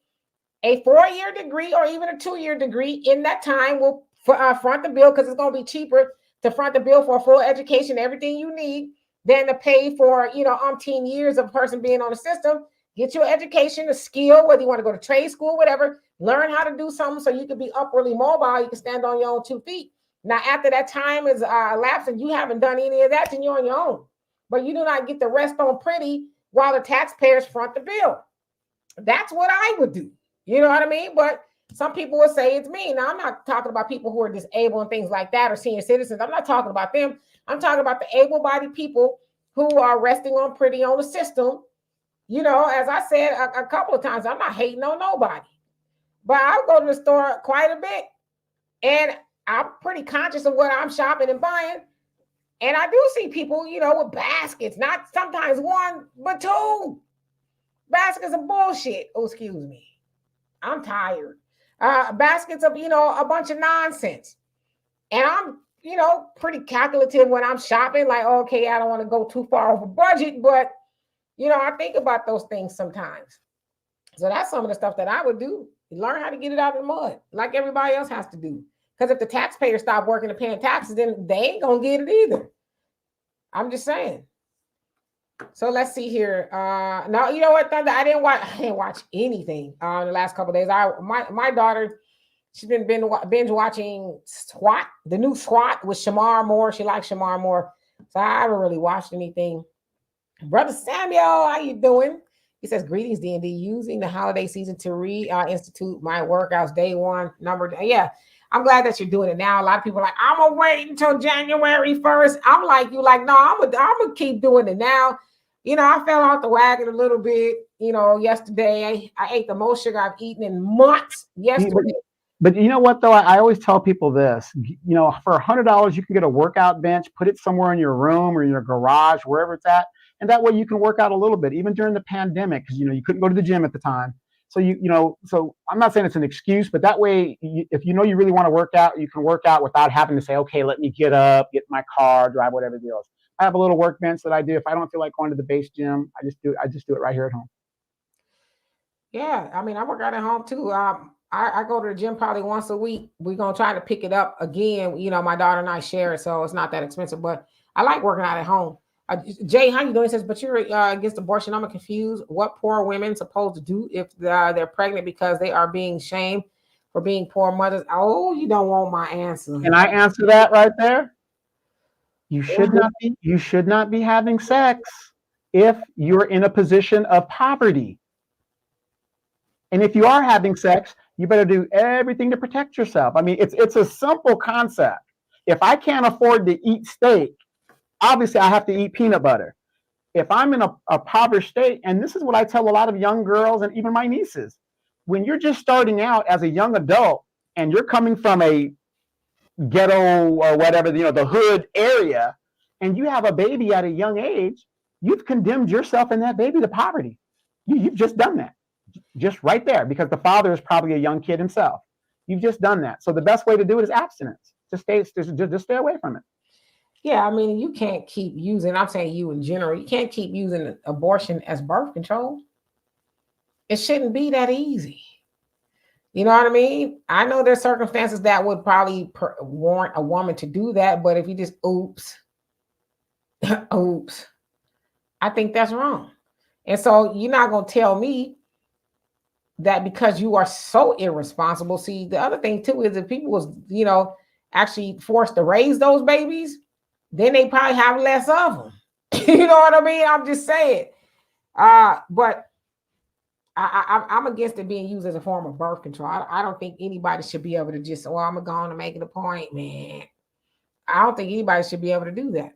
a 4-year degree or even a 2-year degree. In that time, we'll front the bill because it's going to be cheaper to front the bill for a full education, everything you need, than to pay for, you know, umpteen years of a person being on the system. Get your education, a skill, whether you want to go to trade school, whatever, learn how to do something so you can be upwardly mobile. You can stand on your own 2 feet. Now, after that time is elapsed and you haven't done any of that, then you're on your own. But you do not get the rest on pretty while the taxpayers front the bill. That's what I would do. You know what I mean? But some people will say it's me. Now, I'm not talking about people who are disabled and things like that or senior citizens. I'm not talking about them. I'm talking about the able-bodied people who are resting on pretty on the system. You know, as I said a couple of times, I'm not hating on nobody. But I'll go to the store quite a bit. And I'm pretty conscious of what I'm shopping and buying. And I do see people, you know, with baskets, not sometimes one, but 2 baskets of bullshit. Oh, excuse me. I'm tired. Baskets of, you know, a bunch of nonsense. And I'm, you know, pretty calculative when I'm shopping. Like, okay, I don't want to go too far over budget, but, you know, I think about those things sometimes. So that's some of the stuff that I would do. Learn how to get it out of the mud, like everybody else has to do. Because if the taxpayers stop working and paying taxes, then they ain't gonna get it either. I'm just saying. So let's see here. Now you know what, Thunder? I didn't watch anything the last couple of days. My daughter, she's been binge watching SWAT, the new SWAT with Shamar Moore. She likes Shamar Moore. So I haven't really watched anything. Brother Samuel, how you doing? He says, greetings, D&D. Using the holiday season to institute my workouts day one. Yeah, I'm glad that you're doing it now. A lot of people are like, I'm going to wait until January 1st. I'm like, no, I'm going to keep doing it now. You know, I fell off the wagon a little bit, yesterday. I ate the most sugar I've eaten in months yesterday. But you know what, though? I always tell people this, for $100, you can get a workout bench, put it somewhere in your room or in your garage, wherever it's at. And that way you can work out a little bit, even during the pandemic, because, you couldn't go to the gym at the time. So, so I'm not saying it's an excuse, but that way, if you really want to work out, you can work out without having to say, okay, let me get up, get my car, drive, whatever the deal is. I have a little workbench that I do. If I don't feel like going to the base gym, I just do it right here at home. Yeah, I mean, I work out at home too. I go to the gym probably once a week. We're gonna try to pick it up again. My daughter and I share it, so it's not that expensive. But I like working out at home. Jay, how you doing? He says, but you're against abortion. I'm confused. What poor women supposed to do if they're pregnant because they are being shamed for being poor mothers? Oh, you don't want my answer. Can I answer that right there? You should not be having sex if you're in a position of poverty. And if you are having sex, you better do everything to protect yourself. I mean, it's a simple concept. If I can't afford to eat steak, obviously I have to eat peanut butter. If I'm in a impoverished state, and this is what I tell a lot of young girls and even my nieces, when you're just starting out as a young adult and you're coming from a ghetto or whatever, the hood area, and you have a baby at a young age, you've condemned yourself and that baby to poverty. You've just done that, just right there, because the father is probably a young kid himself. You've just done that. So the best way to do it is abstinence. Just stay away from it. Yeah, I mean, you can't keep using, I'm saying you in general, you can't keep using abortion as birth control. It shouldn't be that easy. You know what I mean? I know there's circumstances that would probably warrant a woman to do that, but if you just oops, I think that's wrong. And so you're not going to tell me that because you are so irresponsible. See, the other thing too is if people was, actually forced to raise those babies, then they probably have less of them. You know what I mean? I'm just saying. But I'm against it being used as a form of birth control. I don't think anybody should be able to just, well, I'm going to make it a point, man. I don't think anybody should be able to do that.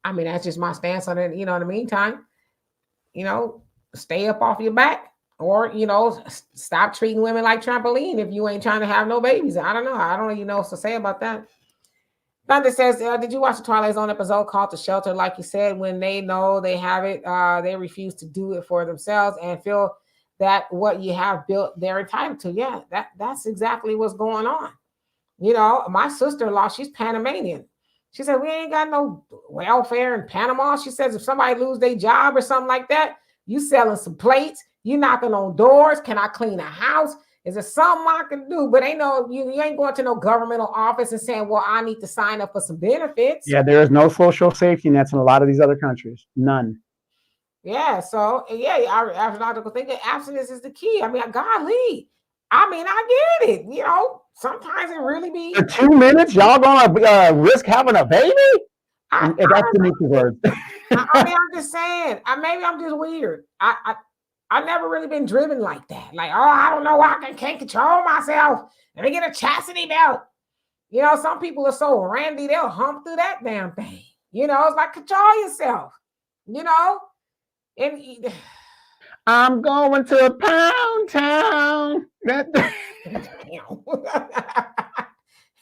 I mean, that's just my stance on it. In the meantime, stay up off your back or, stop treating women like trampoline if you ain't trying to have no babies. I don't know. I don't even know what to say about that. Thunder says, did you watch the Twilight Zone episode called The Shelter? Like you said, when they know they have it, they refuse to do it for themselves and feel that what you have built, they're entitled to. Yeah, that's exactly what's going on. My sister-in-law, she's Panamanian. She said, we ain't got no welfare in Panama. She says, if somebody lose their job or something like that, you selling some plates, you knocking on doors. Can I clean a house? Is there something I can do? But you ain't going to no governmental office and saying, well, I need to sign up for some benefits. Yeah, there is no social safety nets in a lot of these other countries. None. Yeah, so I think that abstinence is the key. I mean, golly. I mean, I get it. Sometimes it really be. For 2 minutes, y'all gonna risk having a baby? That's the neutral word. I mean, I'm just saying. Maybe I'm just weird. I've never really been driven like that. Like, I don't know. I can't control myself. Let me get a chastity belt. Some people are so randy, they'll hump through that damn thing. It's like, control yourself. And I'm going to a pound town.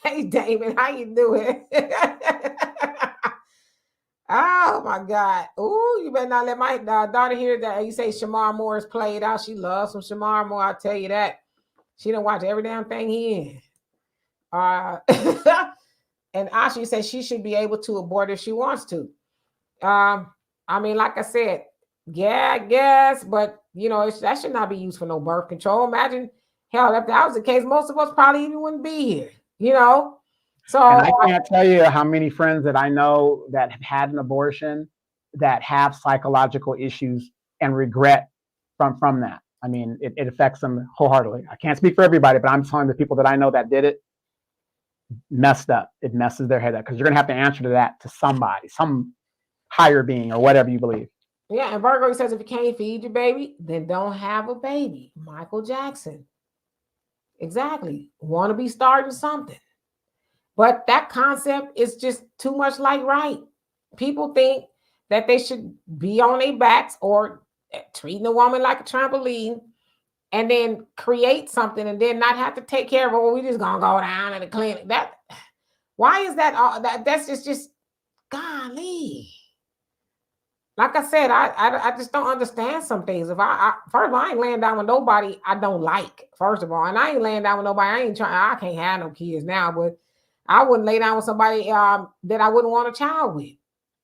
Hey, Damon, how you doing? Oh my God. Oh, you better not let my daughter hear that. You say Shamar Moore is played out. She loves some Shamar Moore. I'll tell you that. She done watch every damn thing he in. And Ashley says she should be able to abort if she wants to. I mean, like I said, yeah, I guess, but that should not be used for no birth control. Imagine, hell, if that was the case, most of us probably even wouldn't be here. you know? So And I can't tell you how many friends that I know that have had an abortion that have psychological issues and regret from that. I mean, it affects them wholeheartedly. I can't speak for everybody, but I'm telling the people that I know that did it, messed up. It messes their head up because you're going to have to answer to that to somebody, some higher being or whatever you believe. yeah, and Virgo says if you can't feed your baby, then don't have a baby. Michael Jackson. Exactly. Want to be starting something. But that concept is just too much like right. People think that they should be on their backs or treating a woman like a trampoline and then create something and then not have to take care of her. Well, we just gonna go down in the clinic. That why is that all that's just golly. Like I said, I just don't understand some things. If first of all, I ain't laying down with nobody I don't like, first of all. And I ain't laying down with nobody. I can't have no kids now, but I wouldn't lay down with somebody that I wouldn't want a child with,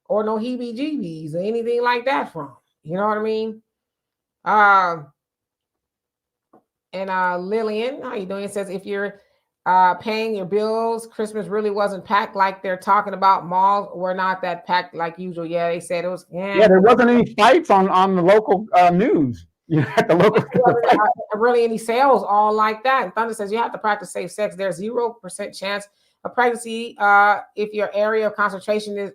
or no heebie-jeebies or anything like that from. You know what I mean? And Lillian, how you doing? It says if you're paying your bills, Christmas really wasn't packed like they're talking about. Malls were not that packed like usual. Yeah, they said it was. Yeah, there wasn't any fights on the local news. You know, at the local. Really, any sales all like that. And Thunder says you have to practice safe sex. There's 0% chance of pregnancy if your area of concentration is.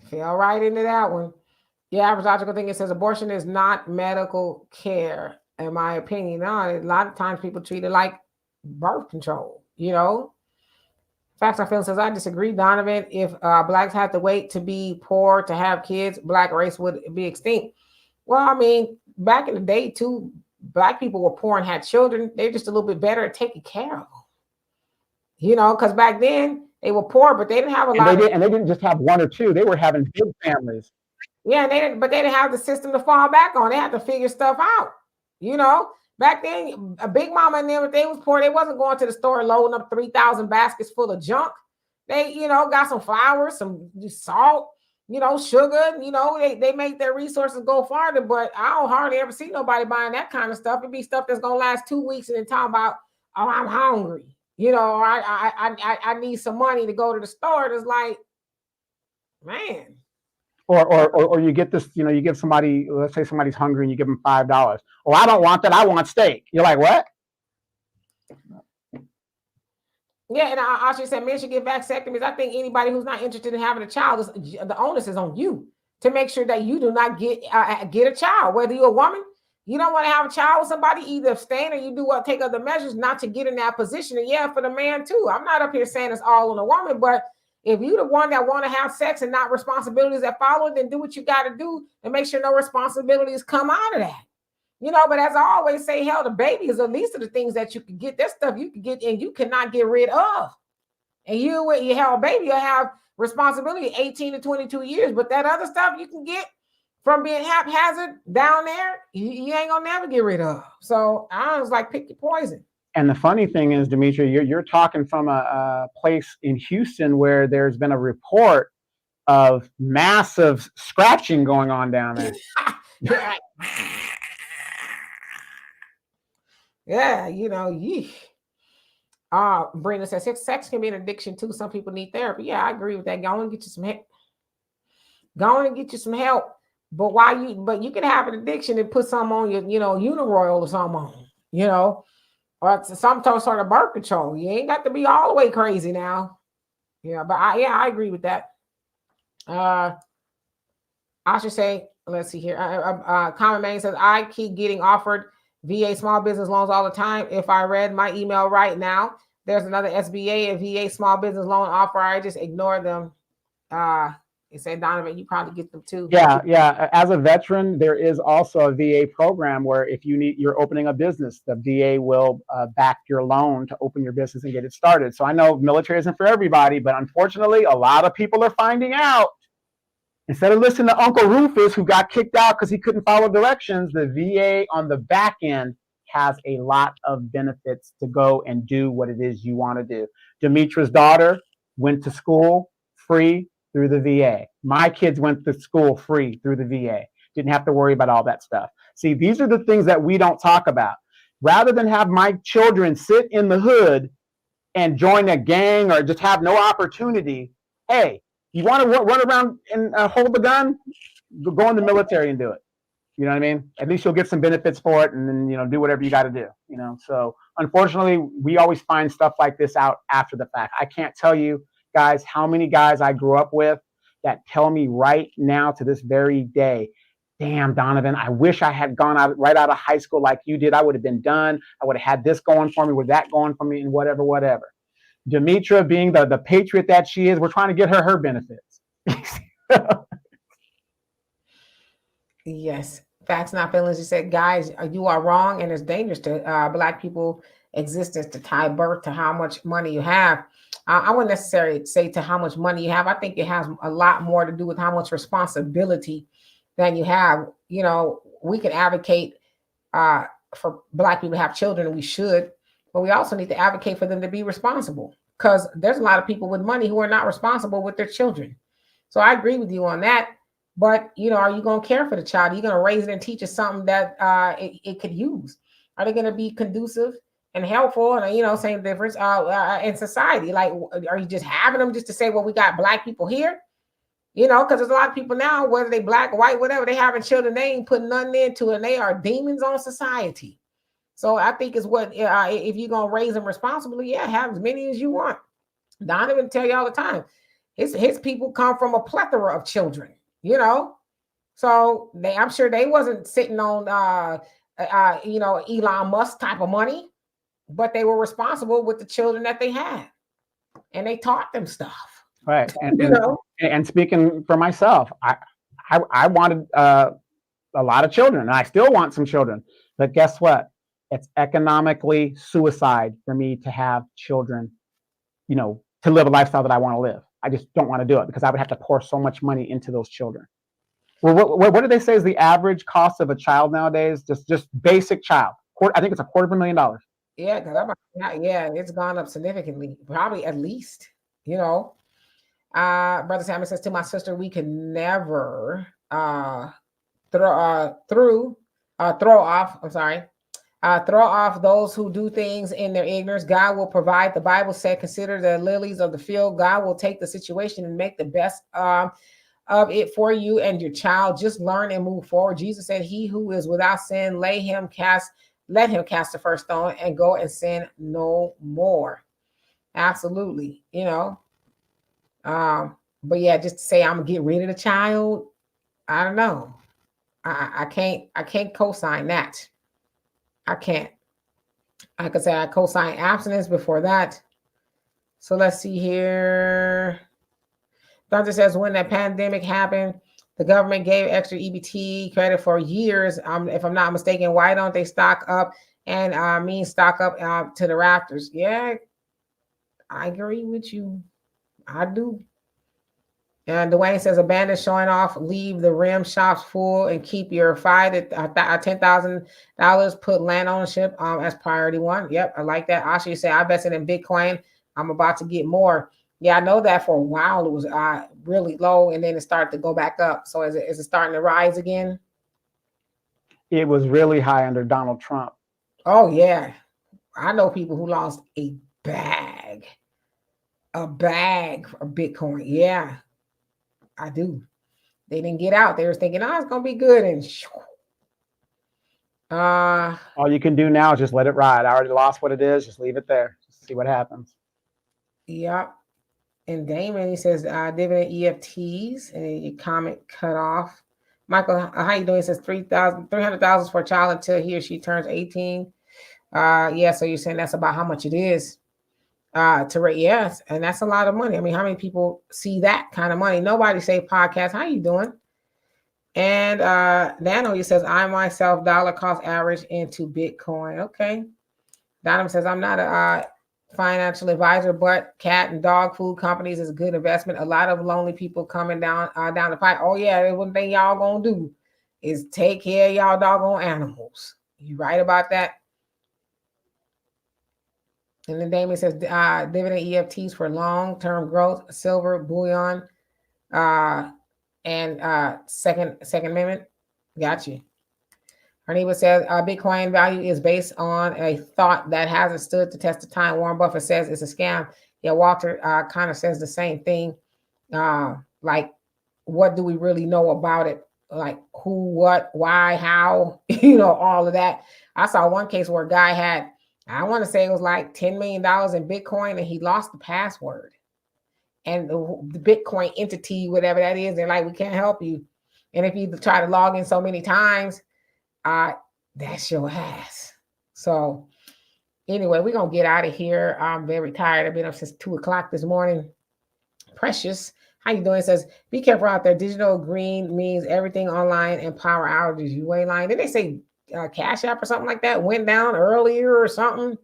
Fell right into that one. The average logical thing, it says abortion is not medical care, in my opinion. No, a lot of times people treat it like birth control, you know. Facts I feel says I disagree, Donovan. If blacks had to wait to be poor to have kids, black race would be extinct. Well, I mean, back in the day too, black people were poor and had children. They're just a little bit better at taking care of them. You know, because back then they were poor, but they didn't have a lot. And they didn't just have one or two; they were having big families. Yeah, but they didn't have the system to fall back on. They had to figure stuff out. You know, back then, a big mama and them, if they was poor, they wasn't going to the store loading up 3,000 baskets full of junk. They, you know, got some flour, some salt, you know, sugar. You know, they make their resources go farther. But I don't hardly ever see nobody buying that kind of stuff. It'd be stuff that's gonna last 2 weeks and then talking about, oh, I'm hungry. You know, or I need some money to go to the store. It's like, man. Or you get this, you know, you give somebody, let's say somebody's hungry and you give them $5. Oh, I don't want that. I want steak. You're like, what? Yeah, and I actually said men should get vasectomies. I think anybody who's not interested in having a child, the onus is on you to make sure that you do not get a child. Whether you're a woman, you don't want to have a child with somebody, either abstain or you do take other measures not to get in that position. And yeah, for the man too. I'm not up here saying it's all on the woman, but if you're the one that want to have sex and not responsibilities that follow it, then do what you got to do and make sure no responsibilities come out of that. You know, but as I always say, hell, the baby is the least of the things that you can get. That stuff you can get and you cannot get rid of. And you have a baby, you'll have responsibility 18 to 22 years. But that other stuff you can get from being haphazard down there, you ain't gonna never get rid of. So I was like, pick your poison. And the funny thing is, Demetria, you're talking from a place in Houston where there's been a report of massive scratching going on down there. Yeah, you know, Brenda says sex can be an addiction too. Some people need therapy. Yeah, I agree with that. Go on and get you some help. Go on and get you some help. But you can have an addiction and put some on your, you know, Uniroyal or something on, you know, or some sort of birth control. You ain't got to be all the way crazy now. Yeah, but I agree with that. I should say, let's see here. Common Man says, I keep getting offered VA small business loans all the time. If I read my email right now, there's another SBA and VA small business loan offer. I just ignore them. You say, Donovan, you probably get them too. Yeah. As a veteran, there is also a VA program where if you're opening a business, the VA will back your loan to open your business and get it started. So I know military isn't for everybody, but unfortunately, a lot of people are finding out. Instead of listening to Uncle Rufus, who got kicked out because he couldn't follow directions, the VA on the back end has a lot of benefits to go and do what it is you want to do. Demetria's daughter went to school free through the VA. My kids went to school free through the VA. Didn't have to worry about all that stuff. See, these are the things that we don't talk about. Rather than have my children sit in the hood and join a gang or just have no opportunity, hey, you want to run around and hold the gun? Go in the military and do it. You know what I mean? At least you'll get some benefits for it, and then, you know, do whatever you got to do. You know, so unfortunately, we always find stuff like this out after the fact. I can't tell you guys how many guys I grew up with that tell me right now to this very day, damn, Donovan, I wish I had gone out right out of high school like you did. I would have been done. I would have had this going for me, with that going for me, and whatever. Demetra, being the patriot that she is, we're trying to get her benefits. Yes, facts, not feelings. You said, guys, you are wrong, and it's dangerous to Black people existence to tie birth to how much money you have. I wouldn't necessarily say to how much money you have. I think it has a lot more to do with how much responsibility that you have. You know, we can advocate for Black people to have children, and we should, but we also need to advocate for them to be responsible, because there's a lot of people with money who are not responsible with their children. So I agree with you on that. But, you know, are you going to care for the child? Are you going to raise it and teach it something that it could use? Are they going to be conducive and helpful? And, you know, same difference in society. Like, are you just having them just to say, well, we got Black people here? You know, because there's a lot of people now, whether they Black, white, whatever, they having children, they ain't putting nothing into it, and they are demons on society. So I think it's what, if you're going to raise them responsibly, yeah, have as many as you want. Donovan tell you all the time, his people come from a plethora of children. You know, so I'm sure they wasn't sitting on, you know, Elon Musk type of money, but they were responsible with the children that they had, and they taught them stuff. Right, and and speaking for myself, I wanted a lot of children, and I still want some children. But guess what? It's economically suicide for me to have children, you know, to live a lifestyle that I want to live. I just don't want to do it, because I would have to pour so much money into those children. Well, what do they say is the average cost of a child nowadays? Just basic child. I think it's $250,000. Yeah, because it's gone up significantly, probably at least. You know, Brother Samuel says, to my sister, we could never throw off those who do things in their ignorance. God will provide. The Bible said, consider the lilies of the field. God will take the situation and make the best of it for you and your child. Just learn and move forward. Jesus said, he who is without sin, let him cast the first stone, and go and sin no more. Absolutely. You know, but yeah, just to say I'm gonna get rid of the child, I don't know. I can't co-sign that. I can't. I could say I co-signed abstinence before that. So let's see here. Doctor says, when that pandemic happened, the government gave extra EBT credit for years. If I'm not mistaken, why don't they stock up and stock up to the rafters? Yeah, I agree with you. I do. And Dwayne says, abandon showing off, leave the rim shops full, and keep your $10,000. Put land ownership as priority one. Yep, I like that. Asha said, I invested in Bitcoin. I'm about to get more. Yeah, I know that for a while it was really low, and then it started to go back up. So is it starting to rise again? It was really high under Donald Trump. Oh yeah, I know people who lost a bag of Bitcoin. Yeah. I do. They didn't get out. They were thinking, oh, it's gonna be good, and all you can do now is just let it ride. I already lost what it is. Just leave it there. Just see what happens. Yep. And Damon, he says dividend EFTs, and your comment cut off. Michael, how you doing? He says 300,000 for a child until he or she turns 18. Yeah, so you're saying that's about how much it is. To rate, yes, and that's a lot of money. I mean, how many people see that kind of money? Nobody say podcast. How you doing? And Nano, he says, I myself dollar cost average into Bitcoin. Okay. Donovan says, I'm not a financial advisor, but cat and dog food companies is a good investment. A lot of lonely people coming down the pipe. Oh yeah, one thing y'all gonna do is take care of y'all doggone animals. You right about that? And then Damien says dividend EFTs for long-term growth, silver, bullion, and Second Amendment. Got you. Our neighbor says Bitcoin value is based on a thought that hasn't stood the test of time. Warren Buffett says it's a scam. Yeah, Walter kind of says the same thing. Like, what do we really know about it? Like who, what, why, how, all of that. I saw one case where a guy had, I want to say it was like $10 million in Bitcoin and he lost the password. And the Bitcoin entity, whatever that is, they're like, we can't help you. And if you try to log in so many times, that's your ass. So anyway, we're going to get out of here. I'm very tired. I've been up since 2:00 this morning. Precious, how you doing? It says, be careful out there. Digital green means everything online and power outages. You ain't lying. Did they say Cash App or something like that went down earlier or something?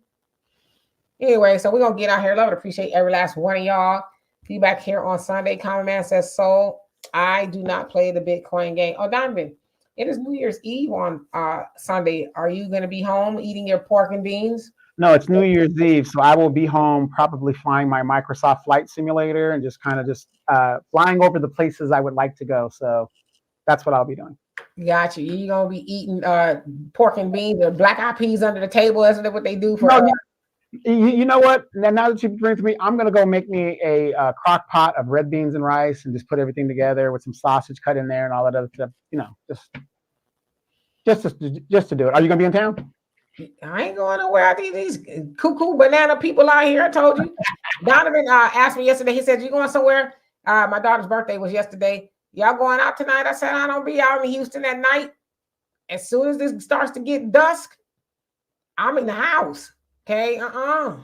Anyway, so we're going to get out here. Love and appreciate every last one of y'all. Be back here on Sunday. Common Man says, so I do not play the Bitcoin game. Oh, Donovan, it is New Year's Eve on Sunday. Are you going to be home eating your pork and beans? No, it's New Year's Eve, so I will be home probably flying my Microsoft Flight Simulator and just flying over the places I would like to go. So that's what I'll be doing. Got you. You're going to be eating pork and beans or black eyed peas under the table. Isn't that what they do for? No, you know what? Now that you bring it to me, I'm going to go make me a crock pot of red beans and rice and just put everything together with some sausage cut in there and all that other stuff. Just to do it. Are you going to be in town? I ain't going nowhere. I think these cuckoo banana people out here. I told you. Donovan asked me yesterday. He said, you going somewhere? My daughter's birthday was yesterday. Y'all going out tonight? I said, I don't be out in Houston at night. As soon as this starts to get dusk, I'm in the house. Okay. Yeah,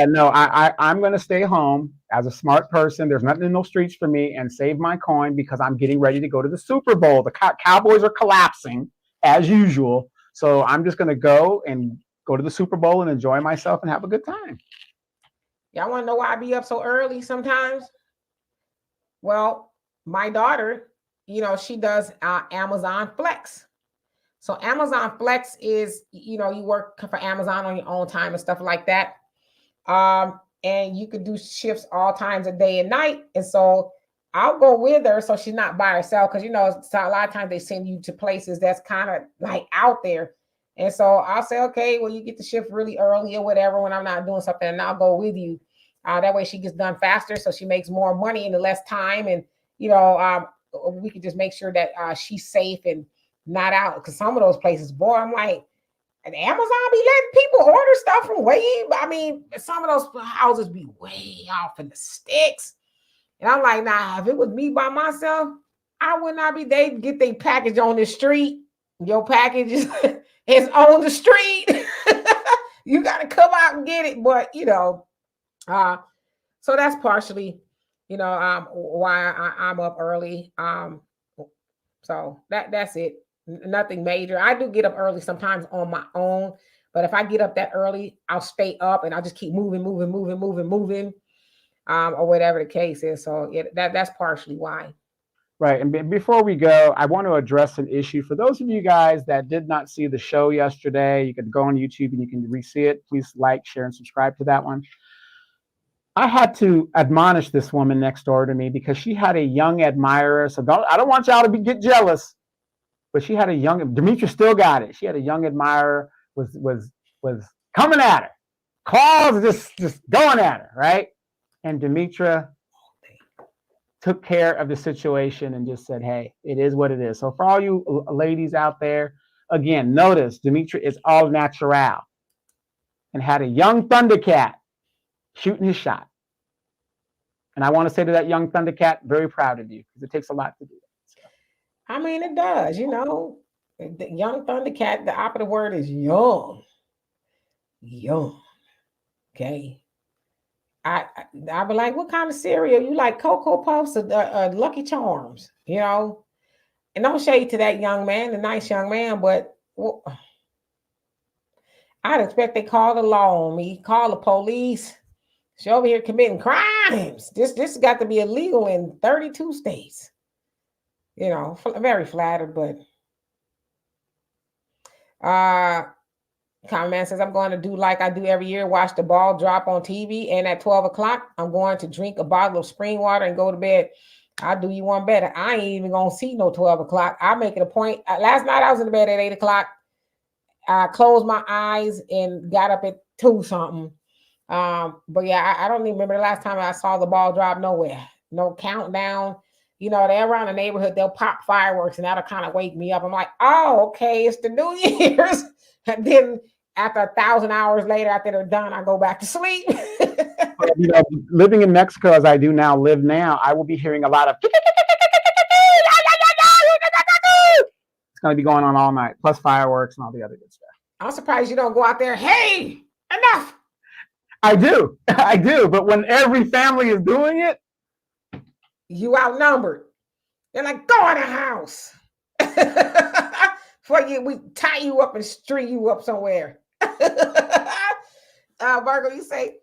no, I'm going to stay home as a smart person. There's nothing in those streets for me and save my coin because I'm getting ready to go to the Super Bowl. The Cowboys are collapsing as usual. So I'm just going to go to the Super Bowl and enjoy myself and have a good time. Y'all want to know why I be up so early sometimes? Well, my daughter, she does Amazon Flex. So Amazon Flex is, you work for Amazon on your own time and stuff like that. And you could do shifts all times of day and night. And so I'll go with her so she's not by herself because, a lot of times they send you to places that's kind of like out there. And so I'll say, okay, well, you get the shift really early or whatever when I'm not doing something, and I'll go with you. That way she gets done faster so she makes more money in the less time. And, we could just make sure that she's safe and not out. Because some of those places, boy, I'm like, and Amazon be letting people order stuff from some of those houses be way off in the sticks. And I'm like, nah, if it was me by myself, I would not be. They get their package on the street. Your package is on the street. You got to come out and get it. But, so that's partially, why I'm up early. So that's it. Nothing major. I do get up early sometimes on my own. But if I get up that early, I'll stay up and I'll just keep moving. Or whatever the case is. So that's partially why. Right. And before we go, I want to address an issue. For those of you guys that did not see the show yesterday, you can go on YouTube and you can re-see it. Please like, share, and subscribe to that one. I had to admonish this woman next door to me because she had a young admirer. So I don't want y'all to get jealous, but she had Demetra still got it. She had a young admirer was coming at her. Claws just going at her, right? And Demetra took care of the situation and just said, hey, it is what it is. So for all you ladies out there, again, notice Demetra is all natural and had a young Thundercat shooting his shot. And I want to say to that young Thundercat, very proud of you because it takes a lot to do that. So. It does, The young Thundercat, the operative word is young. Young. Okay. I be like, what kind of cereal? You like Cocoa Puffs or Lucky Charms? And no shade to that young man, the nice young man, but I'd expect they call the law on me, call the police. She over here committing crimes. This got to be illegal in 32 states. Very flattered, but Common Man says, I'm going to do like I do every year, watch the ball drop on TV. And at 12 o'clock, I'm going to drink a bottle of spring water and go to bed. I'll do you one better. I ain't even gonna see no 12 o'clock. I make it a point. Last night I was in the bed at 8 o'clock. I closed my eyes and got up at 2 something. But yeah, I don't even remember the last time I saw the ball drop nowhere. No countdown. You know, they're around the neighborhood, they'll pop fireworks and that'll kind of wake me up. I'm like, oh, okay, it's the New Year's. And then after 1,000 hours later, after they're done, I go back to sleep. You know, living in Mexico as I do now, I will be hearing a lot of. It's going to be going on all night, plus fireworks and all the other good stuff. I'm surprised you don't go out there. Hey, enough. I do, but when every family is doing it, you outnumbered. They're like, go in the house. For you, we tie you up and string you up somewhere. Virgo, you say,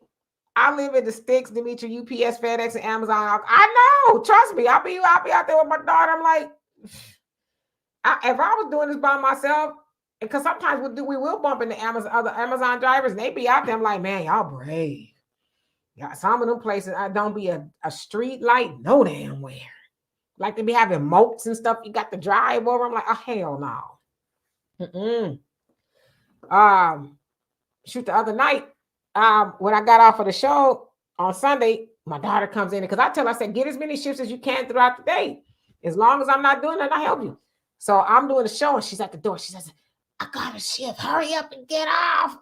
I live in the sticks, Dimitri, UPS, FedEx, and Amazon. I know, trust me. I'll be out there with my daughter. I'm like, if I was doing this by myself, because sometimes we will bump into other Amazon drivers, and they be out there. I'm like, man, y'all brave. Yeah, some of them places, I don't be a street light, no damn where. Like they be having moats and stuff. You got to drive over. I'm like, oh hell no. Shoot, the other night, when I got off of the show on Sunday, my daughter comes in because I tell her, I said, get as many shifts as you can throughout the day. As long as I'm not doing that, I help you. So I'm doing the show and she's at the door. She says, I got a shift. Hurry up and get off.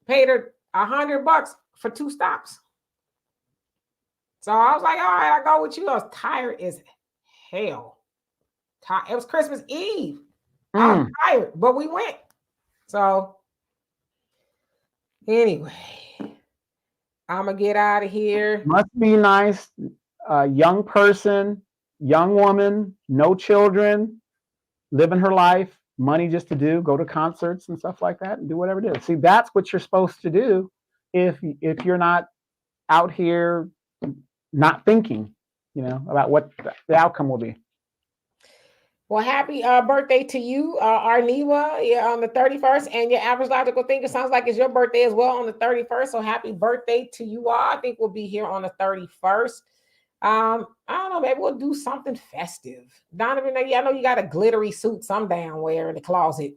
Paid her $100 for 2 stops. So I was like, all right, I go with you. I was tired as hell. It was Christmas Eve. I was tired, but we went. So anyway, I'm going to get out of here. Must be nice. Young person, young woman, no children, living her life, money just to go to concerts and stuff like that and do whatever it is. See, that's what you're supposed to do if you're not out here not thinking, about what the outcome will be. Well, happy birthday to you, Arniva, on the 31st, and your average logical thinker sounds like it's your birthday as well on the 31st. So happy birthday to you all. I think we'll be here on the 31st. I don't know, maybe we'll do something festive. Donovan, I know you got a glittery suit some damn where in the closet.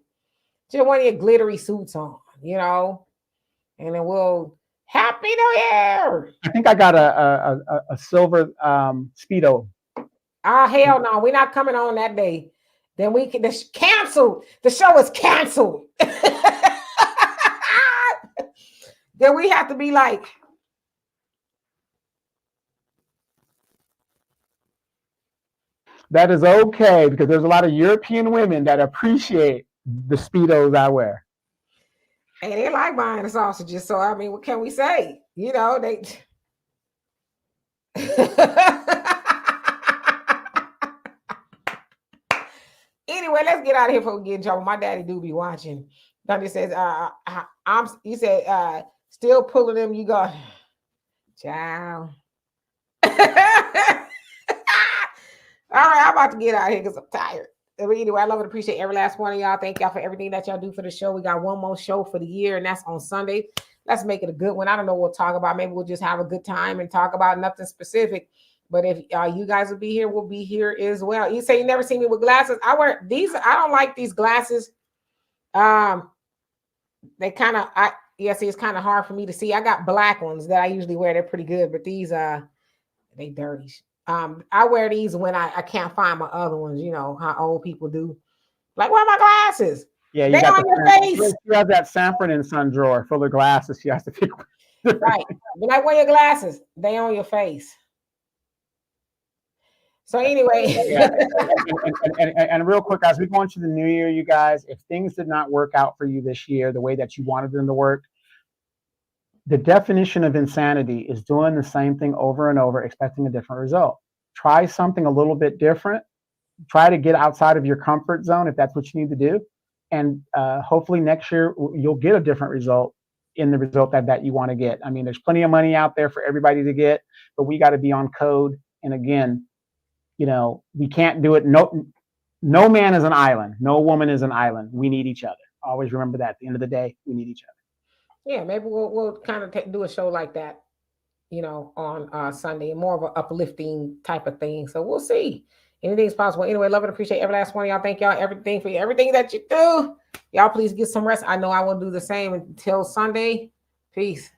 Just one of your glittery suits on, and then we'll Happy New Year. I think I got a silver Speedo. Oh, hell no. We're not coming on that day. Then we can cancel. The show is canceled. Then we have to be like, that is okay, because there's a lot of European women that appreciate the Speedos I wear. And they like buying the sausages. So, I mean, what can we say? They... Anyway, let's get out of here before we get in trouble. My daddy do be watching. Donnie says, he said, still pulling them, you go, child. All right, I'm about to get out of here because I'm tired. But anyway, I love and appreciate every last one of y'all. Thank y'all for everything that y'all do for the show. We got one more show for the year, and that's on Sunday. Let's make it a good one. I don't know what we'll talk about. Maybe we'll just have a good time and talk about nothing specific. But if you guys will be here, we'll be here as well. You say you never see me with glasses. I wear these. I don't like these glasses. They kind of, see, it's kind of hard for me to see. I got black ones that I usually wear. They're pretty good, but these, they dirty. I wear these when I can't find my other ones. You know how old people do. Like, where are my glasses? Yeah, they on your face. You have that Sanford and Son drawer full of glasses. You have to pick. Right. But like, where your glasses? They on your face. So anyway, and real quick, as we go into the new year, you guys, if things did not work out for you this year the way that you wanted them to work, the definition of insanity is doing the same thing over and over, expecting a different result. Try something a little bit different. Try to get outside of your comfort zone if that's what you need to do. And hopefully next year you'll get a different result in the result that you want to get. I mean, there's plenty of money out there for everybody to get, but we got to be on code. And again, we can't do it. No man is an island. No woman is an island. We need each other. Always remember that. At the end of the day, we need each other. Yeah, maybe we'll kind of do a show like that. you know, on Sunday, more of an uplifting type of thing. So we'll see. Anything's possible. Anyway, love and appreciate every last one of y'all. Thank y'all everything for everything that you do. Y'all please get some rest. I know I will do the same until Sunday. Peace.